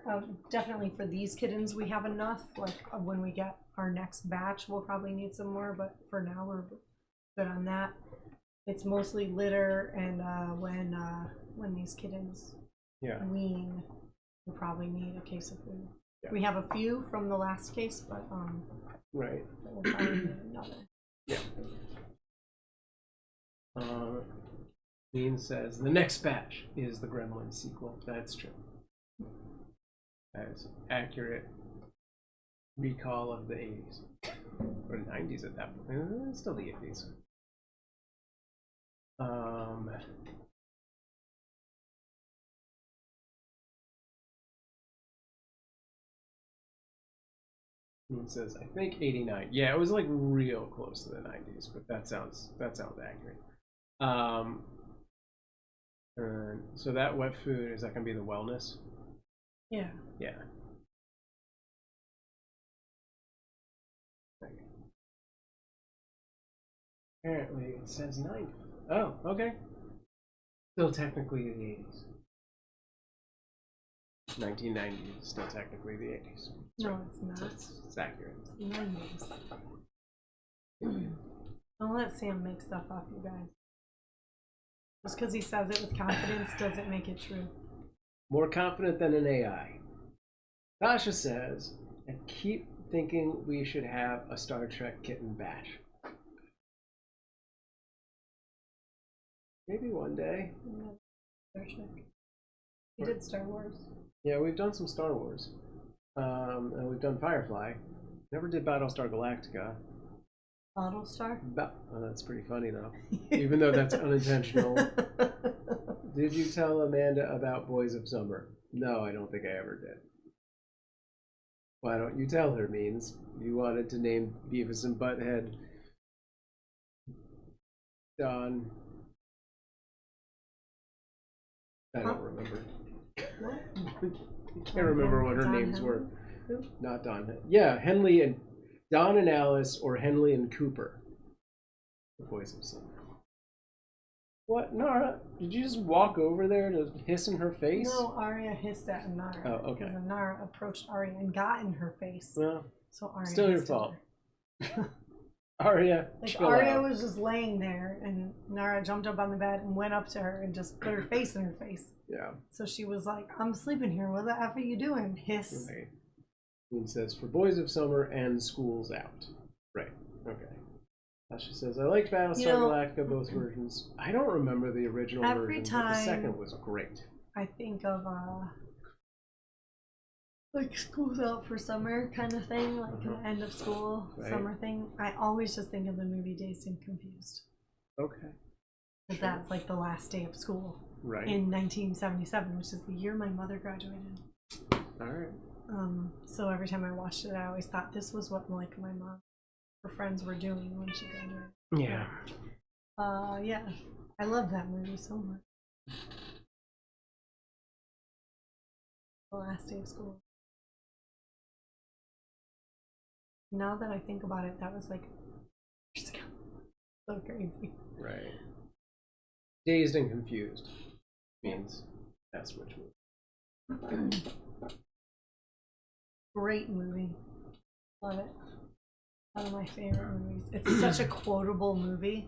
Definitely for these kittens we have enough. Like when we get our next batch we'll probably need some more, but for now we're good on that. It's mostly litter, and when these kittens wean, we'll probably need a case of food. Yeah. We have a few from the last case, but we'll probably need another. Yeah. Mean says the next batch is the Gremlin sequel. That's true. That is accurate recall of the 80s or 90s at that point. It's still the 80s. Mean says I think 89. Yeah, it was like real close to the 90s, but that sounds accurate. So that wet food, is that gonna be the wellness? Yeah. Yeah. Apparently it says 90. Oh, okay. Still technically the 80s. 1990 is still technically the 80s. No, it's not. It's accurate. It's the 90s. Don't let Sam make stuff up, you guys. Just because he says it with confidence doesn't make it true. More confident than an AI. Tasha says, I keep thinking we should have a Star Trek kitten bash. Maybe one day. Star Trek. We did Star Wars. Yeah, we've done some Star Wars. And we've done Firefly. Never did Battlestar Galactica. Battlestar? Oh, that's pretty funny though. Even though that's unintentional. Did you tell Amanda about Boys of Summer? No, I don't think I ever did. Why don't you tell her, Means? You wanted to name Beavis and Butthead Don. I don't remember. What? I can't remember what her Don names Henley? were. Who? Not Don. Yeah, Henley and Don and Alice, or Henley and Cooper. The Boys of Summer. What, Nara? Did you just walk over there to hiss in her face? No, Arya hissed at Nara. Oh, okay. Because Nara approached Arya and got in her face. Well, so Arya still your hissed at fault. her. Arya, Like Arya was just laying there, and Nara jumped up on the bed and went up to her and just put her face in her face. Yeah. So she was like, "I'm sleeping here. What the F are you doing?" Hiss. Right. It says for Boys of Summer and School's Out. Right. Okay. She says, I liked Battlestar Galactica, both versions. I don't remember the original version, but the second was great. I think of like School's Out for summer kind of thing, like an end of school summer thing. I always just think of the movie Dazed and Confused. Okay. Because that's like the last day of school. Right. In 1977, which is the year my mother graduated. All right. So every time I watched it, I always thought this was what like my mom, her friends were doing when she graduated. Yeah. Yeah, I love that movie so much. The last day of school. Now that I think about it, that was like years ago. So crazy. Right. Dazed and Confused means that's which movie. Great movie. Love it. One of my favorite movies. It's such a quotable movie.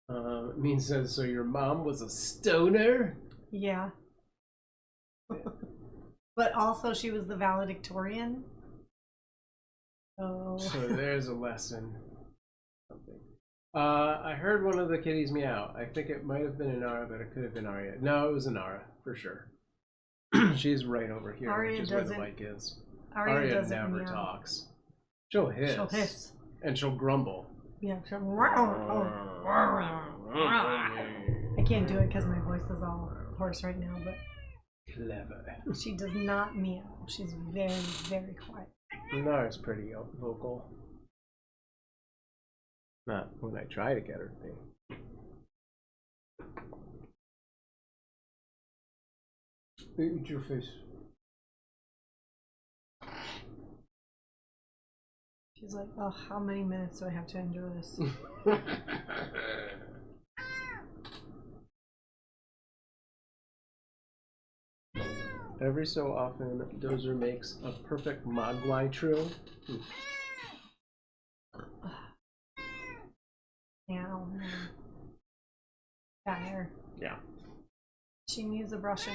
It means so your mom was a stoner? Yeah. But also she was the valedictorian. Oh. So there's a lesson. Something. I heard one of the kitties meow. I think it might have been Inara, but it could have been Arya. No, it was Inara, for sure. She's right over here, Arya which is where the mic is. Arya doesn't never meow. talks. She'll hiss. She'll hiss. And she'll grumble. Yeah, she'll I can't do it because my voice is all hoarse right now, but Clever. she does not meow. She's very, very quiet. Inara's pretty vocal. Not when I try to get her to be. Eat your fish. She's like, oh, how many minutes do I have to endure this? Every so often, Dozer makes a perfect Mogwai trill. Meow. Got her. Yeah. She needs a brushing.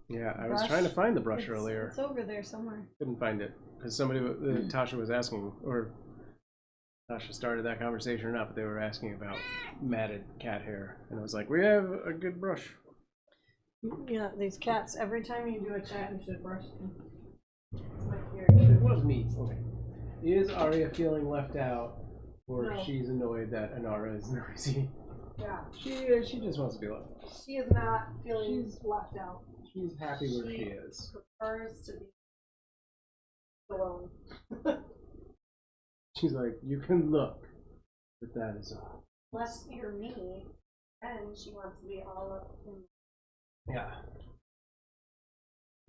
Yeah, I was trying to find the brush earlier. It's over there somewhere. Couldn't find it because somebody, Tasha was asking, or Tasha started that conversation or not, but they were asking about matted cat hair, and I was like, we have a good brush. Yeah, these cats. Every time you do a chat, you should brush them. It's my theory. It was me. Okay. Is Arya feeling left out, or No. she's annoyed that Inara is noisy? Yeah. She just wants to be left out. She is not feeling left out. She's happy where she is. Prefers to be alone. She's like, you can look, but that is all. Unless you're me, then she wants to be all up in. Yeah.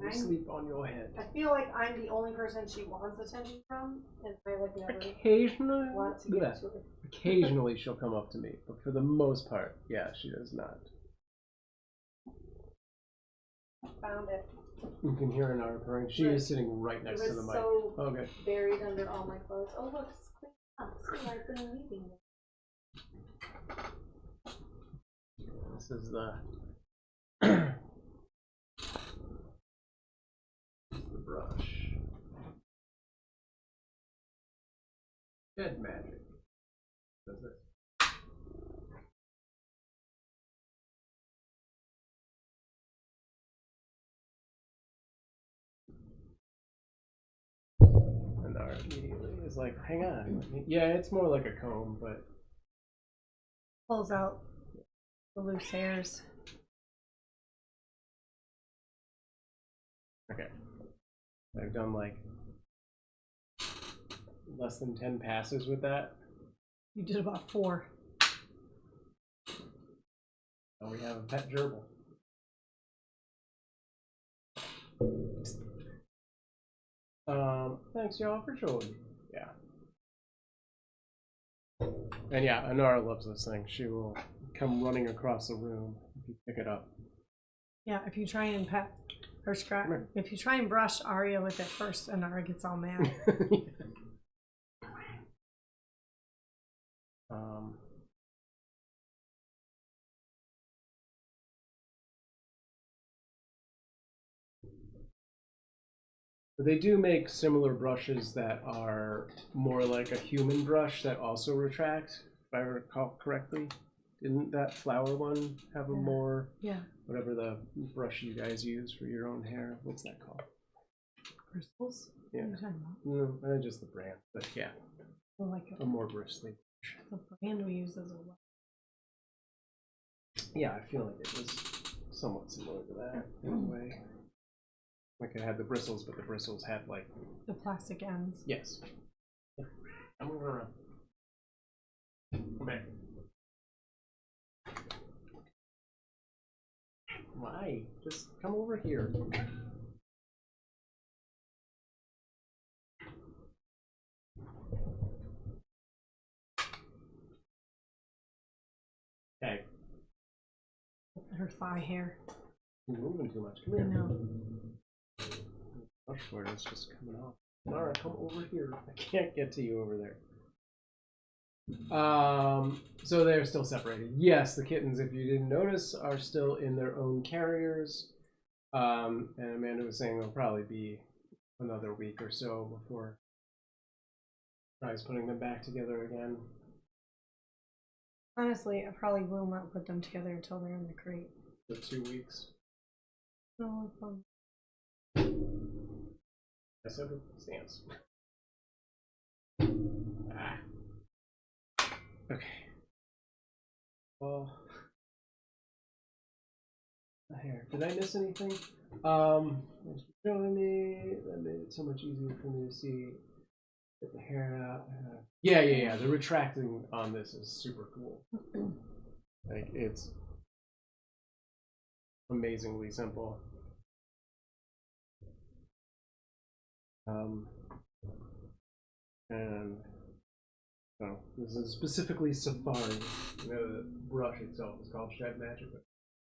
You sleep on your head. I feel like I'm the only person she wants attention from, and I like never Occasionally, want to get to her. occasionally she'll come up to me, but for the most part, yeah, she does not. Found it. You can hear Inara purring. She is sitting right next to the mic. So Okay. buried under all my clothes. Oh look, it's clean up. See, I've been leaving it. This is the the brush. Dead magic. Does this? And Nara immediately is like, hang on. Yeah, it's more like a comb, but Pulls out the loose hairs. okay. I've done like less than 10 passes with that. You did about 4. And we have a pet gerbil. Thanks y'all for joining. Yeah. And yeah, Inara loves this thing. She will come running across the room if you pick it up. Yeah, if you try and pet or scratch, if you try and brush Arya with it first, Inara gets all mad. But they do make similar brushes that are more like a human brush that also retract, if I recall correctly. Didn't that flower one have a more, whatever the brush you guys use for your own hair, what's that called? Crystals? Yeah. What are you talking about? No, just the brand, but yeah, Well, like a more bristly. the brand we use is a what? Yeah, I feel like it was somewhat similar to that in a way. Like it had the bristles, but the bristles had like The plastic ends. yes. Yeah. I'm moving around. Come back. Why? Just come over here. Okay. Her thigh hair. You're moving too much. Come I here. know. Up where it's just coming off. Alright, come over here. I can't get to you over there. So they're still separated. Yes, the kittens, if you didn't notice, are still in their own carriers. And Amanda was saying it'll probably be another week or so before tries putting them back together again. Honestly, I probably will not put them together until they're in the crate. For 2 weeks. No, fun. I said it stands. Ah. Okay. Well, here. Did I miss anything? Thanks for showing me. That made it so much easier for me to see. Get the hair out. Yeah. The retracting on this is super cool. Like it's amazingly simple. And so this is specifically Safari. You know, the brush itself is called Shed Magic, but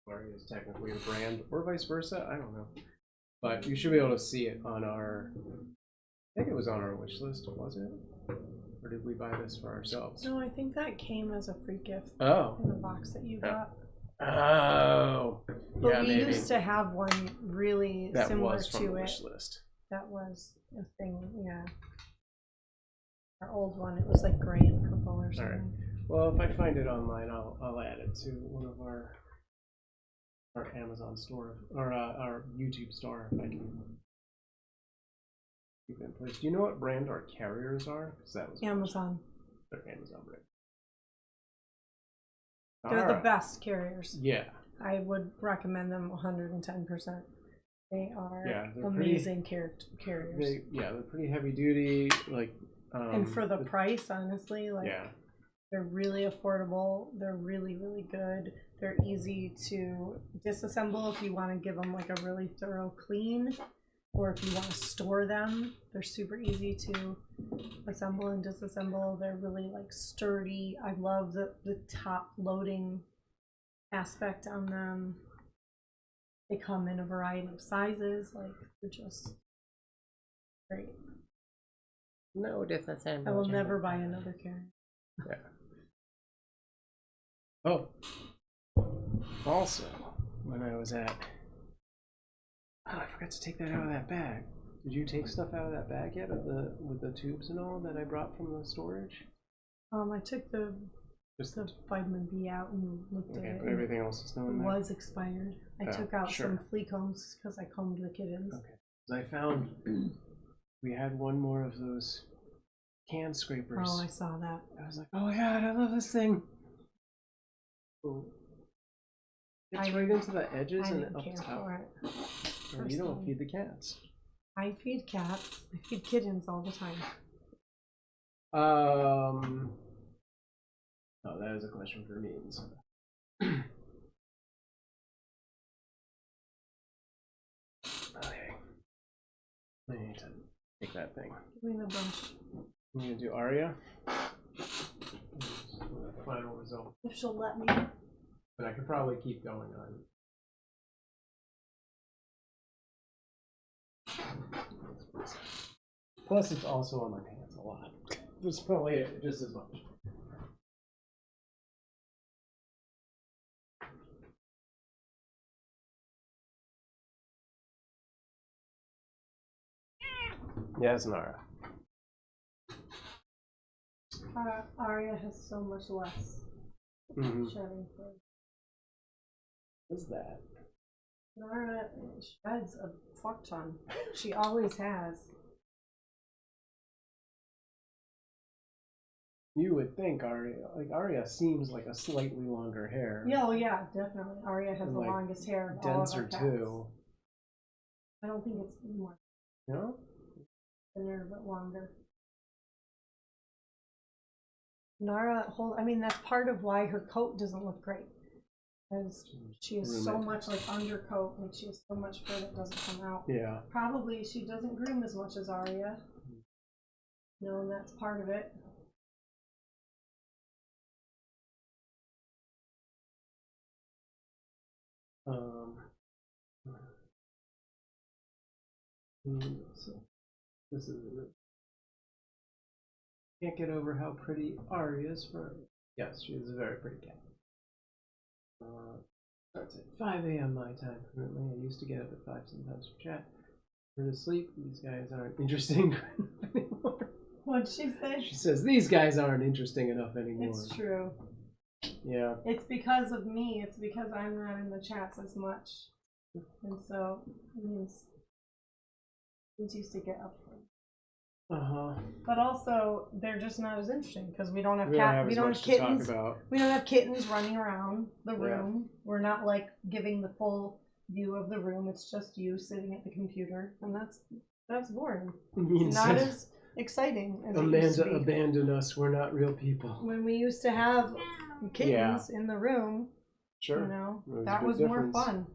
Safari is technically the brand, or vice versa. I don't know, but you should be able to see it on our. I think it was on our wish list, was it? Or did we buy this for ourselves? No, I think that came as a free gift Oh. in the box that you got. Oh. But Yeah, we maybe. used to have one really That similar was from to the it. wish list. That was a thing, yeah. Our old one, it was like gray and purple or something. Alright. Well, if I find it online, I'll add it to one of our Amazon store or our YouTube store if I can keep it in place. Do you know what brand our carriers are? 'Cause that was Amazon. They're Amazon brand. They're the Alright. best carriers. Yeah. I would recommend them 110%. They are Yeah, they're amazing carriers. They're pretty heavy duty. Like. And for the price, honestly, like yeah. they're really affordable. They're really, really good. They're easy to disassemble if you want to give them like a really thorough clean, or if you want to store them. They're super easy to assemble and disassemble. They're really like sturdy. I love the top loading aspect on them. They come in a variety of sizes. Like they're just great. No disassemble. I will never buy another carrier. Yeah. Oh. Also, when I was at. Oh, I forgot to take that out of that bag. Did you take stuff out of that bag yet, with the tubes and all that I brought from the storage? I took the vitamin B out and looked at it. But everything else is still in It there. was expired. I took out sure. some flea combs because I combed the kittens. Okay. 'Cause I found we had one more of those can scrapers. Oh, I saw that. I was like, oh my god, I love this thing. Oh. It's right into the edges I and didn't up care top. for it. Or you don't personally. feed the cats. I feed cats. I feed kittens all the time. Oh, that is a question for means. Okay. I need to take that thing. Give me the brush. I'm gonna do Aria. Final result. If she'll let me. But I could probably keep going on. Plus, it's also on my pants a lot. It's probably just as much. Yes, Nara. Aria has so much less shedding fur. What's that? Nara sheds a fuck ton. She always has. You would think Aria seems like a slightly longer hair. Yeah, oh yeah, definitely. Aria has And, the like, longest hair of all of our denser cats. too. I don't think it's more. No? Been there a bit longer. Nara, I mean, that's part of why her coat doesn't look great. Because she has so much like undercoat, and she has so much fur that doesn't come out. Yeah. Probably she doesn't groom as much as Arya. No, and that's part of it. So this is can't get over how pretty Arya's fur. Yes, she is a very pretty cat. Starts at 5 a.m. my time currently. I used to get up at 5 sometimes for chat. We're to sleep. These guys aren't interesting anymore. What'd she say? She says these guys aren't interesting enough anymore. It's true. Yeah. It's because of me. It's because I'm not in the chats as much, and so it means used to get up for it. But also, they're just not as interesting because we don't have we don't have kittens. We don't have kittens running around the room. Yeah. We're not like giving the full view of the room. It's just you sitting at the computer, and that's boring. It's not as exciting as Amanda it used to be. abandoned us. We're not real people. When we used to have kittens in the room, sure, you know, that was more fun.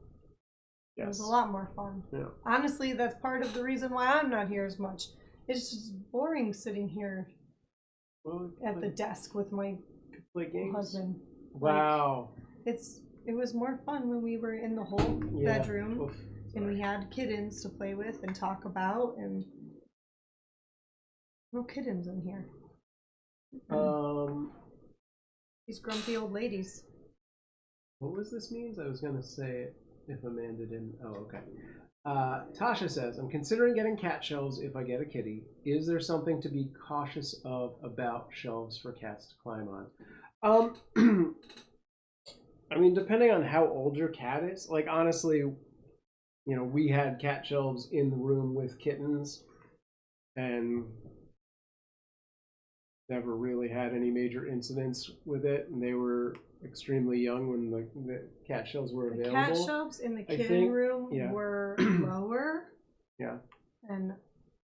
Yes. It was a lot more fun. Yeah. Honestly, that's part of the reason why I'm not here as much. It's just boring sitting here at the desk with my husband. Wow. Like, it was more fun when we were in the whole bedroom and we had kittens to play with and talk about, and no kittens in here. These grumpy old ladies. What was this means? I was gonna say if Amanda didn't. Oh, okay. Tasha says, I'm considering getting cat shelves if I get a kitty. Is there something to be cautious of about shelves for cats to climb on? I mean, depending on how old your cat is, like honestly, you know, we had cat shelves in the room with kittens and never really had any major incidents with it, and they were extremely young when the cat shelves were available. The cat shelves in the kitten room were lower. Yeah. And,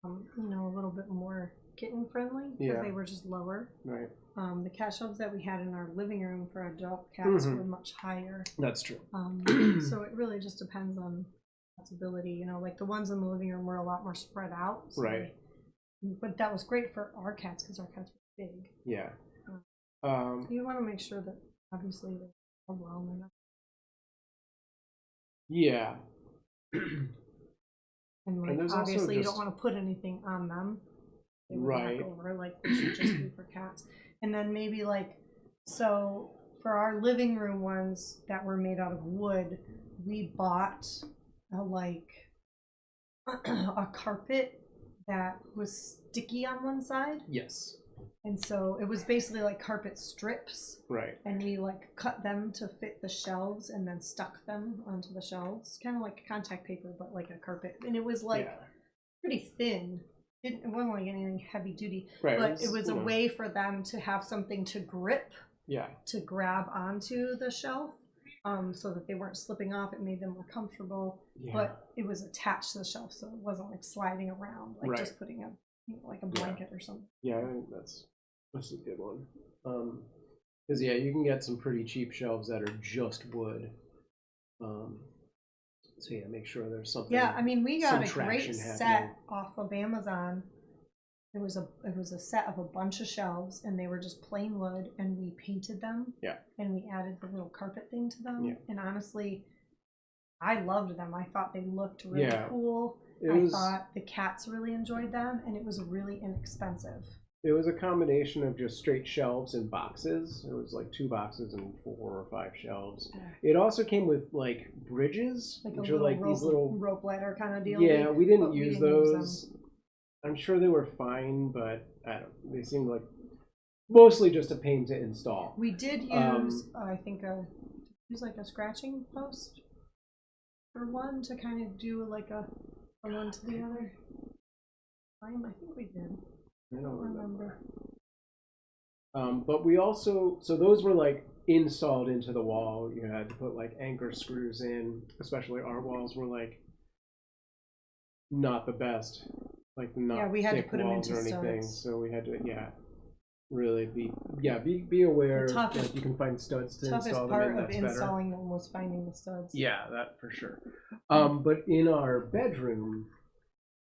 you know, a little bit more kitten friendly because they were just lower. Right. The cat shelves that we had in our living room for adult cats were much higher. That's true. So it really just depends on cat's ability. You know, like the ones in the living room were a lot more spread out. So right. But that was great for our cats because our cats were big. Yeah. So you want to make sure that obviously they're well enough. Yeah. And like obviously you don't want to put anything on them. They would knock over like they should just be for cats. And then maybe like, so for our living room ones that were made out of wood, we bought a carpet that was sticky on one side. Yes. And so it was basically like carpet strips. Right. And we like cut them to fit the shelves and then stuck them onto the shelves. Kind of like contact paper, but like a carpet. And it was like pretty thin. It wasn't like anything heavy duty. Right. But it was a way for them to have something to grip. Yeah. To grab onto the shelf. So that they weren't slipping off. It made them more comfortable. Yeah. But it was attached to the shelf, so it wasn't like sliding around, like just putting a like a blanket or something. Yeah, I think that's a good one. Because you can get some pretty cheap shelves that are just wood. So make sure there's something. Yeah, I mean, we got a great set off of Amazon. It was a set of a bunch of shelves, and they were just plain wood, and we painted them. Yeah. And we added the little carpet thing to them. Yeah. And honestly, I loved them. I thought they looked really cool. I thought the cats really enjoyed them, and it was really inexpensive. It was a combination of just straight shelves and boxes. It was like 2 boxes and 4 or 5 shelves. Yeah. It also came with like bridges, which are like these little rope ladder kind of deal. Yeah, we didn't use those. I'm sure they were fine, but they seemed like mostly just a pain to install. We did use, I think, like a scratching post for one to kind of do like a one to the other. I think we did. I don't remember. But we also, so those were like installed into the wall. You had to put like anchor screws in, especially our walls were like not the best. Like not Yeah, we had to thick put 'em walls into or anything, studs. so we had to really be aware. The toughest- like you can find studs to toughest install them part in. of That's installing them was finding the studs. Yeah, that for sure. But in our bedroom,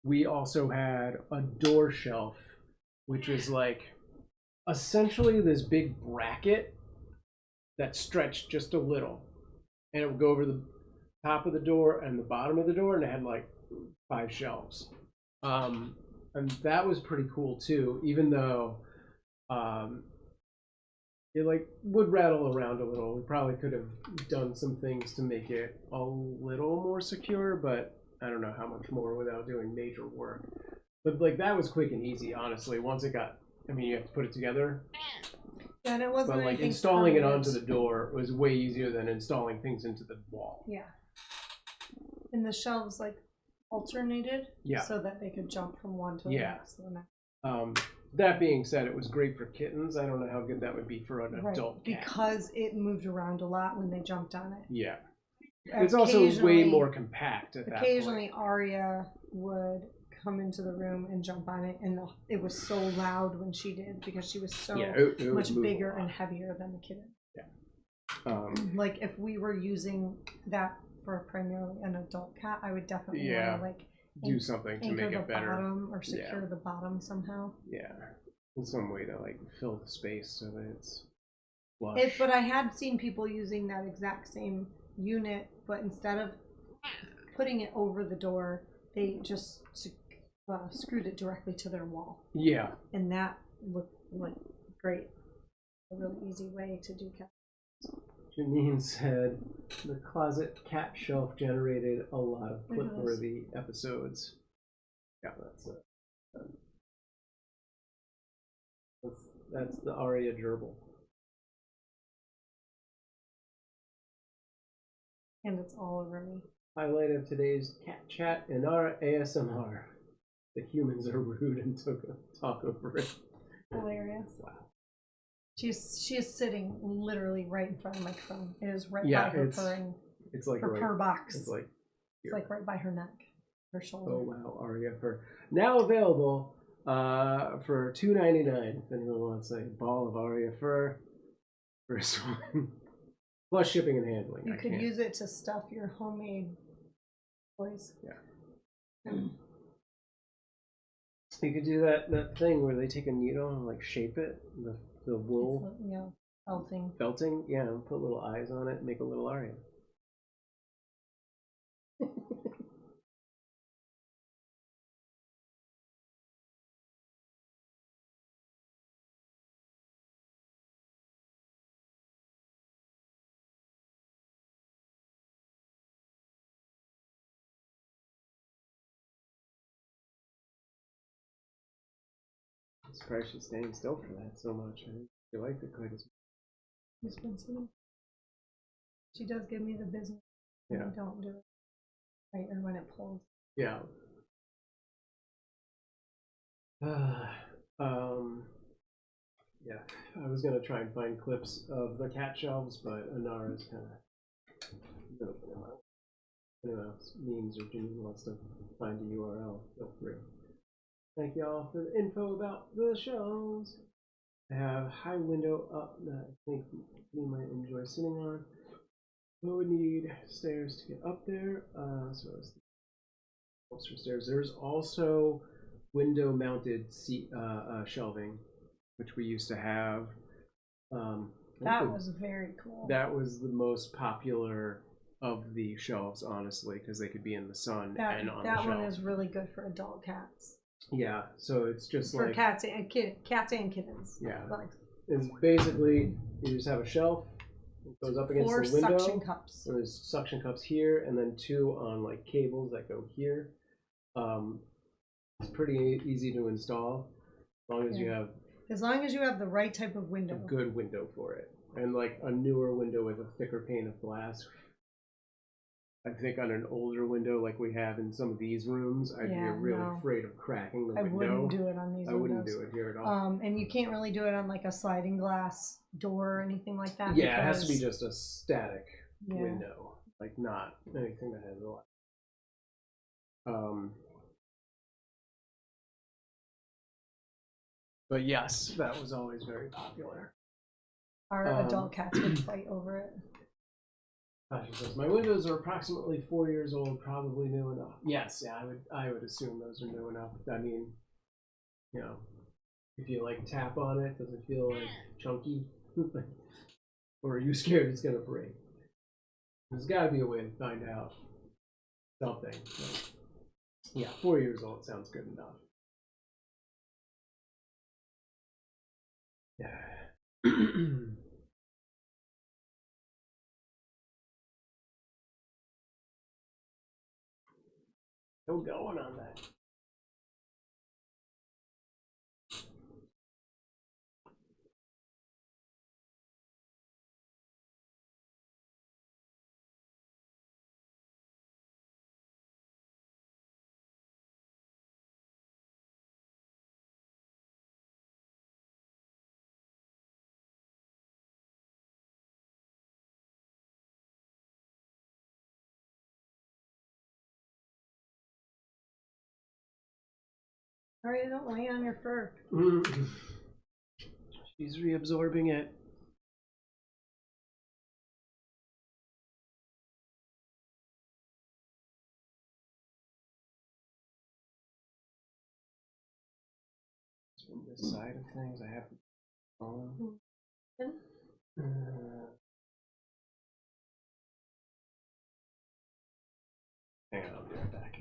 we also had a door shelf, which is like essentially this big bracket that stretched just a little, and it would go over the top of the door and the bottom of the door, and it had like 5 shelves. And that was pretty cool too, even though it like would rattle around a little. We probably could have done some things to make it a little more secure, but I don't know how much more without doing major work. But like that was quick and easy, honestly. Once it got, I mean, you have to put it together. Yeah, and it wasn't But like anything installing it permanent. onto the door was way easier than installing things into the wall. Yeah. And the shelves like alternated, Yeah. so that they could jump from one to the next to the next. That being said, it was great for kittens. I don't know how good that would be for an Right, adult cat. because it moved around a lot when they jumped on it. Yeah. It's also way Occasionally- more compact at that point. Occasionally, Aria would come into the room and jump on it, and it was so loud when she did because she was so it would much move a bigger lot. and heavier than the kitten. Yeah. Like if we were using that for primarily an adult cat, I would definitely Yeah. want to like Do something to anchor make the it better. bottom or secure the bottom somehow. Yeah. In some way to like fill the space so that it's flush. But I had seen people using that exact same unit, but instead of putting it over the door, they just screwed it directly to their wall. Yeah. And that looked like great. A really easy way to do cat. Janine said the closet cat shelf generated a lot of clip-worthy episodes. Yeah, that's it. That's the Aria gerbil. And it's all over me. Highlight of today's cat chat in our ASMR. The humans are rude and talk over it. Hilarious. Wow. She is sitting literally right in front of the microphone. It is right Yeah, by her it's purring. It's like her right, purr box. It's like right by her neck, her shoulder. Oh wow, Aria fur. Now available for $2.99 if anyone wants a ball of Aria fur. First one. Plus shipping and handling. You could use it to stuff your homemade toys. Yeah. You could do that thing where they take a needle and like shape it, the wool. Felting, yeah, and put little eyes on it and make a little Aria. I'm surprised she's staying still for that so much. I didn't feel like it quite as much. She does give me the business when I don't do it right, or when it pulls. Yeah. Yeah, I was gonna try and find clips of the cat shelves, but Anara's kind of open them out. Anyone else means or Jimmy wants to find a URL, feel free. Thank y'all for the info about the shelves. I have high window up that I think we might enjoy sitting on. We would need stairs to get up there. So it's the stairs. There's also window-mounted seat shelving, which we used to have. That was very cool. That was the most popular of the shelves, honestly, because they could be in the sun and on the shelf. That one is really good for adult cats. Yeah, so it's just for like cats and kittens. Yeah, like, it's basically you just have a shelf. It goes up against the window. 4 suction cups. And there's suction cups here, and then 2 on like cables that go here. It's pretty easy to install, as long as you have the right type of window. A good window for it, and like a newer window with a thicker pane of glass. I think on an older window like we have in some of these rooms, I'd be really afraid of cracking the window. I wouldn't do it on these windows. I wouldn't do it here at all. And you can't really do it on like a sliding glass door or anything like that. Yeah, it has to be just a static window, like not anything that has a lot. But yes, that was always very popular. Our adult cats would fight over it. She says, my windows are approximately 4 years old, probably new enough. Yes, yeah, I would assume those are new enough. I mean, you know, if you like tap on it, does it feel like chunky? Or are you scared it's gonna break? There's gotta be a way to find out something. But yeah, 4 years old sounds good enough. Yeah. Still going on that. Alright, don't lay on your fur. She's reabsorbing it. From this side of things, I have to on. Hang on, I'll be right back.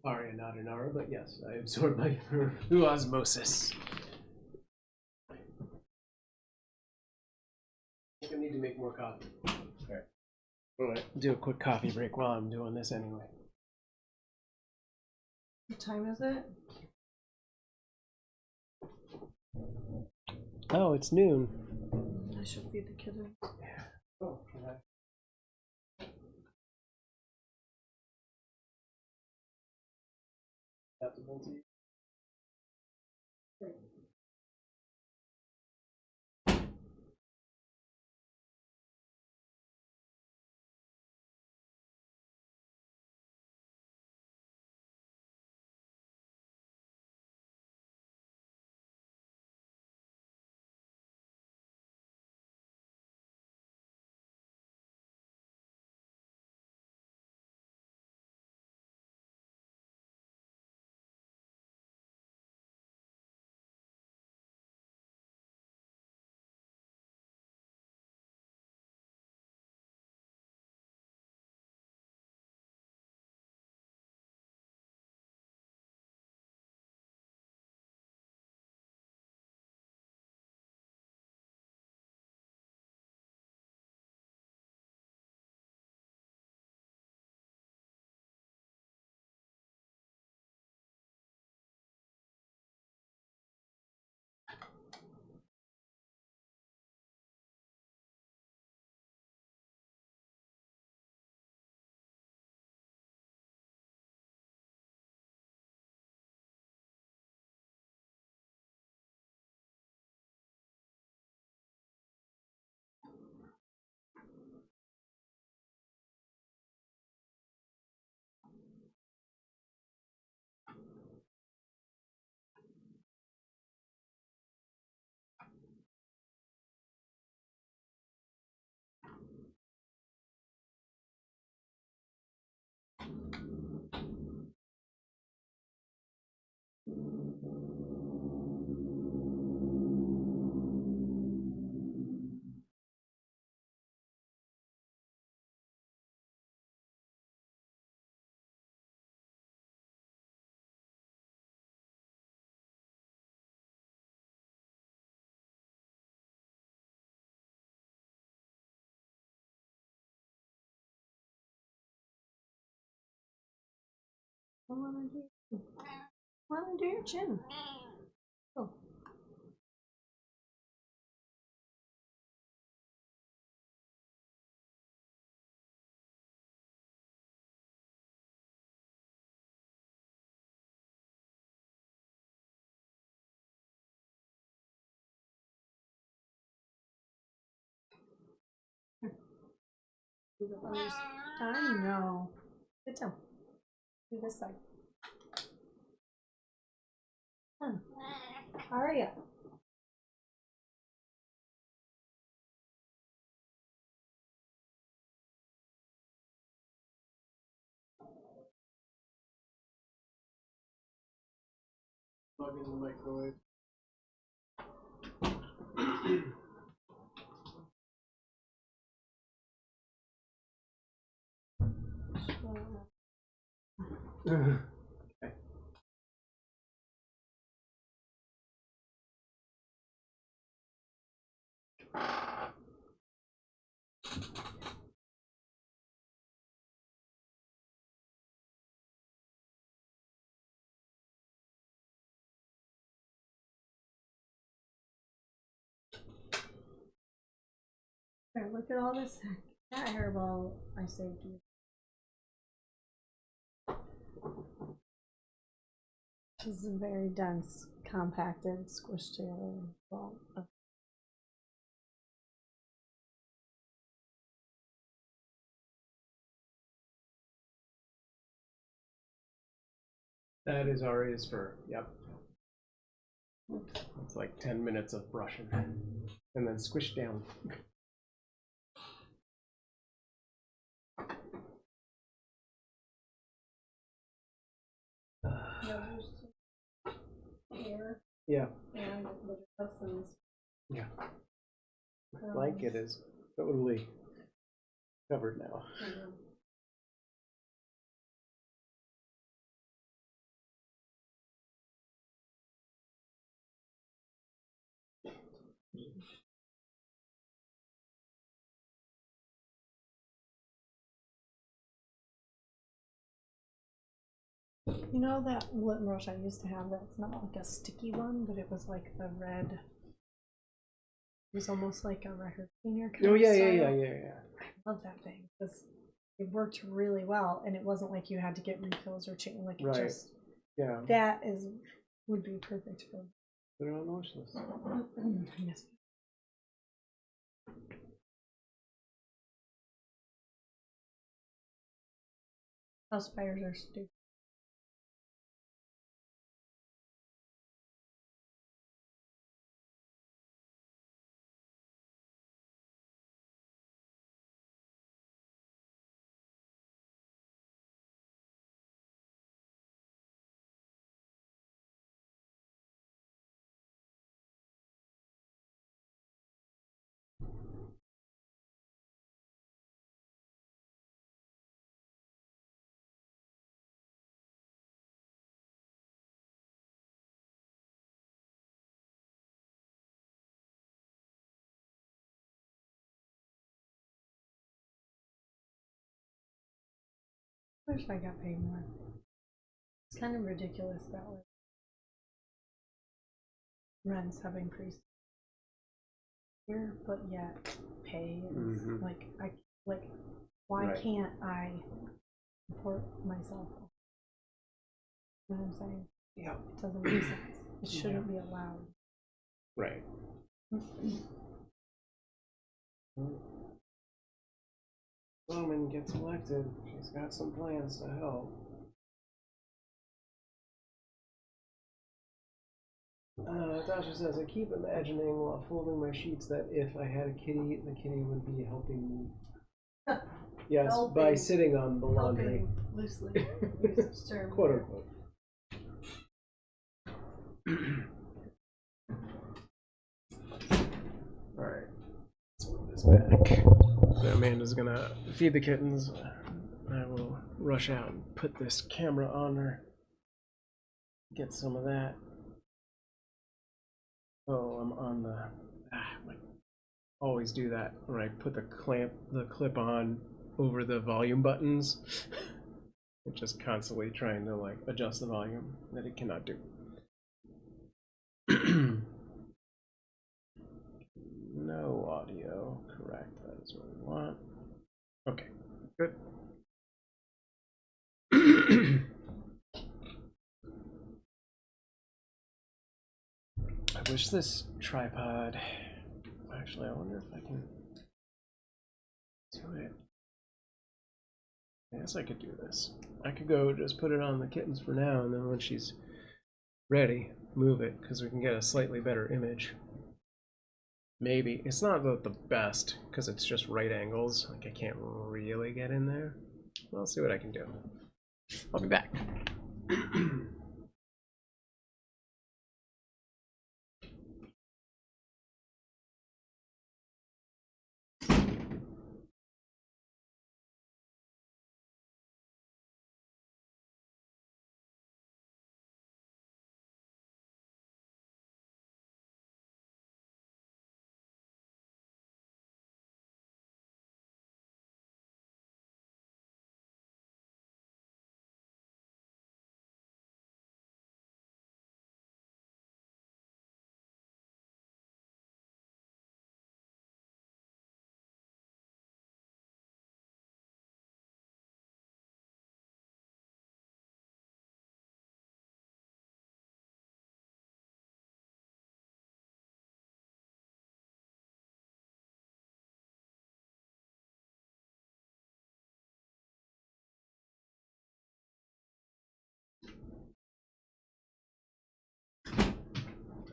Aria, not an Ara, but yes, I absorb my fur through osmosis. I think I need to make more coffee. Alright. I'm gonna do a quick coffee break while I'm doing this anyway. What time is it? Oh, it's noon. I should feed the kitten. Yeah. Oh, okay. Adoptable to you? Great. I wanna do your chin. Oh. I know. Sit down. Do this side. How are you? Plug in the microwave. Okay. Here, look at all this cat hairball I saved you. This is a very dense, compacted, squished together ball. That is Aria's fur. Yep. It's like 10 minutes of brushing and then squish down. Here Yeah. and the customs. Yeah. My blanket is totally covered now. You know that lip brush I used to have that's not like a sticky one, but it was like the red. It was almost like a record cleaner kind Oh of yeah, style. yeah. I love that thing because it worked really well, and it wasn't like you had to get refills or change. Like it Right. just Yeah. that would be perfect for. Put it on the wish list. Yes. House fires are stupid. I wish I got paid more. It's kind of ridiculous that way. Rents have increased here, but yet pay is like why Right. can't I support myself? You know what I'm saying? Yeah. It doesn't make sense. It shouldn't be allowed. Right. Woman gets elected. She's got some plans to help. Tasha says, I keep imagining while folding my sheets that if I had a kitty, the kitty would be helping me. Yes, by Helping. sitting on the laundry. Helping loosely used term. Quote unquote. Alright. Let's move this back. So Amanda's gonna feed the kittens. I will rush out and put this camera on her. Get some of that. Oh, I'm on the. I always do that where I put the clip on over the volume buttons. I'm just constantly trying to like adjust the volume that it cannot do. No audio, correct. That is what we want. Okay, good. I wish this tripod. Actually, I wonder if I can do it I guess I could do this. I could go just put it on the kittens for now, and then when she's ready, move it, because we can get a slightly better image. Maybe. It's not the best, because it's just right angles. Like, I can't really get in there. I'll see what I can do. I'll be back.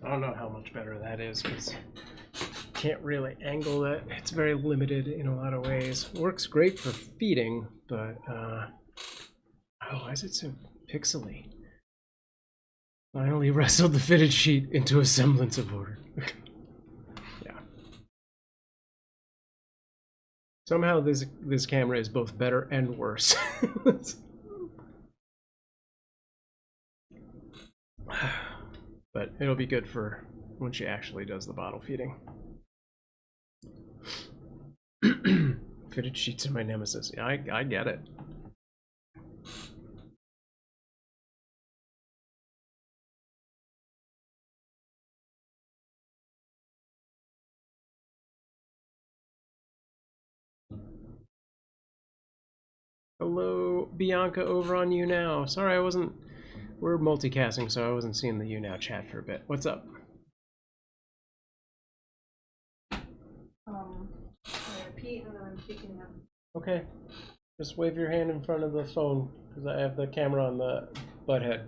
I don't know how much better that is, because can't really angle it. It's very limited in a lot of ways. Works great for feeding, but oh, why is it so pixely? Finally wrestled the fitted sheet into a semblance of order. Yeah. Somehow this camera is both better and worse. But it'll be good for when she actually does the bottle feeding. Fitted sheets are my nemesis. Yeah, I get it. Hello, Bianca, over on You Now. Sorry, I wasn't... We're multicasting, so I wasn't seeing the You Now chat for a bit. What's up? I repeat and then I'm picking up. Okay. Just wave your hand in front of the phone, because I have the camera on the butt head.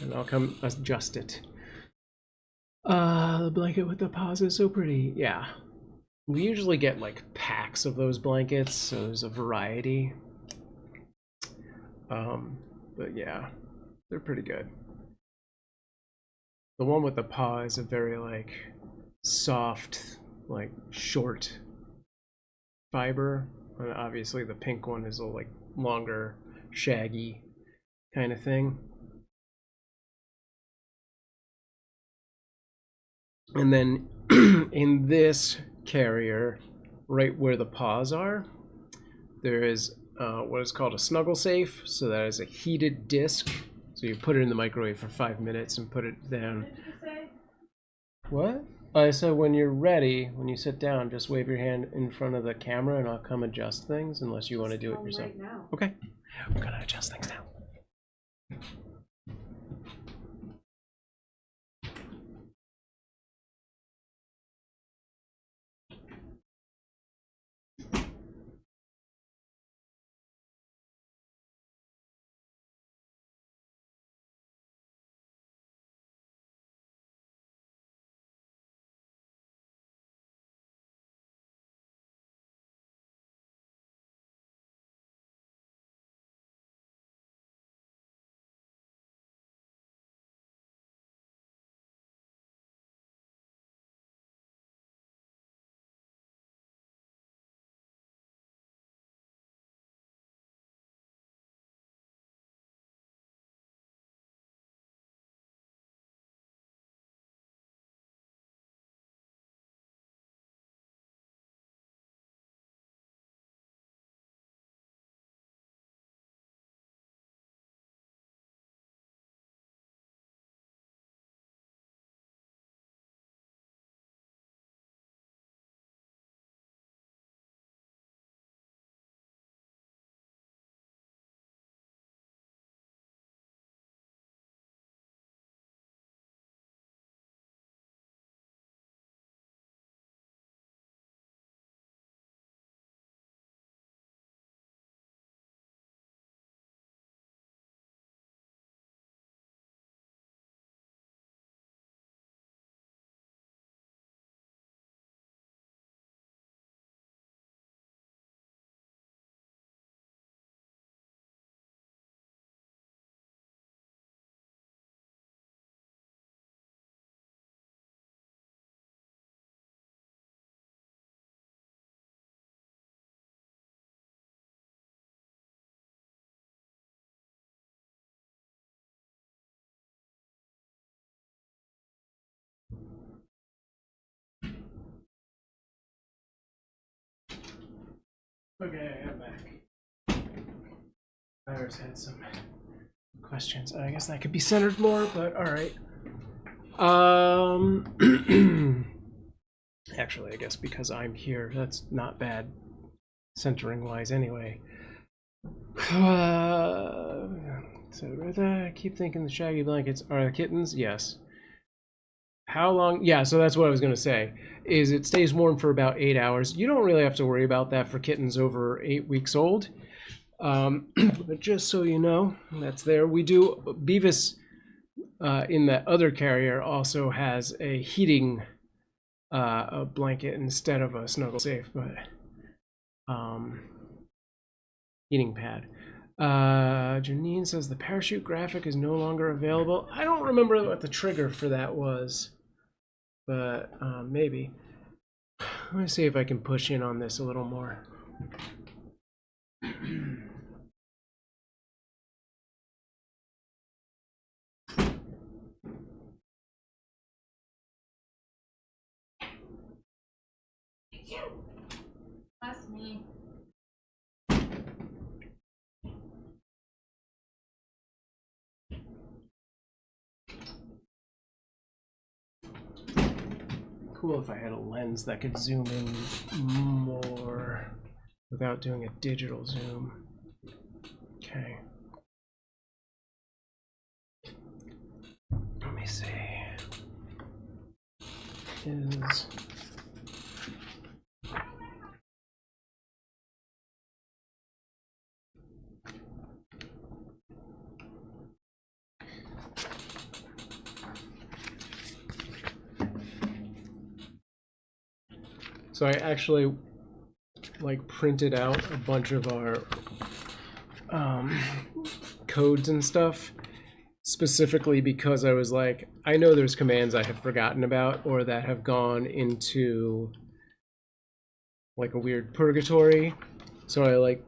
And I'll come adjust it. The blanket with the paws is so pretty. Yeah. We usually get like packs of those blankets, so there's a variety. But yeah, they're pretty good. The one with the paw is a very like soft, like short fiber. And obviously the pink one is a like longer, shaggy kind of thing. And then in this carrier, right where the paws are, there is what is called a snuggle safe. So that is a heated disc. So you put it in the microwave for 5 minutes and put it down. What did you say? What? I said when you're ready, when you sit down, just wave your hand in front of the camera and I'll come adjust things unless you want to do it yourself. Right now. Okay. I'm gonna adjust things now. Okay, I'm back. Iris had some questions. I guess that could be centered more, but all right. Actually, I guess because I'm here, that's not bad centering wise anyway. So I keep thinking the shaggy blankets are the kittens. Yes. How long? Yeah, so that's what I was going to say. Is it stays warm for about 8 hours. You don't really have to worry about that for kittens over 8 weeks old. But just so you know, that's there. We do. Beavis in that other carrier also has a heating a blanket instead of a snuggle safe, but heating pad. Janine says the parachute graphic is no longer available. I don't remember what the trigger for that was, but maybe. Let me see if I can push in on this a little more. That's me. Cool if I had a lens that could zoom in more without doing a digital zoom. Okay. Let me see. Is so I actually like printed out a bunch of our codes and stuff specifically because I was like, I know there's commands I have forgotten about or that have gone into like a weird purgatory. So I like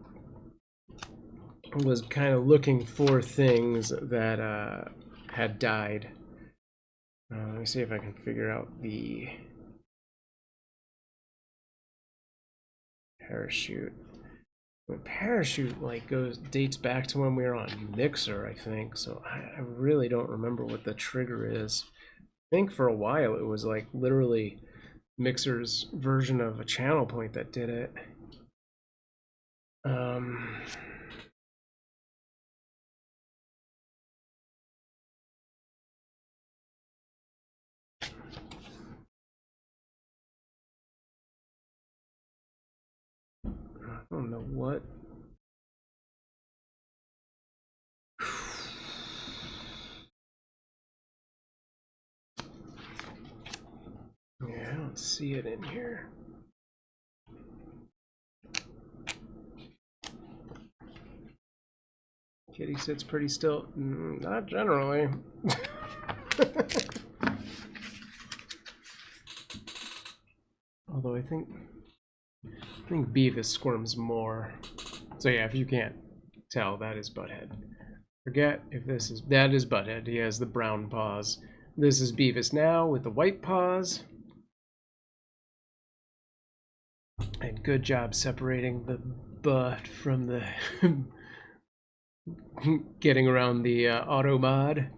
was kind of looking for things that had died. Let me see if I can figure out the parachute. The parachute like dates back to when we were on Mixer, I think. So I really don't remember what the trigger is. I think for a while it was like literally Mixer's version of a channel point that did it. I don't know what. Yeah, I don't see it in here. Kitty sits pretty still. Not generally. Although I think Beavis squirms more. So yeah, if you can't tell, that is Butthead. Forget if this is... That is Butthead. He has the brown paws. This is Beavis now with the white paws. And good job separating the butt from the... getting around the auto mod.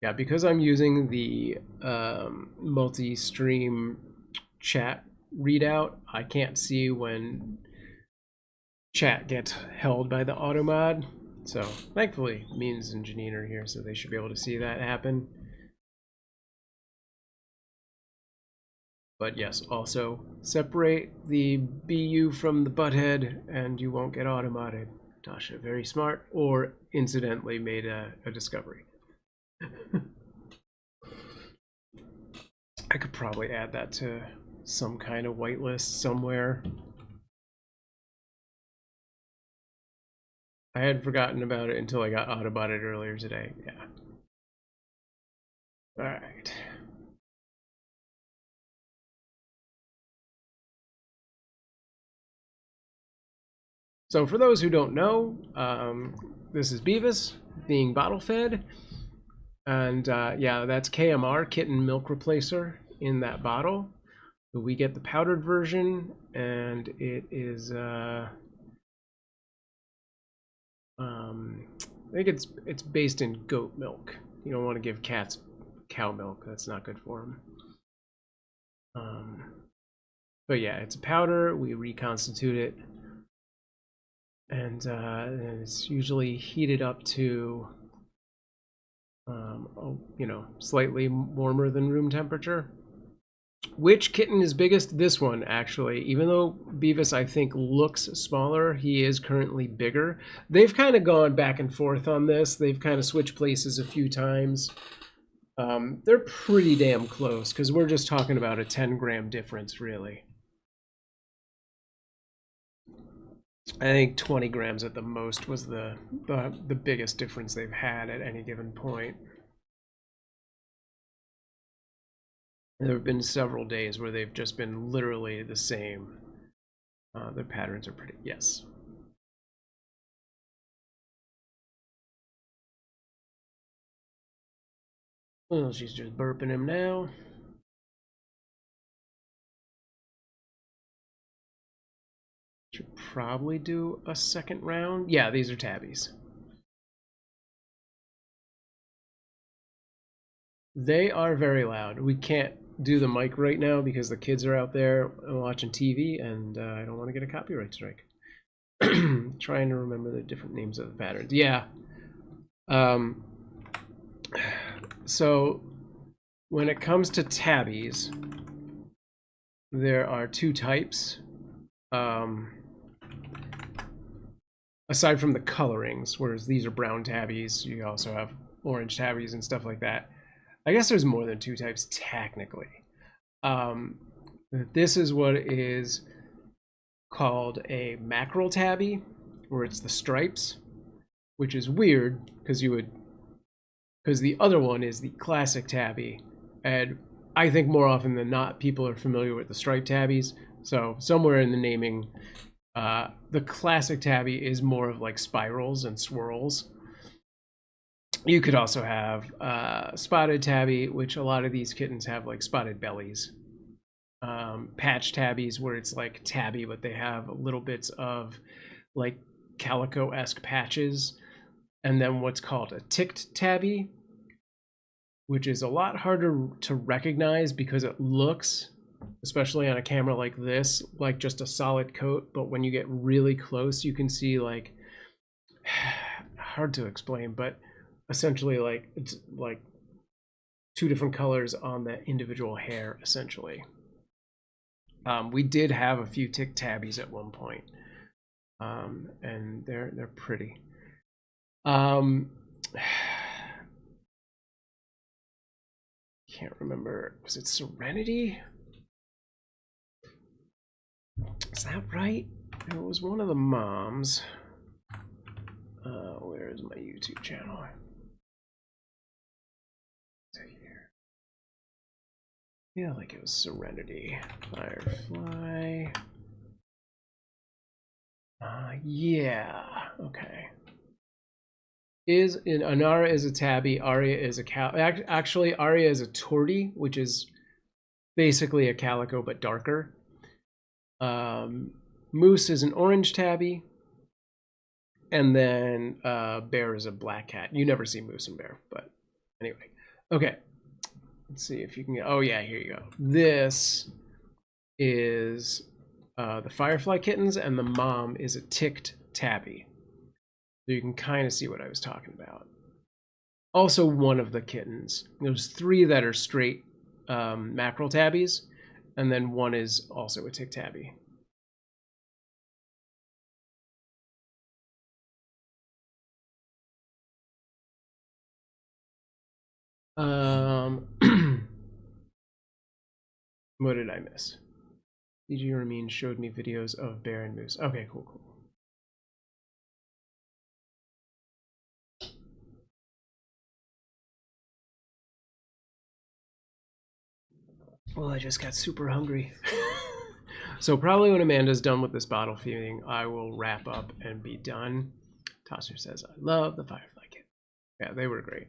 Yeah, because I'm using the multi-stream chat readout, I can't see when chat gets held by the auto mod. So thankfully, Means and Janine are here, so they should be able to see that happen. But yes, also separate the BU from the butthead, and you won't get auto-modded. Tasha, very smart, or incidentally made a discovery. I could probably add that to some kind of whitelist somewhere. I had forgotten about it until I got auto-botted earlier today. Yeah. All right. So for those who don't know, this is Beavis being bottle fed. And yeah, that's KMR, Kitten Milk Replacer, in that bottle. But we get the powdered version, and it is I think it's based in goat milk. You don't want to give cats cow milk. That's not good for them. But yeah, it's a powder. We reconstitute it, and it's usually heated up to, you know, slightly warmer than room temperature. Which kitten is biggest? This one, actually. Even though Beavis, I think, looks smaller, he is currently bigger. They've kind of gone back and forth on this. They've kind of switched places a few times. They're pretty damn close, because we're just talking about a 10-gram difference, really. I think 20 grams at the most was the biggest difference they've had at any given point. There have been several days where they've just been literally the same. Their patterns are pretty, yes. Well, she's just burping him now. Should probably do a second round. Yeah, these are tabbies. They are very loud. We can't do the mic right now because the kids are out there watching TV, and I don't want to get a copyright strike. Trying to remember the different names of the patterns. Yeah. So when it comes to tabbies, there are two types. Aside from the colorings, whereas these are brown tabbies, you also have orange tabbies and stuff like that. I guess there's more than two types technically. This is what is called a mackerel tabby, where it's the stripes, which is weird because the other one is the classic tabby, and I think more often than not people are familiar with the striped tabbies. So somewhere in the naming, the classic tabby is more of like spirals and swirls. You could also have spotted tabby, which a lot of these kittens have like spotted bellies. Patch tabbies, where it's like tabby, but they have little bits of like calico-esque patches. And then what's called a ticked tabby, which is a lot harder to recognize because it looks, especially on a camera like this, like just a solid coat. But when you get really close, you can see like, hard to explain, but essentially like it's like two different colors on the individual hair, essentially. We did have a few tick tabbies at one point, and they're pretty. Can't remember. Was it Serenity? Is that right? It was one of the moms. Where is my YouTube channel? Yeah, like it was Serenity. Firefly. Yeah. Okay. Anara is a tabby. Aria is a actually, Aria is a tortie, which is basically a calico but darker. Moose is an orange tabby. And then Bear is a black cat. You never see Moose and Bear, but anyway. Okay. Let's see if you can get, oh yeah, here you go. This is the Firefly kittens, and the mom is a ticked tabby. So you can kind of see what I was talking about. Also one of the kittens. There's three that are straight mackerel tabbies, and then one is also a ticked tabby. What did I miss? DG Ramin showed me videos of Bear and Moose. Okay, cool. Well, I just got super hungry. So probably when Amanda's done with this bottle feeding, I will wrap up and be done. Tosser says, I love the Firefly kit. Yeah, they were great.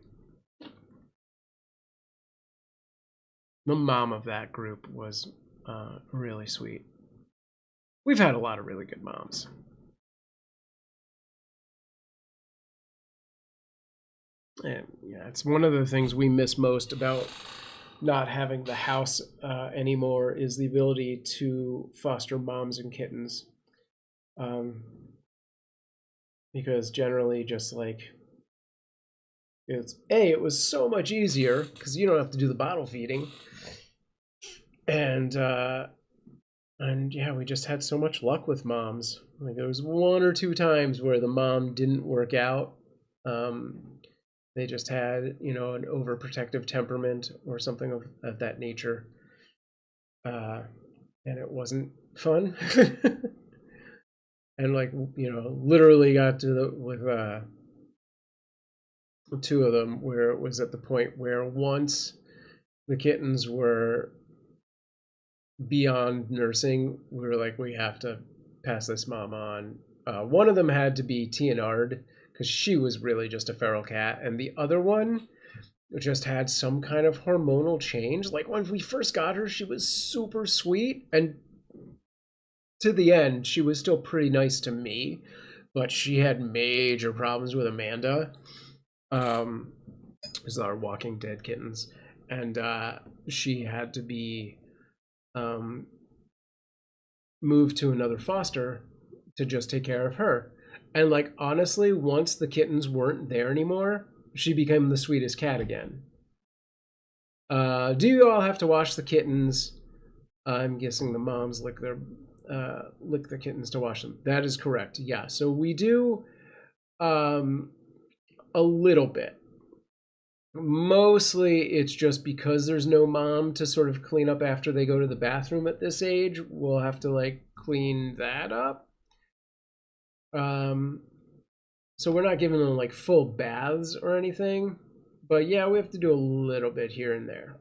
The mom of that group was really sweet. We've had a lot of really good moms. And yeah, it's one of the things we miss most about not having the house anymore is the ability to foster moms and kittens. Because generally just like it was so much easier because you don't have to do the bottle feeding. And yeah, we just had so much luck with moms. Like there was 1 or 2 times where the mom didn't work out. They just had, you know, an overprotective temperament or something of that nature. And it wasn't fun. And like, you know, literally got to with 2 of them where it was at the point where once the kittens were beyond nursing, we were like, we have to pass this mom on. One of them had to be TNR'd because she was really just a feral cat, and the other one just had some kind of hormonal change. Like when we first got her, she was super sweet, and to the end, she was still pretty nice to me, but she had major problems with Amanda. This is our Walking Dead kittens, and she had to be moved to another foster to just take care of her. And like honestly, once the kittens weren't there anymore, she became the sweetest cat again. Do you all have to wash the kittens? I'm guessing the moms lick the kittens to wash them. That is correct. Yeah. So we do a little bit. Mostly it's just because there's no mom to sort of clean up after they go to the bathroom at this age. We'll have to like clean that up. So we're not giving them like full baths or anything, but yeah, we have to do a little bit here and there.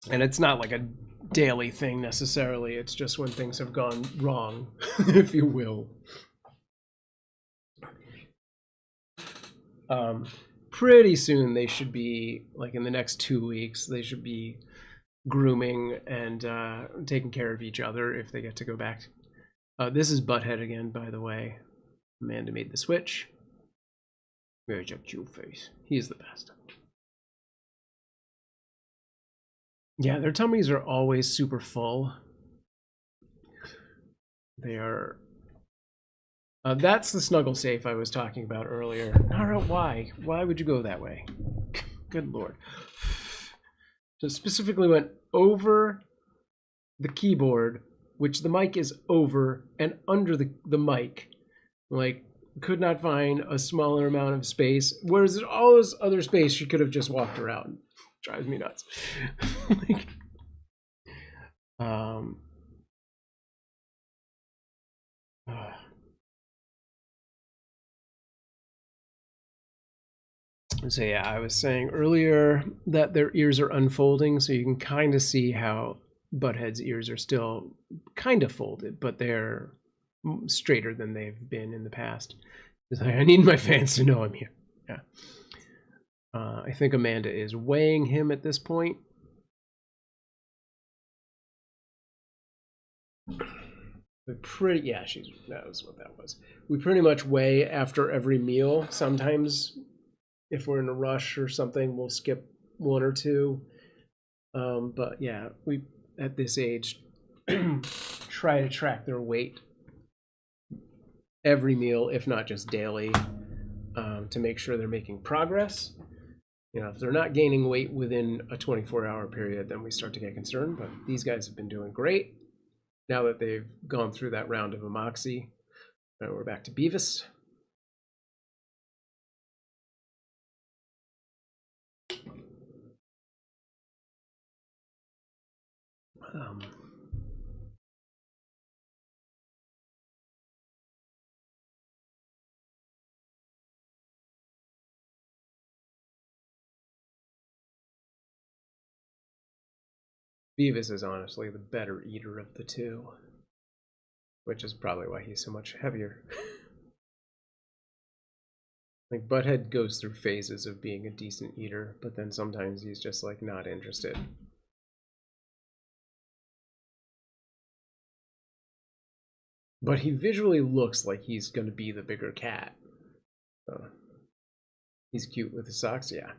And it's not like a daily thing necessarily. It's just when things have gone wrong, if you will. Pretty soon they should be, like in the next 2 weeks, they should be grooming and taking care of each other if they get to go back. This is Butthead again, by the way. Amanda made the switch. Where's your cute face? He's the best. Yeah, their tummies are always super full. They are... that's the snuggle safe I was talking about earlier. Nara, why? Why would you go that way? Good lord. So specifically went over the keyboard, which the mic is over, and under the mic. Like, could not find a smaller amount of space. Whereas all this other space, she could have just walked around. Drives me nuts. Like, so yeah, I was saying earlier that their ears are unfolding, so you can kind of see how Butthead's ears are still kind of folded, but they're straighter than they've been in the past. It's like, I need my fans to know I'm here. Yeah. I think Amanda is weighing him at this point. Yeah, that was what that was. We pretty much weigh after every meal. Sometimes if we're in a rush or something, we'll skip 1 or 2. But yeah, we at this age try to track their weight every meal, if not just daily, to make sure they're making progress. You know, if they're not gaining weight within a 24-hour period, then we start to get concerned. But these guys have been doing great. Now that they've gone through that round of Amoxie, we're back to Beavis. Beavis is honestly the better eater of the 2, which is probably why he's so much heavier. Like, Butthead goes through phases of being a decent eater, but then sometimes he's just, like, not interested. But he visually looks like he's going to be the bigger cat. So, he's cute with his socks, yeah.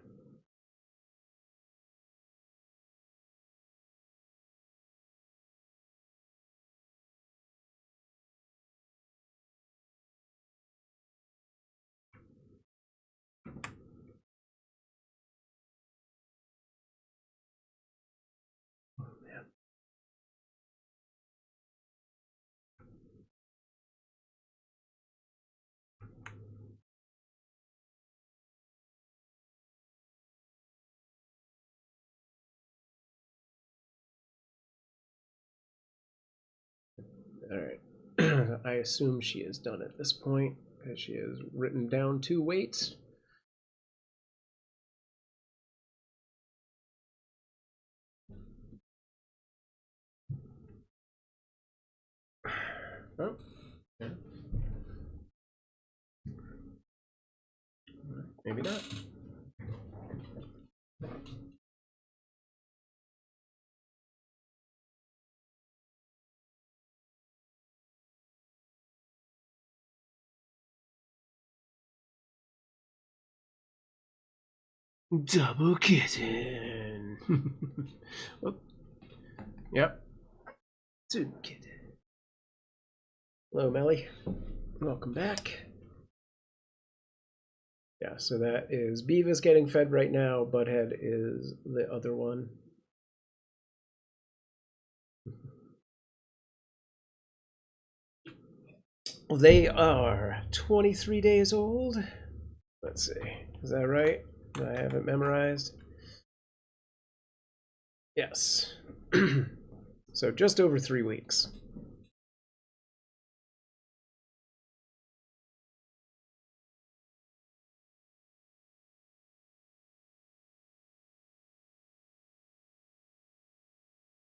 Alright. I assume she is done at this point, because she has written down 2 weights. Oh, yeah. Maybe not. Double kitten. Oh. Yep. Two kitten. Hello, Melly. Welcome back. Yeah, so that is Beavis getting fed right now. Butthead is the other one. They are 23 days old. Let's see. Is that right? I haven't memorized. Yes. So just over 3 weeks.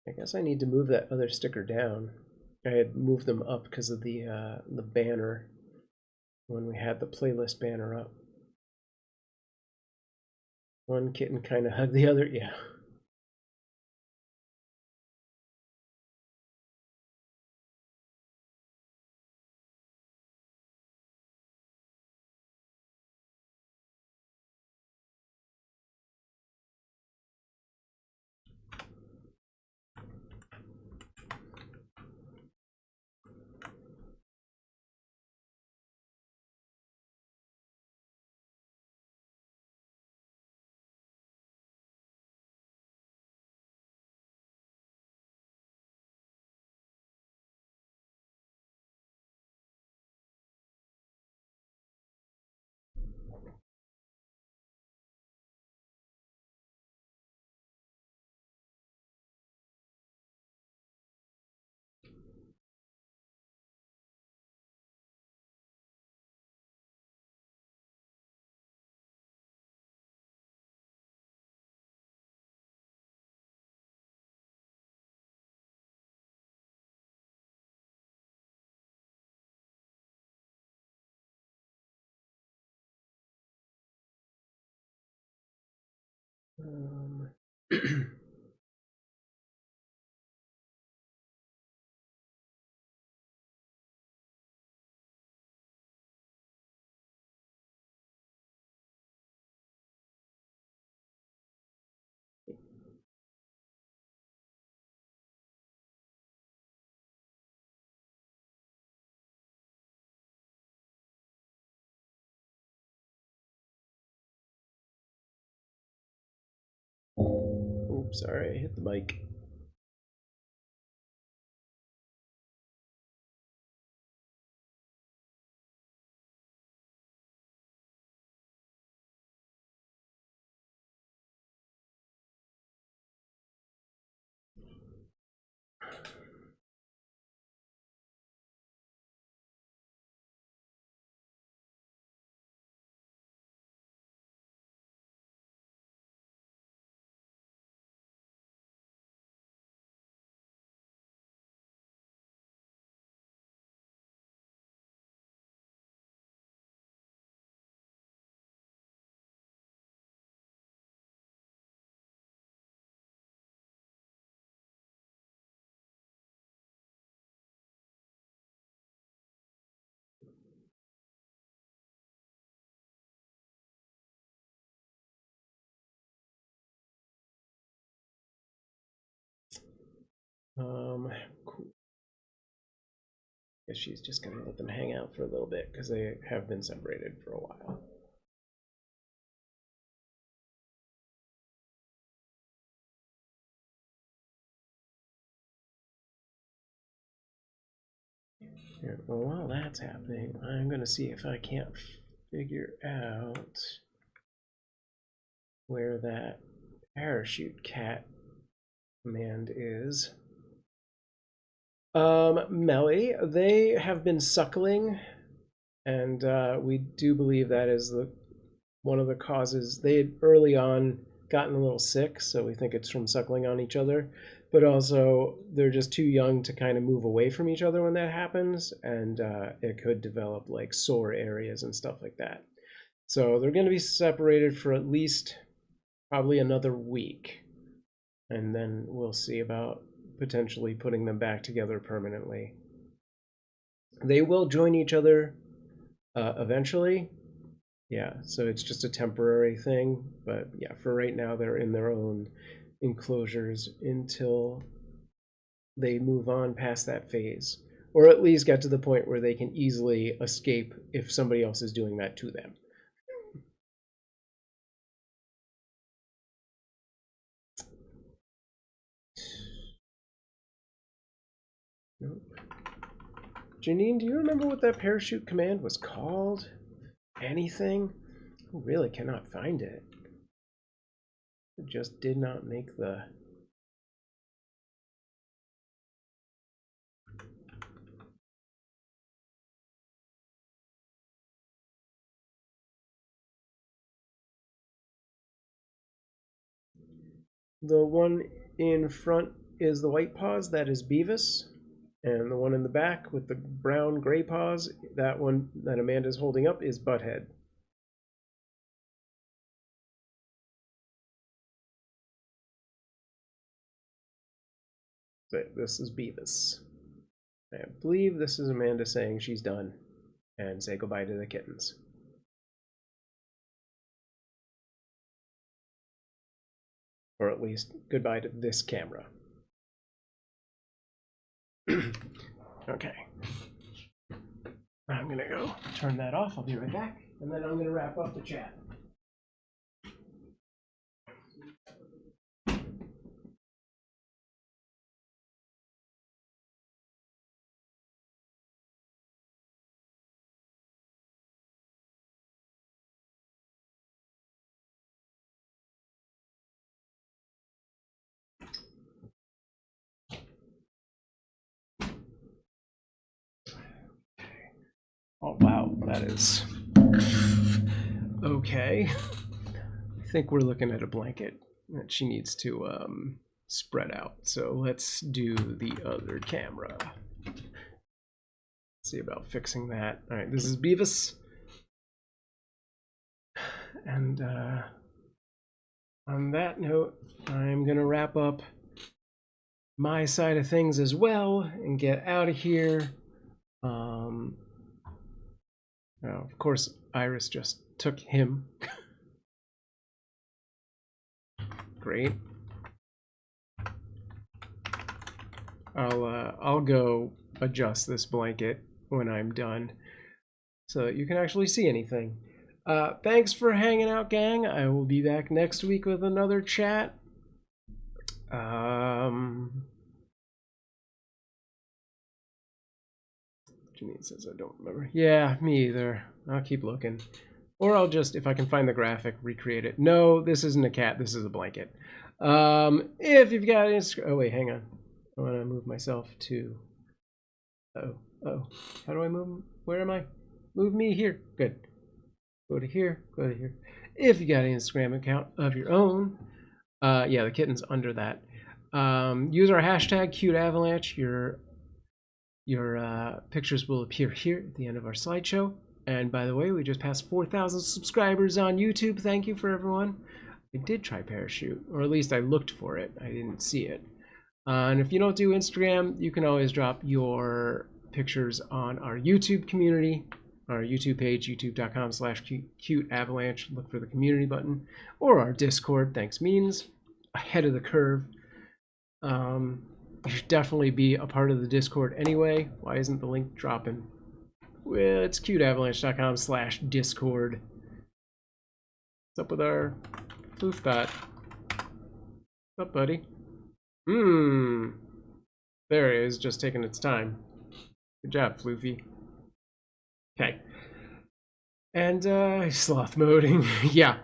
I guess I need to move that other sticker down. I had moved them up because of the banner when we had the playlist banner up. One kitten kind of hugged the other. Yeah. Oops, sorry, I hit the mic. Cool. Guess she's just gonna let them hang out for a little bit because they have been separated for a while. Here, well, while that's happening, I'm gonna see if I can't figure out where that parachute cat command is. Melly, they have been suckling, and we do believe that is one of the causes. They had early on gotten a little sick, so we think it's from suckling on each other. But also, they're just too young to kind of move away from each other when that happens, and it could develop like sore areas and stuff like that. So they're going to be separated for at least probably another week, and then we'll see about potentially putting them back together permanently. They will join each other eventually. Yeah, so it's just a temporary thing, but yeah, for right now they're in their own enclosures until they move on past that phase, or at least get to the point where they can easily escape if somebody else is doing that to them. Nope. Janine, do you remember what that parachute command was called? Anything? I really cannot find it. It just did not make the... The one in front is the white paws, that is Beavis. And the one in the back with the brown gray paws, that one that Amanda's holding up is Butthead. This is Beavis. I believe this is Amanda saying she's done and say goodbye to the kittens. Or at least goodbye to this camera. Okay. I'm gonna go turn that off. I'll be right back. And then I'm gonna wrap up the chat. Oh wow, that is okay. I think we're looking at a blanket that she needs to spread out. So let's do the other camera. See about fixing that. All right, this is Beavis. And on that note, I'm gonna wrap up my side of things as well and get out of here. Of course, Iris just took him. Great. I'll go adjust this blanket when I'm done so that you can actually see anything. Thanks for hanging out, gang. I will be back next week with another chat. Janine says I don't remember. Yeah, me either. I'll keep looking. Or I'll just, if I can find the graphic, recreate it. No, this isn't a cat. This is a blanket. If you've got Instagram... Oh, wait, hang on. I want to move myself to... Oh. How do I move? Where am I? Move me here. Good. Go to here. Go to here. If you got an Instagram account of your own, yeah, the kitten's under that. Use our hashtag Cuteavalanche. Your pictures will appear here at the end of our slideshow. And by the way, we just passed 4,000 subscribers on YouTube. Thank you for everyone. I did try Parachute, or at least I looked for it. I didn't see it. And if you don't do Instagram, you can always drop your pictures on our YouTube community, our YouTube page, youtube.com/Cuteavalanche. Look for the community button, or our Discord. Thanks means ahead of the curve. You should definitely be a part of the Discord anyway. Why isn't the link dropping? Well, it's cuteavalanche.com/discord. What's up with our floofbot? What's up, buddy? There it is, just taking its time. Good job, Floofy. Okay. And, sloth moding. Yeah.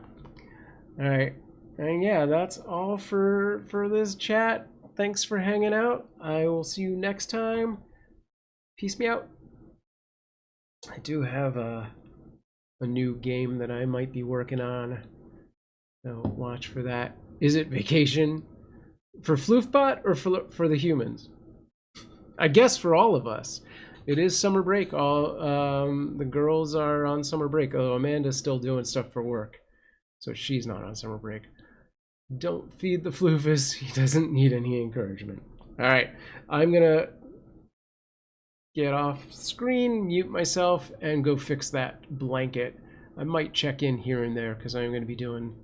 Alright. And yeah, that's all for this chat. Thanks for hanging out. I will see you next time. Peace me out. I do have a new game that I might be working on. So watch for that. Is it vacation? For Floofbot or for the humans? I guess for all of us. It is summer break. All the girls are on summer break, although Amanda's still doing stuff for work. So she's not on summer break. Don't feed the Floofus. He doesn't need any encouragement. Alright, I'm gonna get off screen, mute myself, and go fix that blanket. I might check in here and there because I'm going to be doing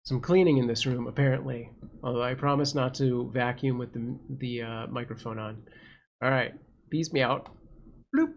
some cleaning in this room, apparently. Although I promise not to vacuum with the microphone on. Alright, peace me out. Bloop.